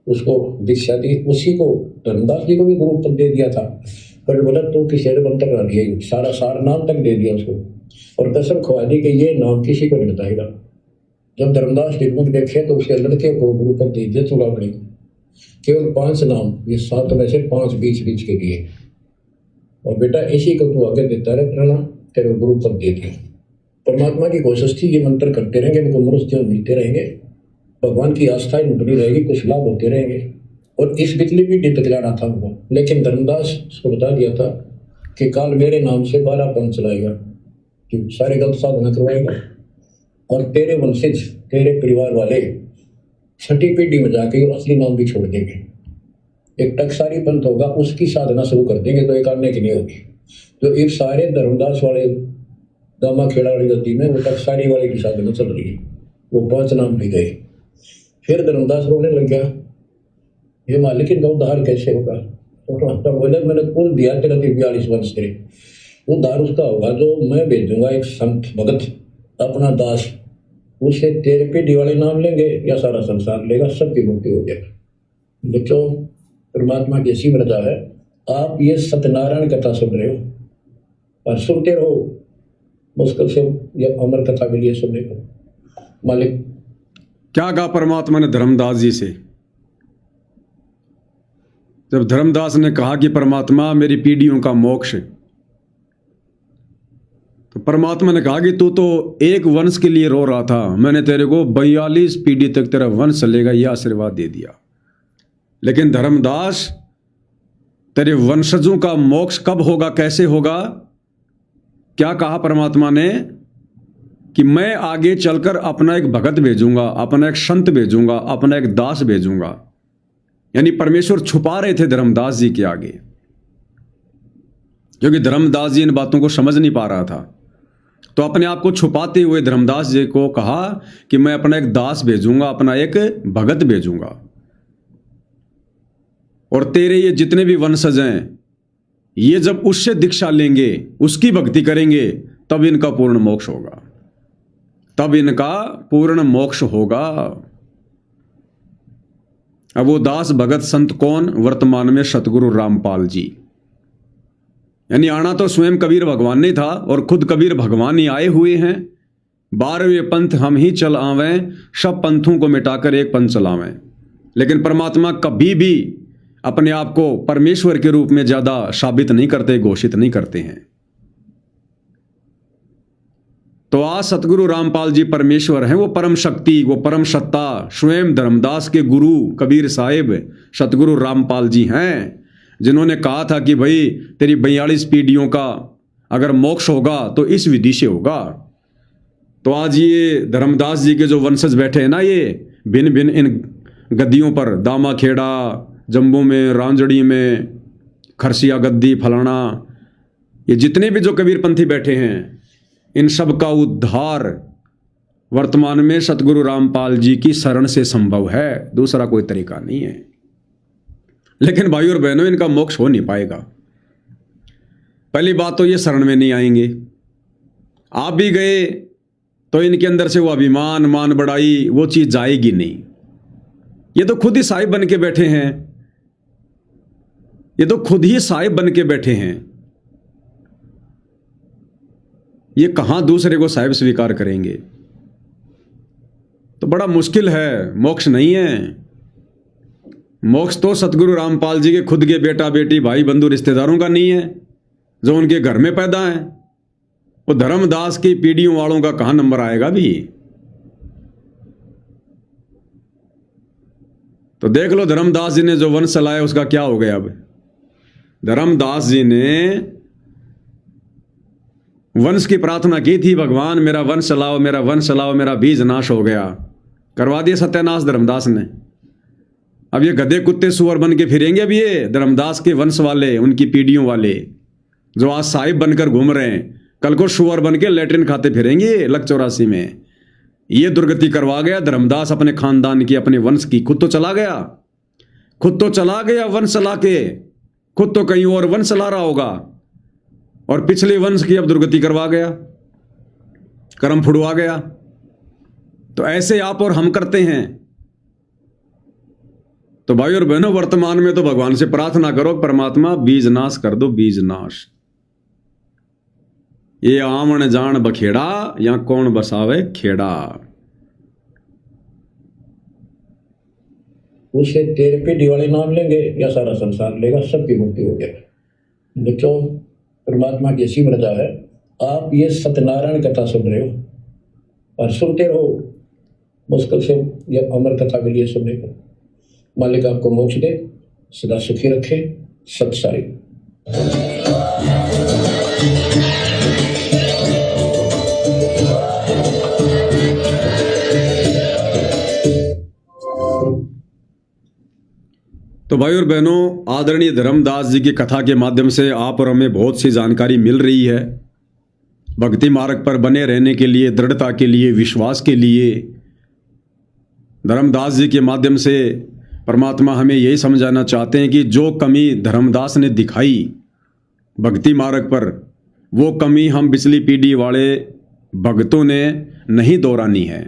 उसको दीक्षा दी, उसी को धर्मदास जी को भी गुरु पद दे दिया था। पर बोला तू किसी बन तक रख दिया, सारा सार नाम तक दे दिया उसको, और कसम खवा दी कि ये नाम किसी को नहीं बताएगा। जब धर्मदास टिकमुख देखे तो उसके लड़के को गुरु पद दे दिया चूड़ामणि। केवल 5 नाम, ये 7 में से 5 बीच के दिए, और बेटा इसी को तू आगे देता रहना, तेरे गुरु पद दे दिया। परमात्मा की कोशिश थी ये मंत्र करते रहेंगे, इनको मनुष्य मिलते रहेंगे, भगवान की आस्था बनी रहेगी, कुछ लाभ होते रहेंगे। और इस बिजली भी दिखलाना था उनको। लेकिन धर्मदास को बता दिया था कि काल मेरे नाम से 12 पंथ चलाएगा, कि सारे गलत साधना करवाएगा, और तेरे वंशज, तेरे परिवार वाले 6ठी पीढ़ी में जाके असली नाम भी छोड़ देंगे। एक टकसारी पंथ होगा, उसकी साधना शुरू कर देंगे, तो एक आने की नहीं होगी। तो एक सारे धर्मदास वाले दामा खेड़ा वाली गति में वो टकसारी वाले की साधना चल रही है। वो 5 नाम भी गए। फिर धर्मदास रोने लग गया, ये मालिक इनका उद्धार कैसे होगा? तो बोले मैंने कुल दिया तेरा 42 वंश तेरे, उद्धार उसका होगा जो मैं भेजूंगा एक संत भगत अपना दास, उससे तेरे पीढ़ी वाले नाम लेंगे या सारा संसार लेगा, सबकी मुक्ति हो जाएगी। बच्चों, परमात्मा की ऐसी मर्यादा है। आप ये सत्यनारायण कथा सुन रहे हो और सुनते रहो, मुश्किल से ये अमर कथा के लिए सुनने को। मालिक क्या कहा परमात्मा ने धर्मदास जी से? जब धर्मदास ने कहा कि परमात्मा मेरी पीढ़ियों का मोक्ष, तो परमात्मा ने कहा कि तू तो एक वंश के लिए रो रहा था, मैंने तेरे को 42 पीढ़ी तक तेरा वंश चलेगा यह आशीर्वाद दे दिया। लेकिन धर्मदास, तेरे वंशजों का मोक्ष कब होगा, कैसे होगा? क्या कहा परमात्मा ने कि मैं आगे चलकर अपना एक भगत भेजूंगा, अपना एक संत भेजूंगा, अपना एक दास भेजूंगा। यानी परमेश्वर छुपा रहे थे धर्मदास जी के आगे। क्योंकि धर्मदास जी इन बातों को समझ नहीं पा रहा था। तो अपने आप को छुपाते हुए धर्मदास जी को कहा कि मैं अपना एक दास भेजूंगा, अपना एक भगत भेजूंगा, और तेरे ये जितने भी वंशज हैं ये जब उससे दीक्षा लेंगे, उसकी भक्ति करेंगे, तब इनका पूर्ण मोक्ष होगा, तब इनका पूर्ण मोक्ष होगा। अब वो दास भगत संत कौन? वर्तमान में सतगुरु रामपाल जी। यानी आना तो स्वयं कबीर भगवान ने था, और खुद कबीर भगवान ही आए हुए हैं। 12वें पंथ हम ही चल आवें, सब पंथों को मिटाकर एक पंथ चलावें। लेकिन परमात्मा कभी भी अपने आप को परमेश्वर के रूप में ज्यादा साबित नहीं करते, घोषित नहीं करते हैं। तो आज सतगुरु रामपाल जी परमेश्वर हैं, वो परम शक्ति, वो परम सत्ता स्वयं धर्मदास के गुरु कबीर साहिब सतगुरु रामपाल जी हैं, जिन्होंने कहा था कि भाई तेरी 42 पीढ़ियों का अगर मोक्ष होगा तो इस विधि से होगा। तो आज ये धर्मदास जी के जो वंशज बैठे हैं ना, ये भिन्न भिन्न इन गद्दियों पर, दामा खेड़ा, जम्बू में, रांजड़ी में, खरसिया गद्दी, फलाना, ये जितने भी जो कबीरपंथी बैठे हैं, इन सब का उद्धार वर्तमान में सतगुरु रामपाल जी की शरण से संभव है, दूसरा कोई तरीका नहीं है। लेकिन भाई और बहनों, इनका मोक्ष हो नहीं पाएगा। पहली बात तो ये शरण में नहीं आएंगे। आप भी गए तो इनके अंदर से वो अभिमान, मान बढ़ाई, वो चीज जाएगी नहीं। ये तो खुद ही साहिब बन के बैठे हैं, ये तो खुद ही साहिब बन के बैठे हैं। ये कहां दूसरे को साहिब स्वीकार करेंगे? तो बड़ा मुश्किल है, मोक्ष नहीं है। मोक्ष तो सतगुरु रामपाल जी के खुद के बेटा बेटी, भाई बंधु, रिश्तेदारों का नहीं है, जो उनके घर में पैदा है। वो धर्मदास की पीढ़ियों वालों का कहां नंबर आएगा भी? तो देख लो धर्मदास जी ने जो वंश चलाया उसका क्या हो गया। अब धर्मदास जी ने वंश की प्रार्थना की थी, भगवान मेरा वंश चलाओ, मेरा वंश चलाओ, मेरा बीज नाश हो गया। करवा दिया सत्यानाश धर्मदास ने। अब ये गधे कुत्ते सुअर बन के फिरेंगे। अब ये धर्मदास के वंश वाले, उनकी पीढ़ियों वाले जो आज साहिब बनकर घूम रहे हैं, कल को सुअर बन के लेटरिन खाते फिरेंगे लक 84 में। ये दुर्गति करवा गया धर्मदास अपने खानदान की, अपने वंश की। खुद तो चला गया, खुद तो चला गया वंश चला के, खुद तो कहीं और वंश चला रहा होगा, और पिछले वंश की अब दुर्गति करवा गया, कर्म फुड़वा गया। तो ऐसे आप और हम करते हैं। तो भाई और बहनों, वर्तमान में तो भगवान से प्रार्थना करो, परमात्मा बीज नाश कर दो, बीज नाश। ये आमण जान बखेड़ा, या कौन बसावे खेड़ा। उससे तेरे पीढ़ी वाले नाम लेंगे या सारा संसार लेगा, सबकी मुक्ति हो गया। बच्चों, परमात्मा की ऐसी मर्जी है। आप ये सत्यनारायण कथा सुन रहे हो और सुनते रहो, मुश्किल से ये अमर कथा के लिए सुनने को। मालिक आपको मोक्ष दे, सदा सुखी रखे। सत्साई। तो भाई और बहनों, आदरणीय धर्मदास जी की कथा के माध्यम से आप और हमें बहुत सी जानकारी मिल रही है। भक्ति मार्ग पर बने रहने के लिए, दृढ़ता के लिए, विश्वास के लिए धर्मदास जी के माध्यम से परमात्मा हमें यही समझाना चाहते हैं कि जो कमी धर्मदास ने दिखाई भक्ति मार्ग पर, वो कमी हम पिछली पीढ़ी वाले भक्तों ने नहीं दोहरानी है।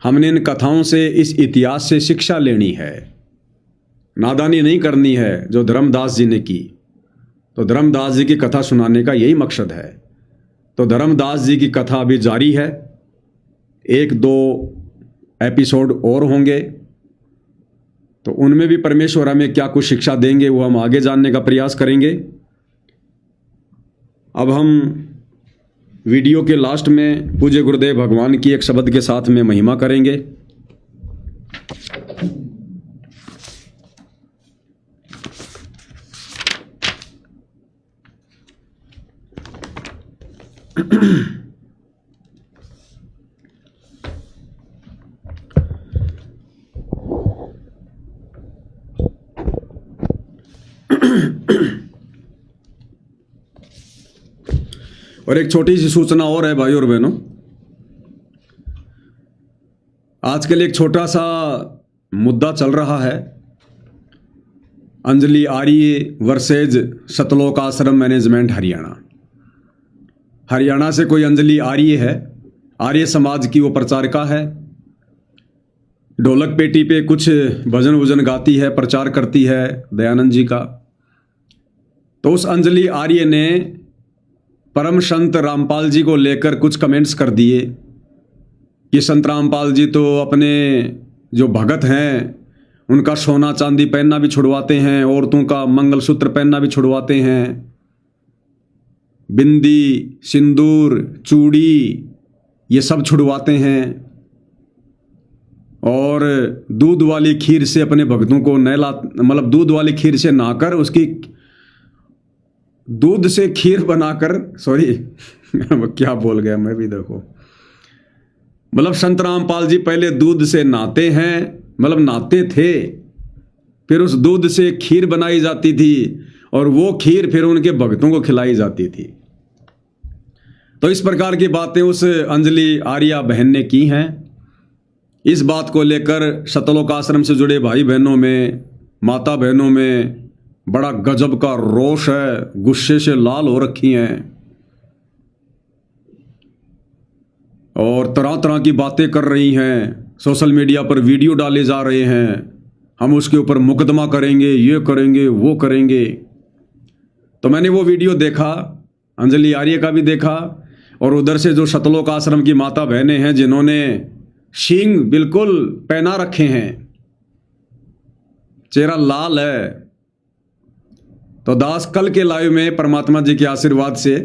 हमने इन कथाओं से, इस इतिहास से शिक्षा लेनी है, नादानी नहीं करनी है जो धर्मदास जी ने की। तो धर्मदास जी की कथा सुनाने का यही मकसद है। तो धर्मदास जी की कथा अभी जारी है, 1-2 एपिसोड और होंगे। तो उनमें भी परमेश्वर हमें क्या कुछ शिक्षा देंगे वो हम आगे जानने का प्रयास करेंगे। अब हम वीडियो के लास्ट में पूज्य गुरुदेव भगवान की एक शब्द के साथ में महिमा करेंगे। और एक छोटी सी सूचना और है भाई और बहनों, आजकल एक छोटा सा मुद्दा चल रहा है, अंजलि आर्य वर्सेज सतलोक आश्रम मैनेजमेंट हरियाणा। हरियाणा से कोई अंजलि आर्य है, आर्य समाज की वो प्रचारिका है, ढोलक पेटी पे कुछ भजन वजन गाती है, प्रचार करती है दयानंद जी का। तो उस अंजलि आर्य ने परम संत रामपाल जी को लेकर कुछ कमेंट्स कर दिए कि संत रामपाल जी तो अपने जो भगत हैं उनका सोना चांदी पहनना भी छुड़वाते हैं, औरतों का मंगलसूत्र पहनना भी छुड़वाते हैं, बिंदी सिंदूर चूड़ी ये सब छुड़वाते हैं, और दूध वाली खीर से अपने भक्तों को नहला, मतलब दूध वाली खीर से नहाकर उसकी दूध से खीर बनाकर, सॉरी क्या बोल गया मैं भी, देखो मतलब संत रामपाल जी पहले दूध से नहाते हैं, मतलब नहाते थे, फिर उस दूध से खीर बनाई जाती थी और वो खीर फिर उनके भक्तों को खिलाई जाती थी। तो इस प्रकार की बातें उस अंजलि आर्या बहन ने की हैं। इस बात को लेकर सतलोक आश्रम से जुड़े भाई बहनों में, माता बहनों में बड़ा गजब का रोष है, गुस्से से लाल हो रखी हैं और तरह तरह की बातें कर रही हैं। सोशल मीडिया पर वीडियो डाले जा रहे हैं, हम उसके ऊपर मुकदमा करेंगे, ये करेंगे, वो करेंगे। तो मैंने वो वीडियो देखा, अंजलि आर्य का भी देखा, और उधर से जो सतलोक आश्रम की माता बहनें हैं जिन्होंने सींग बिल्कुल पहना रखे हैं, चेहरा लाल है। तो दास कल के लाइव में परमात्मा जी के आशीर्वाद से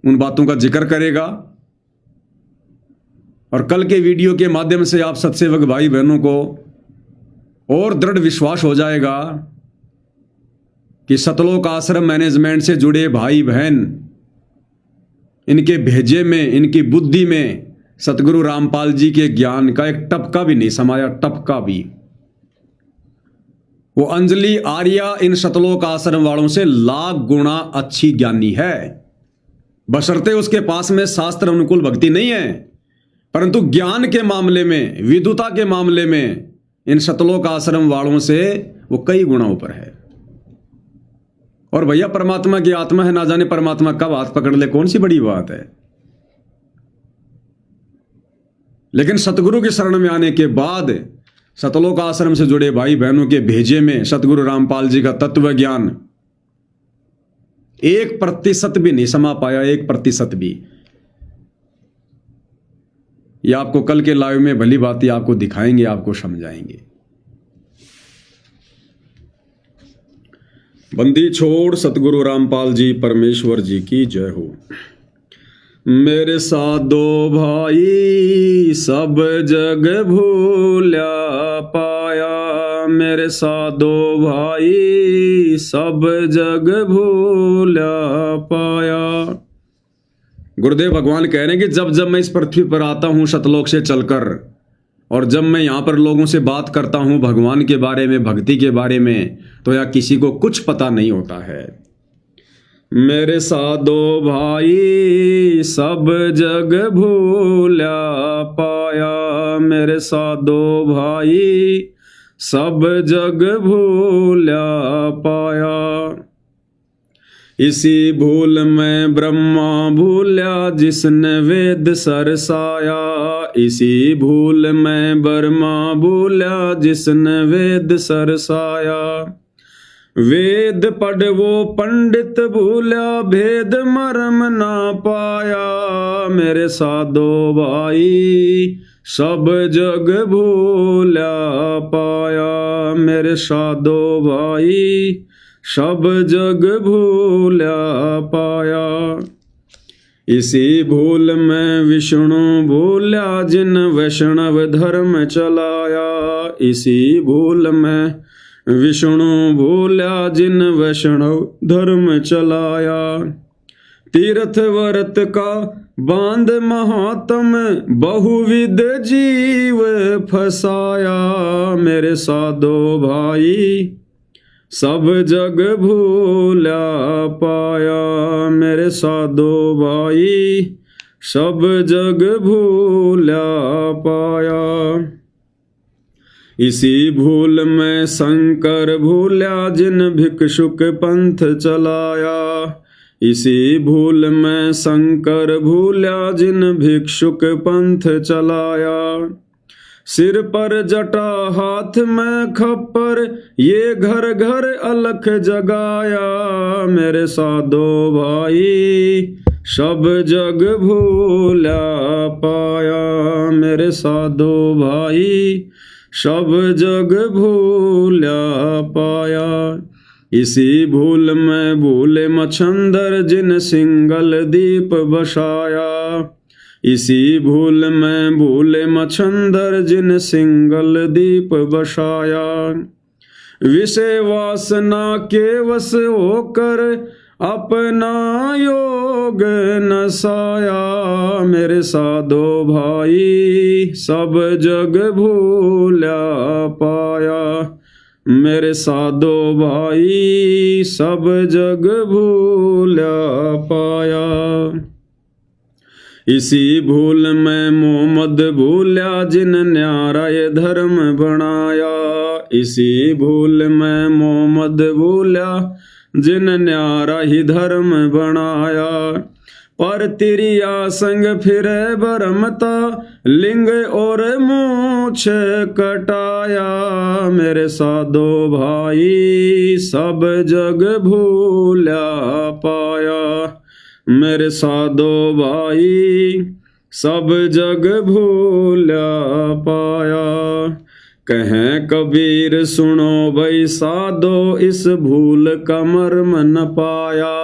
उन बातों का जिक्र करेगा, और कल के वीडियो के माध्यम से आप सत्सेवक भाई बहनों को और दृढ़ विश्वास हो जाएगा कि सतलोक आश्रम मैनेजमेंट से जुड़े भाई बहन, इनके भेजे में, इनकी बुद्धि में सतगुरु रामपाल जी के ज्ञान का एक टपका भी नहीं समाया, टपका भी। वो अंजलि आर्या इन सतलोक आश्रम वालों से लाख गुना अच्छी ज्ञानी है, बशर्ते उसके पास में शास्त्र अनुकूल भक्ति नहीं है, परंतु ज्ञान के मामले में, विद्वता के मामले में इन सतलोक आश्रम वालों से वो कई गुना ऊपर है। और भैया परमात्मा की आत्मा है, ना जाने परमात्मा कब हाथ पकड़ ले, कौन सी बड़ी बात है। लेकिन सतगुरु की शरण में आने के बाद सतलोक आश्रम से जुड़े भाई बहनों के भेजे में सतगुरु रामपाल जी का तत्व ज्ञान 1% भी नहीं समा पाया, 1% भी। ये आपको कल के लाइव में भली बात आपको दिखाएंगे, आपको समझाएंगे। बंदी छोड़ सतगुरु रामपाल जी परमेश्वर जी की जय हो। मेरे साधो भाई सब जग भूल्या पाया, मेरे साधो भाई सब जग भूल्या पाया। गुरुदेव भगवान कह रहे हैं कि जब जब मैं इस पृथ्वी पर आता हूं सतलोक से चलकर, और जब मैं यहां पर लोगों से बात करता हूं भगवान के बारे में, भक्ति के बारे में, तो यह किसी को कुछ पता नहीं होता है। मेरे साधो भाई सब जग भूल्या पाया, मेरे साधो भाई सब जग भूल्या पाया। इसी भूल में ब्रह्मा भूल्या जिसने वेद सरसाया, इसी भूल में ब्रह्मा भूल्या जिसने वेद सरसाया। वेद पढ़ वो पंडित भूल्या भेद मर्म ना पाया, मेरे साधो भाई सब जग भूल्या पाया, मेरे साधो भाई सब जग भूल्या पाया। इसी भूल में विष्णु भूल्या जिन वैष्णव धर्म चलाया, इसी भूल में विष्णु भूल्या जिन वैष्णव धर्म चलाया। तीर्थ व्रत का बांध महात्म बहुविध जीव फसाया, मेरे साधो भाई सब जग भूला पाया मेरे साधो भाई, सब जग भूला पाया। इसी भूल में शंकर भूल्या जिन भिक्षुक पंथ चलाया, इसी भूल में शंकर भूल्या जिन भिक्षुक पंथ चलाया। सिर पर जटा हाथ में खप्पर, ये घर घर अलख जगाया मेरे साधो भाई, सब जग भूला पाया मेरे साधो भाई, सब जग भूला पाया। इसी भूल में भूले मच्छंदर जिन सिंगल दीप बसाया, इसी भूल में भूले मच्छंदर जिन सिंगल दीप बसाया। विषय वासना के वश होकर अपना योग नसाया मेरे साधो भाई, सब जग भूला पाया मेरे साधो भाई, सब जग भूला पाया। इसी भूल में मोहम्मद भूल्या जिन न्यारा ये धर्म बनाया, इसी भूल में मोहम्मद भूल्या जिन न्यारा ही धर्म बनाया। पर तिरिया संग फिरे बरमता, लिंग और मूछ कटाया मेरे साधो भाई, सब जग भूला पाया मेरे साधो भाई, सब जग भूला पाया। कहें कबीर सुनो भाई साधो, इस भूल का मर्म न पाया,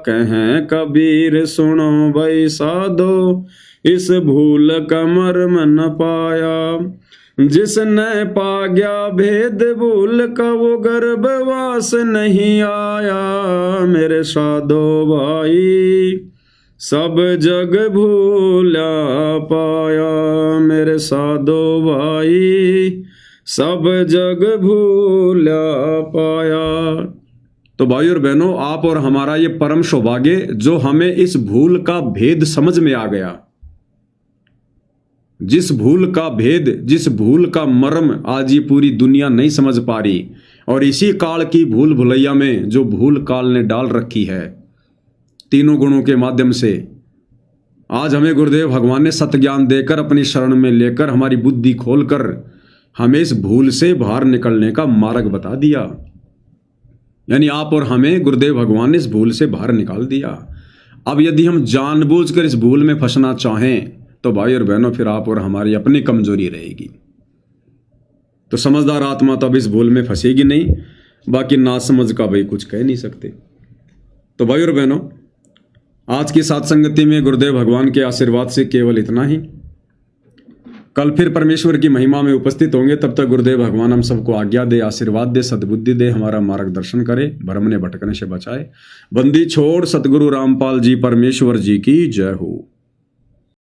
कहें कबीर सुनो भाई साधो, इस भूल का मर्म न पाया। जिसने पा गया भेद भूल का वो गर्भवास नहीं आया मेरे साधो भाई, सब जग भूला पाया मेरे साधो भाई, सब जग भूला पाया। तो भाई और बहनों, आप और हमारा ये परम सौभाग्य जो हमें इस भूल का भेद समझ में आ गया, जिस भूल का भेद, जिस भूल का मर्म आज ये पूरी दुनिया नहीं समझ पा रही, और इसी काल की भूल भुलैया में जो भूल काल ने डाल रखी है तीनों गुणों के माध्यम से, आज हमें गुरुदेव भगवान ने सत्ज्ञान देकर अपनी शरण में लेकर हमारी बुद्धि खोलकर हमें इस भूल से बाहर निकलने का मार्ग बता दिया। यानी आप और हमें गुरुदेव भगवान ने इस भूल से बाहर निकाल दिया। अब यदि हम जानबूझकर इस भूल में फंसना चाहें तो भाई और बहनों फिर आप और हमारी अपनी कमजोरी रहेगी। तो समझदार आत्मा तो अब इस भूल में फंसेगी नहीं, बाकी नासमझ का भाई कुछ कह नहीं सकते। तो भाई और बहनों, आज की सत्संगति में गुरुदेव भगवान के आशीर्वाद से केवल इतना ही। कल फिर परमेश्वर की महिमा में उपस्थित होंगे। तब तक गुरुदेव भगवान हम सबको आज्ञा दे, आशीर्वाद दे, सद्बुद्धि दे, हमारा मार्गदर्शन करे, भ्रम ने भटकने से बचाए। बंदी छोड़ सतगुरु रामपाल जी परमेश्वर जी की जय हो।